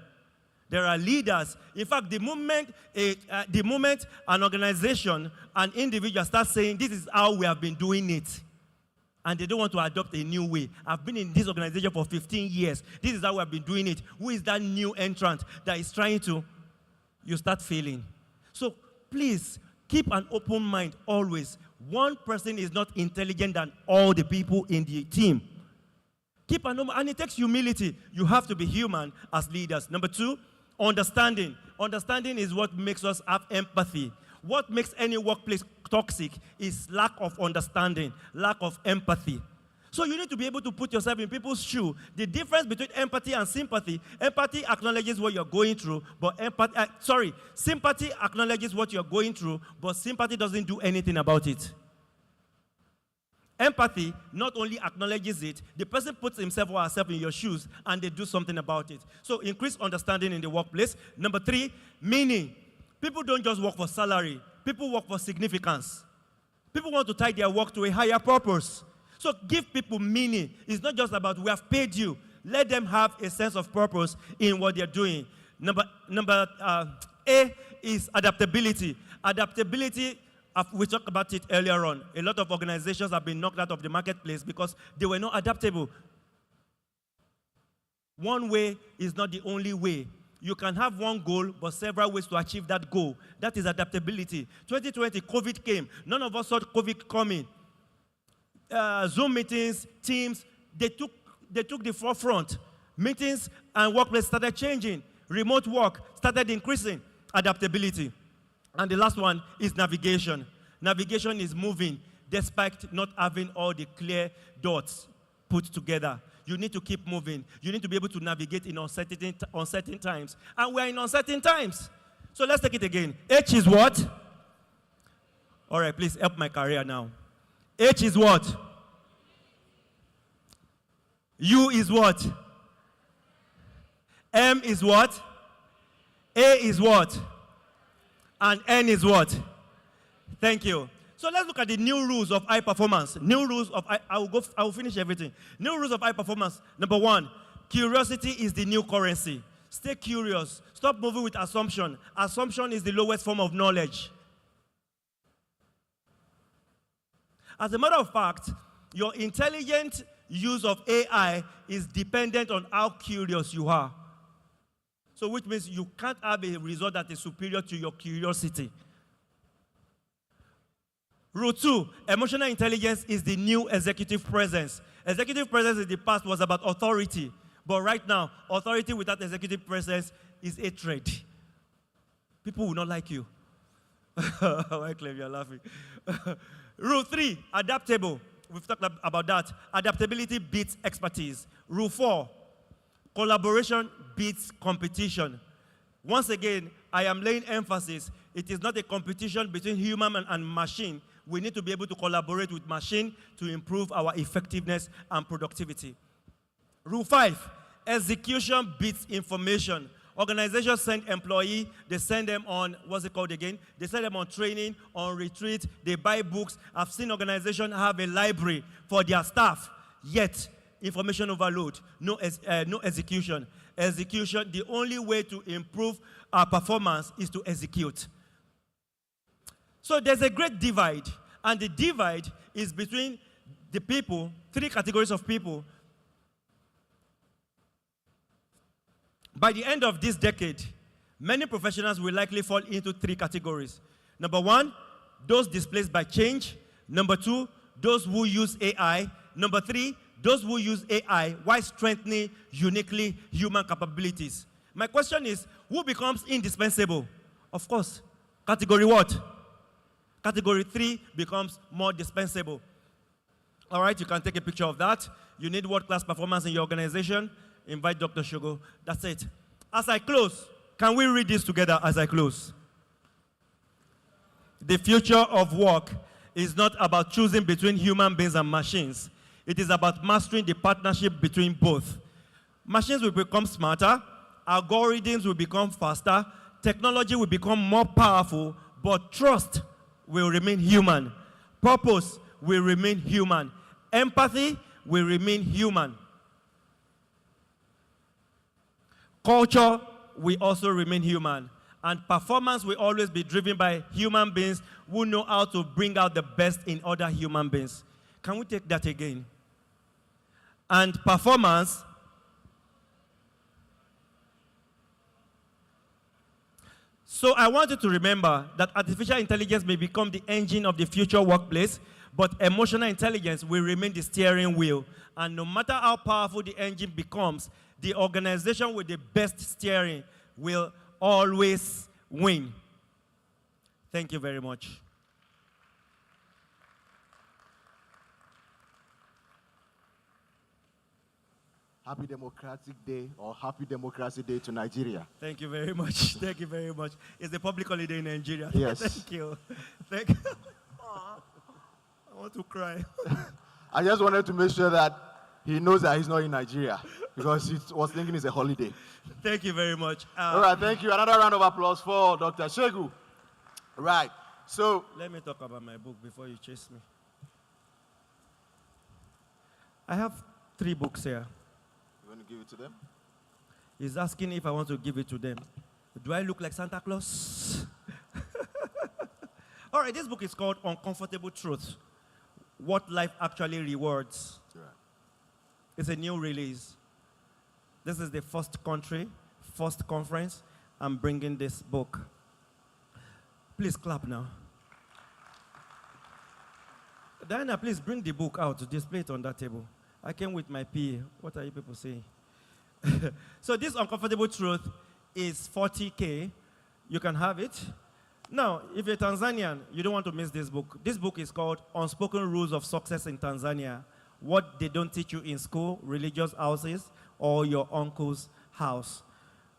There are leaders. In fact, the moment an organization, an individual starts saying, this is how we have been doing it, and they don't want to adopt a new way. I've been in this organization for 15 years. This is how we have been doing it. Who is that new entrant that is trying to? You start failing. So please, keep an open mind always. One person is not intelligent than all the people in the team. Keep an open, and it takes humility. You have to be human as leaders. Number 2, understanding. Understanding is what makes us have empathy. What makes any workplace toxic is lack of understanding, lack of empathy. So you need to be able to put yourself in people's shoes. The difference between empathy and sympathy, empathy acknowledges what you're going through, but sympathy acknowledges what you're going through, but sympathy doesn't do anything about it. Empathy not only acknowledges it, the person puts himself or herself in your shoes and they do something about it. So increase understanding in the workplace. Number 3, meaning. People don't just work for salary. People work for significance. People want to tie their work to a higher purpose. So give people meaning. It's not just about we have paid you. Let them have a sense of purpose in what they're doing. Number A is adaptability. Adaptability, we talked about it earlier on. A lot of organizations have been knocked out of the marketplace because they were not adaptable. One way is not the only way. You can have one goal, but several ways to achieve that goal. That is adaptability. 2020, COVID came. None of us saw COVID coming. Zoom meetings, Teams, they took the forefront. Meetings and workplace started changing. Remote work started increasing. Adaptability. And the last one is navigation. Navigation is moving despite not having all the clear dots put together. You need to keep moving. You need to be able to navigate in uncertain times. And we're in uncertain times. So let's take it again. H is what? All right, please help my career now. H is what? U is what? M is what? A is what? And N is what? Thank you. So let's look at the new rules of high performance. New rules of I will finish everything. New rules of high performance. Number one, curiosity is the new currency. Stay curious. Stop moving with assumption. Assumption is the lowest form of knowledge. As a matter of fact, your intelligent use of AI is dependent on how curious you are. So which means you can't have a result that is superior to your curiosity. Rule 2, emotional intelligence is the new executive presence. Executive presence in the past was about authority. But right now, authority without executive presence is hatred. People will not like you. Why, Clem, you're laughing. Rule 3, adaptable. We've talked about that. Adaptability beats expertise. Rule 4, collaboration beats competition. Once again, I am laying emphasis. It is not a competition between human and machine. We need to be able to collaborate with machine to improve our effectiveness and productivity. Rule 5, execution beats information. Organizations send employees, they send them on, what's it called again? They send them on training, on retreat, they buy books. I've seen organizations have a library for their staff, yet information overload, no execution. Execution, the only way to improve our performance is to execute. So there's a great divide, and the divide is between the people, 3 categories of people. By the end of this decade, many professionals will likely fall into 3 categories. Number 1, those displaced by change. Number 2, those who use AI. Number 3, those who use AI while strengthening uniquely human capabilities. My question is, who becomes indispensable? Of course, category what? Category 3 becomes more dispensable. All right, you can take a picture of that. You need world-class performance in your organization. Invite Dr. Shogo. That's it. As I close, can we read this together as I close? The future of work is not about choosing between human beings and machines. It is about mastering the partnership between both. Machines will become smarter, algorithms will become faster, technology will become more powerful, but trust will remain human. Purpose will remain human. Empathy will remain human. Culture will also remain human. And performance will always be driven by human beings who know how to bring out the best in other human beings. Can we take that again? And performance So I want you to remember that artificial intelligence may become the engine of the future workplace, but emotional intelligence will remain the steering wheel. And no matter how powerful the engine becomes, the organization with the best steering will always win. Thank you very much. Happy Democratic Day or Happy Democracy Day to Nigeria. Thank you very much. Thank you very much. It's the public holiday in Nigeria. Yes. Thank you. Thank you. Aw, I want to cry. I just wanted to make sure that he knows that he's not in Nigeria because he was thinking it's a holiday. Thank you very much. All right, thank you. Another round of applause for Dr. Shegu. Right, so. Let me talk about my book before you chase me. I have 3 books here. You want to give it to them? He's asking if I want to give it to them. Do I look like Santa Claus? All right, this book is called Uncomfortable Truth: What Life Actually Rewards. Right. It's a new release. This is the first country, first conference I'm bringing this book. Please clap now. Diana, please bring the book out to display it on that table. I came with my PA. What are you people saying? So this Uncomfortable Truth is 40K. You can have it. Now, if you're Tanzanian, you don't want to miss this book. This book is called Unspoken Rules of Success in Tanzania, What They Don't Teach You in School, Religious Houses, or Your Uncle's House.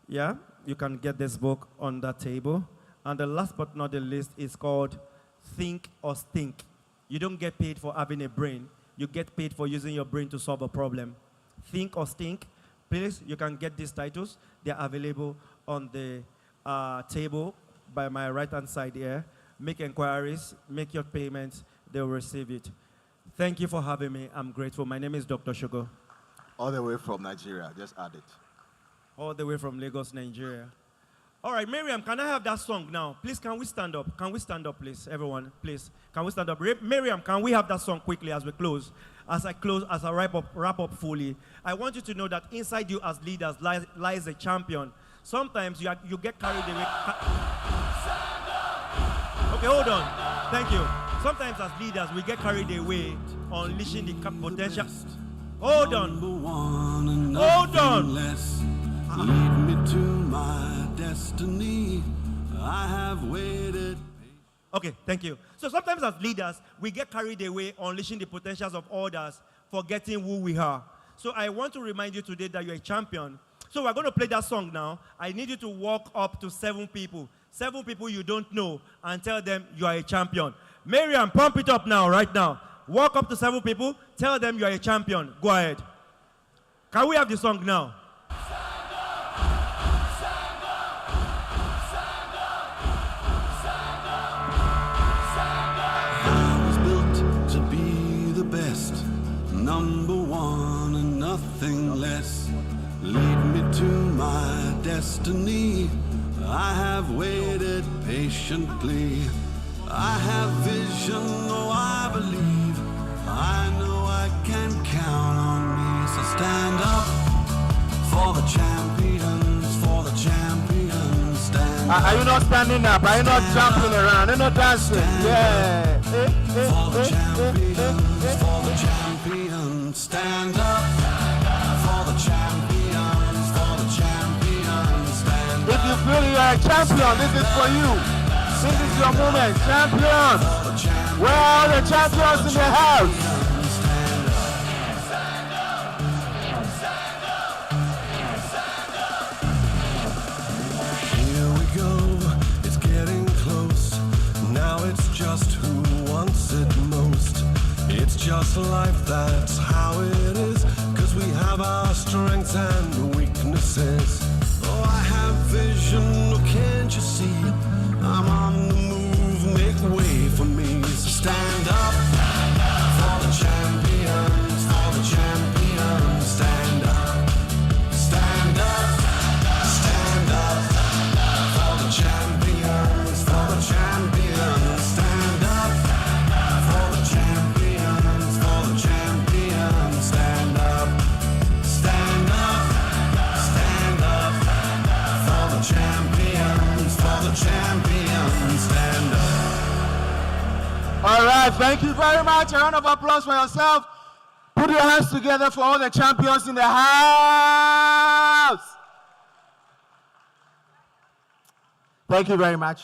Yeah, you can get this book on that table. And the last but not the least is called Think or Stink. You don't get paid for having a brain. You get paid for using your brain to solve a problem. Think or Stink. Please, you can get these titles. They're available on the table by my right-hand side here. Make inquiries, make your payments, they will receive it. Thank you for having me. I'm grateful. My name is Dr. Shugo. All the way from Nigeria, just add it. All the way from Lagos, Nigeria. All right, Miriam, can I have that song now? Please, can we stand up? Can we stand up, please? Everyone, please. Can we stand up? Miriam, can we have that song quickly as we close? As I wrap up fully, I want you to know that inside you as leaders lies a champion. Sometimes you get carried away. Okay, hold on. Thank you. Sometimes as leaders, we get carried away unleashing the potential. Hold on. Hold on. Lead me to my destiny. I have waited. Okay, thank you. So sometimes as leaders, we get carried away unleashing the potentials of others, forgetting who we are. So I want to remind you today that you're a champion. So we're going to play that song now. I need you to walk up to 7 people you don't know, and tell them you are a champion. Miriam, pump it up now, right now. Walk up to 7 people, tell them you are a champion. Go ahead. Can we have the song now? Number one and nothing less. Lead me to my destiny. I have waited patiently. I have vision, oh I believe. I know I can count on me. So stand up for the champions, for the champions. Stand up. Are you not standing up? Are you not jumping around? Are you not dancing? Yeah. For the champions, for the champions. Stand up for the champions, for the champions. Stand up. If you feel you are a champion, this is for you. This is your moment. Champions. Where are the champions in the house? Here we go, it's getting close. Now it's just who wants it most. It's just life, that's how it is. Cause we have our strengths and weaknesses. Oh, I have vision, oh can't you see? I'm on the move, make way for me. So stand up for the champions, for the champions. Stand up, stand up, stand up for the champions, for the champions. Stand up for the champions, for the champions. Stand up, stand up, stand up for the champions, for the champions. Stand up. All right, thank you very much. A round of applause for yourself. Put your hands together for all the champions in the house. Thank you very much.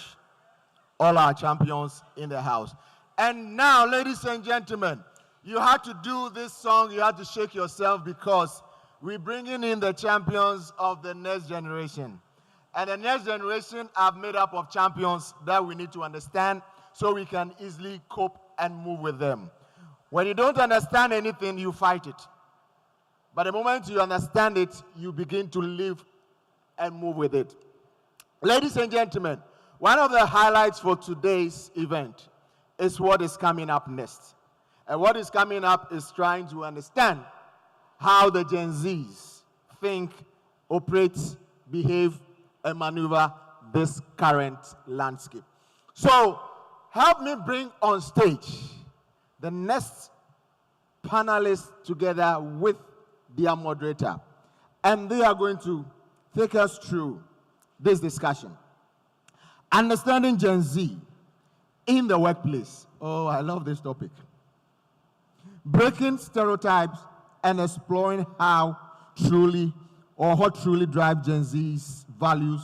All our champions in the house. And now, ladies and gentlemen, you had to do this song, you had to shake yourself because we're bringing in the champions of the next generation. And the next generation are made up of champions that we need to understand so we can easily cope and move with them. When you don't understand anything, you fight it. But the moment you understand it, you begin to live and move with it. Ladies and gentlemen, one of the highlights for today's event is what is coming up next. And what is coming up is trying to understand how the Gen Zs think, operate, behave, and maneuver this current landscape. So, help me bring on stage the next panelists together with their moderator. And they are going to take us through this discussion. Understanding Gen Z in the workplace. Oh, I love this topic. Breaking stereotypes and exploring how truly or what truly drives Gen Z's values,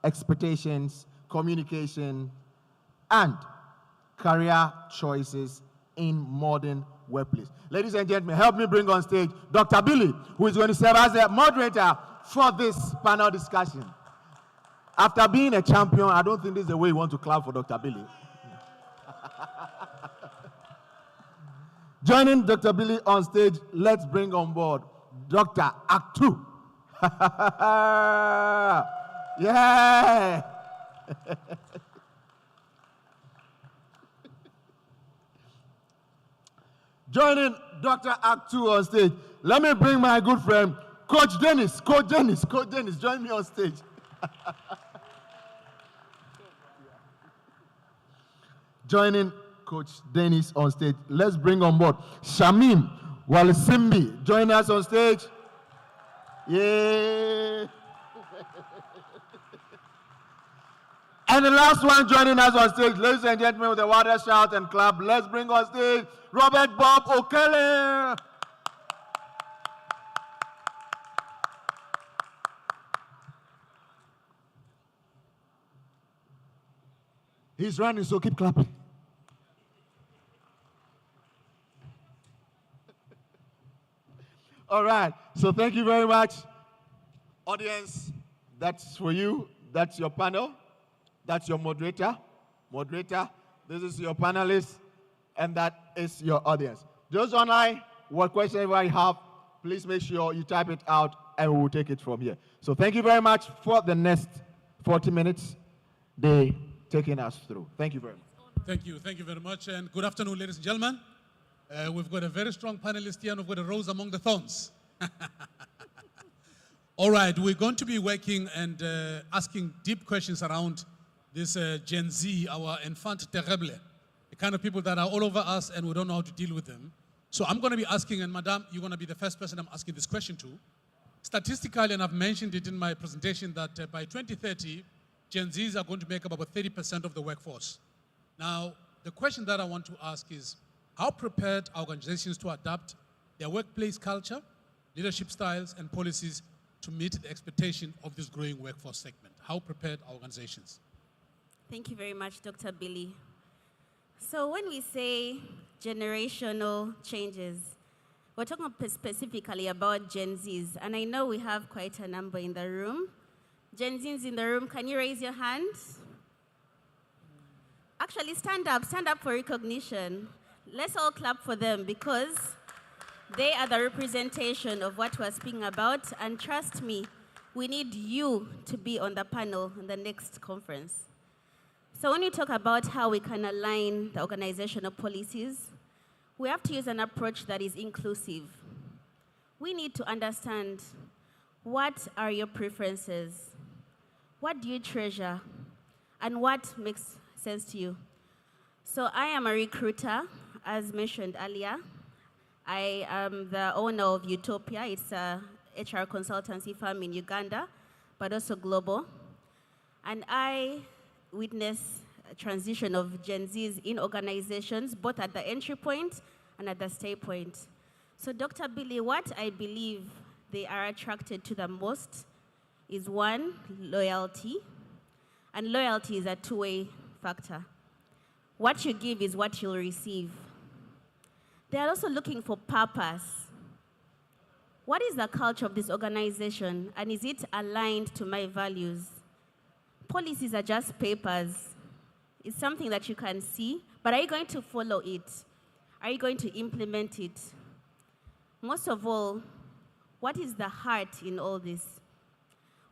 expectations, communication, and career choices in modern workplace. Ladies and gentlemen, help me bring on stage Dr. Billy, who is going to serve as the moderator for this panel discussion. After being a champion, I don't think this is the way you want to clap for Dr. Billy. Joining Dr. Billy on stage, let's bring on board Dr. Aktu. Yeah. Joining Dr. Aktu on stage, let me bring my good friend, Coach Dennis. Coach Dennis, join me on stage. Joining Coach Dennis on stage, let's bring on board Shamim Walisimbi. Join us on stage. Yeah. And the last one joining us on stage, ladies and gentlemen, with a wider shout and clap, let's bring on stage Robert Bob Okele. He's running, so keep clapping. All right, so thank you very much. Audience, that's for you. That's your panel. That's your moderator. Moderator, this is your panelist, and that is your audience. Those online, what question you have, please make sure you type it out, and we will take it from here. So thank you very much for the next 40 minutes. They taking us through. Thank you very much. Thank you very much, and good afternoon, ladies and gentlemen. We've got a very strong panelist here, and we've got a rose among the thorns. All right, we're going to be working and asking deep questions around this Gen Z, our enfant terrible, the kind of people that are all over us and we don't know how to deal with them. So I'm going to be asking, and Madam, you're going to be the first person I'm asking this question to. Statistically, and I've mentioned it in my presentation, that by 2030, Gen Zs are going to make up about 30% of the workforce. Now, the question that I want to ask is, how prepared are organizations to adapt their workplace culture, leadership styles, and policies to meet the expectation of this growing workforce segment? How prepared are organizations? Thank you very much, Dr. Billy. So when we say generational changes, we're talking specifically about Gen Zs, and I know we have quite a number in the room. Gen Zs in the room, can you raise your hands? Actually, stand up for recognition. Let's all clap for them because they are the representation of what we're speaking about, and trust me, we need you to be on the panel in the next conference. So when you talk about how we can align the organizational policies, we have to use an approach that is inclusive. We need to understand, what are your preferences? What do you treasure? And what makes sense to you? So I am a recruiter, as mentioned earlier. I am the owner of Utopia. It's a HR consultancy firm in Uganda, but also global. And I witness a transition of Gen Zs in organizations, both at the entry point and at the stay point. So Dr. Billy, what I believe they are attracted to the most is, one, loyalty. And loyalty is a two-way factor. What you give is what you'll receive. They are also looking for purpose. What is the culture of this organization, and is it aligned to my values? Policies are just papers. It's something that you can see, but are you going to follow it? Are you going to implement it? Most of all, what is the heart in all this?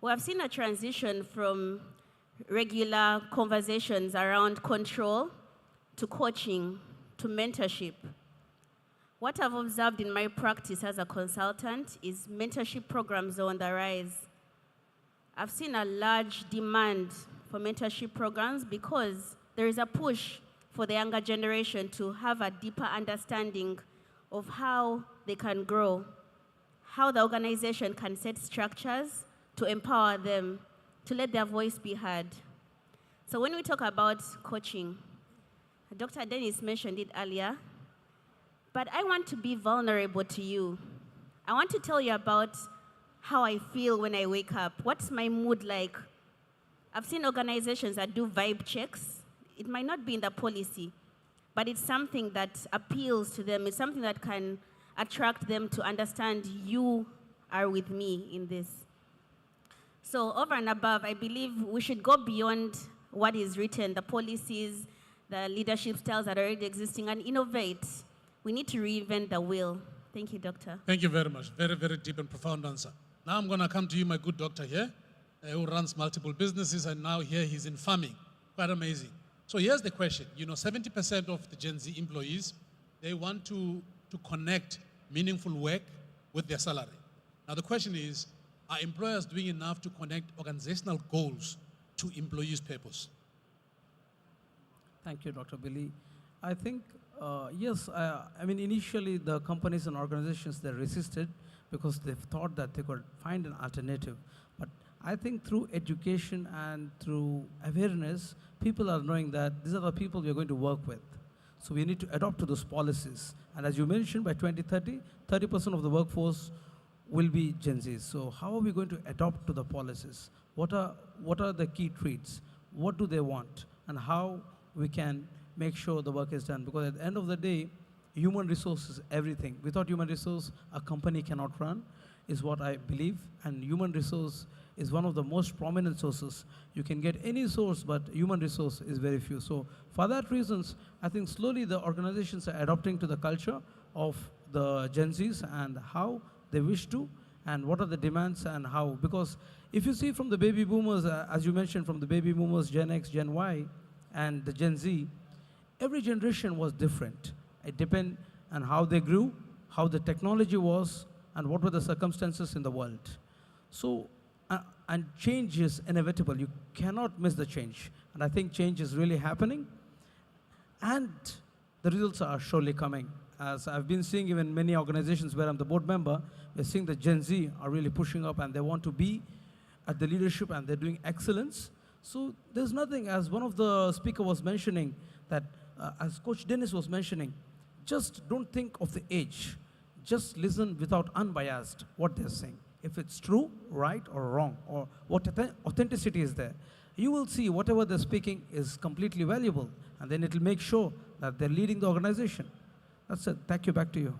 We have seen a transition from regular conversations around control to coaching to mentorship. What I've observed in my practice as a consultant is mentorship programs are on the rise. I've seen a large demand for mentorship programs because there is a push for the younger generation to have a deeper understanding of how they can grow, how the organization can set structures to empower them, to let their voice be heard. So when we talk about coaching, Dr. Dennis mentioned it earlier, but I want to be vulnerable to you. I want to tell you about how I feel when I wake up. What's my mood like? I've seen organizations that do vibe checks. It might not be in the policy, but it's something that appeals to them. It's something that can attract them to understand you are with me in this. So over and above, I believe we should go beyond what is written, the policies, the leadership styles that are already existing, and innovate. We need to reinvent the wheel. Thank you, Doctor. Thank you very much. Very, very deep and profound answer. Now I'm going to come to you, my good doctor here, who runs multiple businesses, and now here he's in farming. Quite amazing. So here's the question. 70% of the Gen Z employees, they want to connect meaningful work with their salary. Now the question is, are employers doing enough to connect organizational goals to employees' purpose? Thank you, Dr. Billy. I think, yes, initially the companies and organizations, they resisted because they thought that they could find an alternative. But I think through education and through awareness, people are knowing that these are the people we are going to work with. So we need to adopt to those policies. And as you mentioned, by 2030, 30% of the workforce will be Gen Z. So how are we going to adopt to the policies? What are the key traits? What do they want? And how we can make sure the work is done? Because at the end of the day, human resource is everything. Without human resource, a company cannot run, is what I believe. And human resource is one of the most prominent sources. You can get any source, but human resource is very few. So for that reasons, I think slowly the organizations are adopting to the culture of the Gen Zs and how they wish to, and what are the demands and how. Because if you see from the baby boomers, as you mentioned, from the baby boomers, Gen X, Gen Y, and the Gen Z, every generation was different. It depends on how they grew, how the technology was, and what were the circumstances in the world. So, and change is inevitable. You cannot miss the change. And I think change is really happening. And the results are surely coming. As I've been seeing even many organizations where I'm the board member, we're seeing the Gen Z are really pushing up and they want to be at the leadership and they're doing excellence. So there's nothing, as one of the speaker was mentioning, that as Coach Dennis was mentioning, just don't think of the age. Just listen without unbiased what they're saying. If it's true, right, or wrong, or what authenticity is there, you will see whatever they're speaking is completely valuable, and then it will make sure that they're leading the organization. That's it. Thank you. Back to you.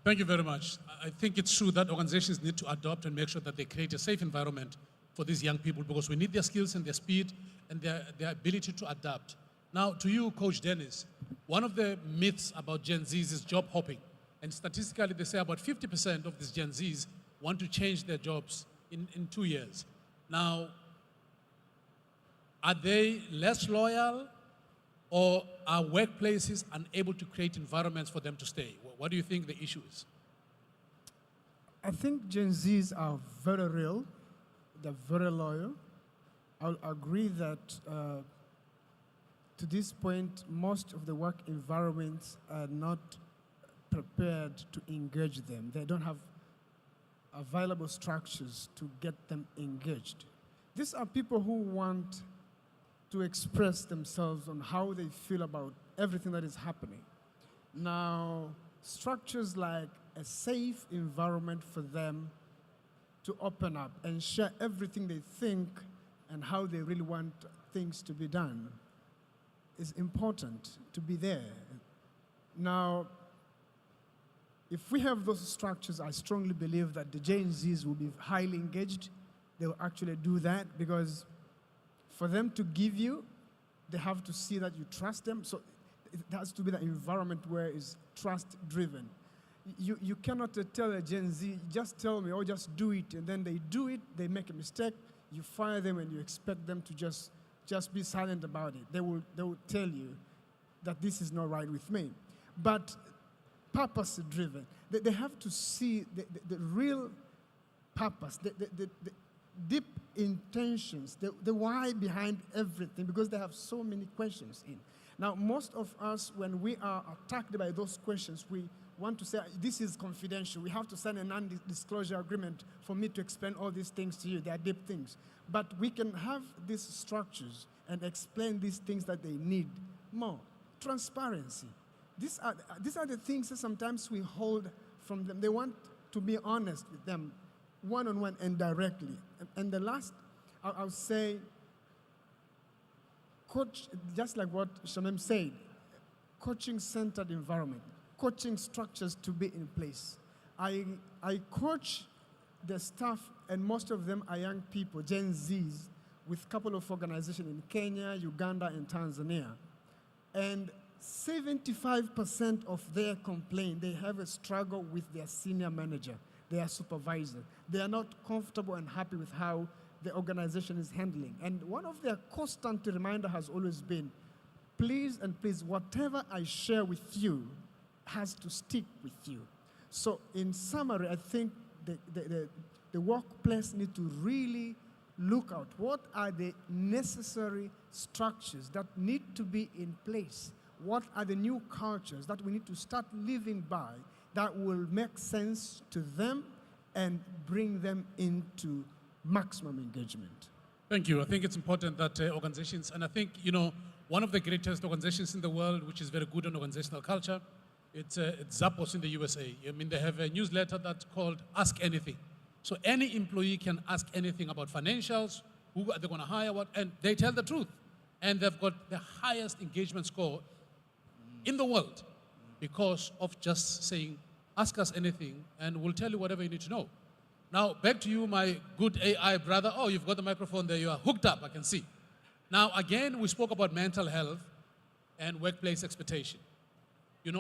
Thank you very much. I think it's true that organizations need to adopt and make sure that they create a safe environment for these young people, because we need their skills and their speed and their ability to adapt. Now, to you, Coach Dennis, one of the myths about Gen Zs is job hopping. And statistically, they say about 50% of these Gen Zs want to change their jobs in 2 years. Now, are they less loyal, or are workplaces unable to create environments for them to stay? What do you think the issue is? I think Gen Zs are very real. They're very loyal. I'll agree that to this point, most of the work environments are not prepared to engage them. They don't have available structures to get them engaged. These are people who want to express themselves on how they feel about everything that is happening. Now, structures like a safe environment for them to open up and share everything they think and how they really want things to be done is important to be there. Now, if we have those structures, I strongly believe that the Gen Zs will be highly engaged. They will actually do that, because for them to give you, they have to see that you trust them. So it has to be the environment where it's trust-driven. You cannot tell a Gen Z, just tell me, or just do it, and then they do it, they make a mistake, you fire them, and you expect them to just be silent about it. They will tell you that this is not right with me. But purpose-driven, they have to see the real purpose, the deep intentions, the why behind everything, because they have so many questions in. Now, most of us, when we are attacked by those questions, we want to say, this is confidential. We have to sign a non-disclosure agreement for me to explain all these things to you. They are deep things. But we can have these structures and explain these things that they need more. Transparency. These are the things that sometimes we hold from them. They want to be honest with them. one-on-one and directly. And the last, I'll say, coach, just like what Shamim said, coaching-centered environment, coaching structures to be in place. I coach the staff, and most of them are young people, Gen Zs, with a couple of organizations in Kenya, Uganda, and Tanzania. And 75% of their complaint, they have a struggle with their senior manager, their supervisor. They are not comfortable and happy with how the organization is handling. And one of their constant reminder has always been, please and please, whatever I share with you has to stick with you. So in summary, I think the workplace need to really look out. What are the necessary structures that need to be in place? What are the new cultures that we need to start living by that will make sense to them and bring them into maximum engagement? Thank you. I think it's important that organizations, and I think, one of the greatest organizations in the world, which is very good on organizational culture, it's Zappos in the USA. I mean, they have a newsletter that's called Ask Anything. So any employee can ask anything about financials, who are they going to hire, what, and they tell the truth. And they've got the highest engagement score in the world because of just saying, ask us anything, and we'll tell you whatever you need to know. Now, back to you, my good AI brother. Oh, you've got the microphone there. You are hooked up, I can see. Now, again, we spoke about mental health and workplace expectation.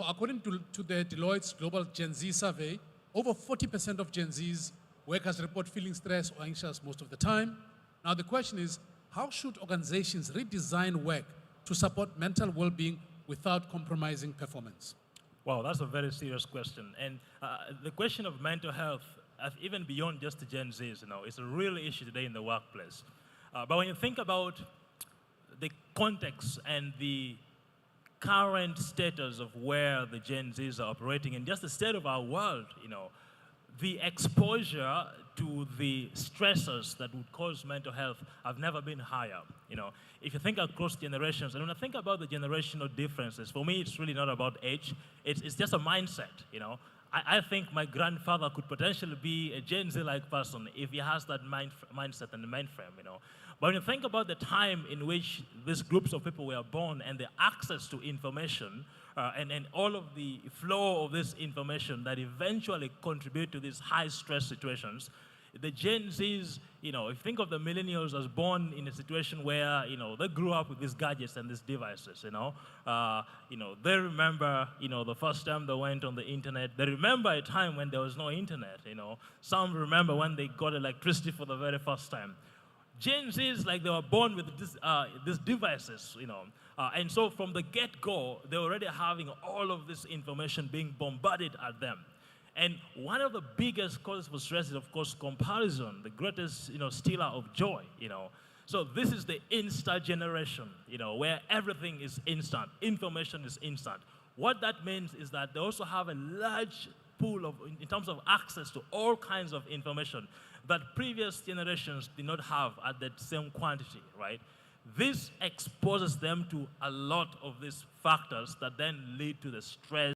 According to the Deloitte's Global Gen Z survey, over 40% of Gen Z's workers report feeling stressed or anxious most of the time. Now, the question is, how should organizations redesign work to support mental well-being without compromising performance? Wow, that's a very serious question. And the question of mental health, even beyond just the Gen Zs, it's a real issue today in the workplace. But when you think about the context and the current status of where the Gen Zs are operating and just the state of our world, the exposure to the stressors that would cause mental health have never been higher. If you think across generations, and when I think about the generational differences, for me, it's really not about age. It's just a mindset. I think my grandfather could potentially be a Gen Z-like person if he has that mindset and the mainframe. But when you think about the time in which these groups of people were born and the access to information and all of the flow of this information that eventually contribute to these high-stress situations, the Gen Zs, if you think of the millennials as born in a situation where, they grew up with these gadgets and these devices, they remember, the first time they went on the internet. They remember a time when there was no internet, Some remember when they got electricity for the very first time. Gen Zs, they were born with these devices, and so from the get-go, they're already having all of this information being bombarded at them. And one of the biggest causes for stress is, of course, comparison, the greatest, stealer of joy, So this is the Insta generation, where everything is instant, information is instant. What that means is that they also have a large pool in terms of access to all kinds of information that previous generations did not have at that same quantity, right? This exposes them to a lot of these factors that then lead to the stress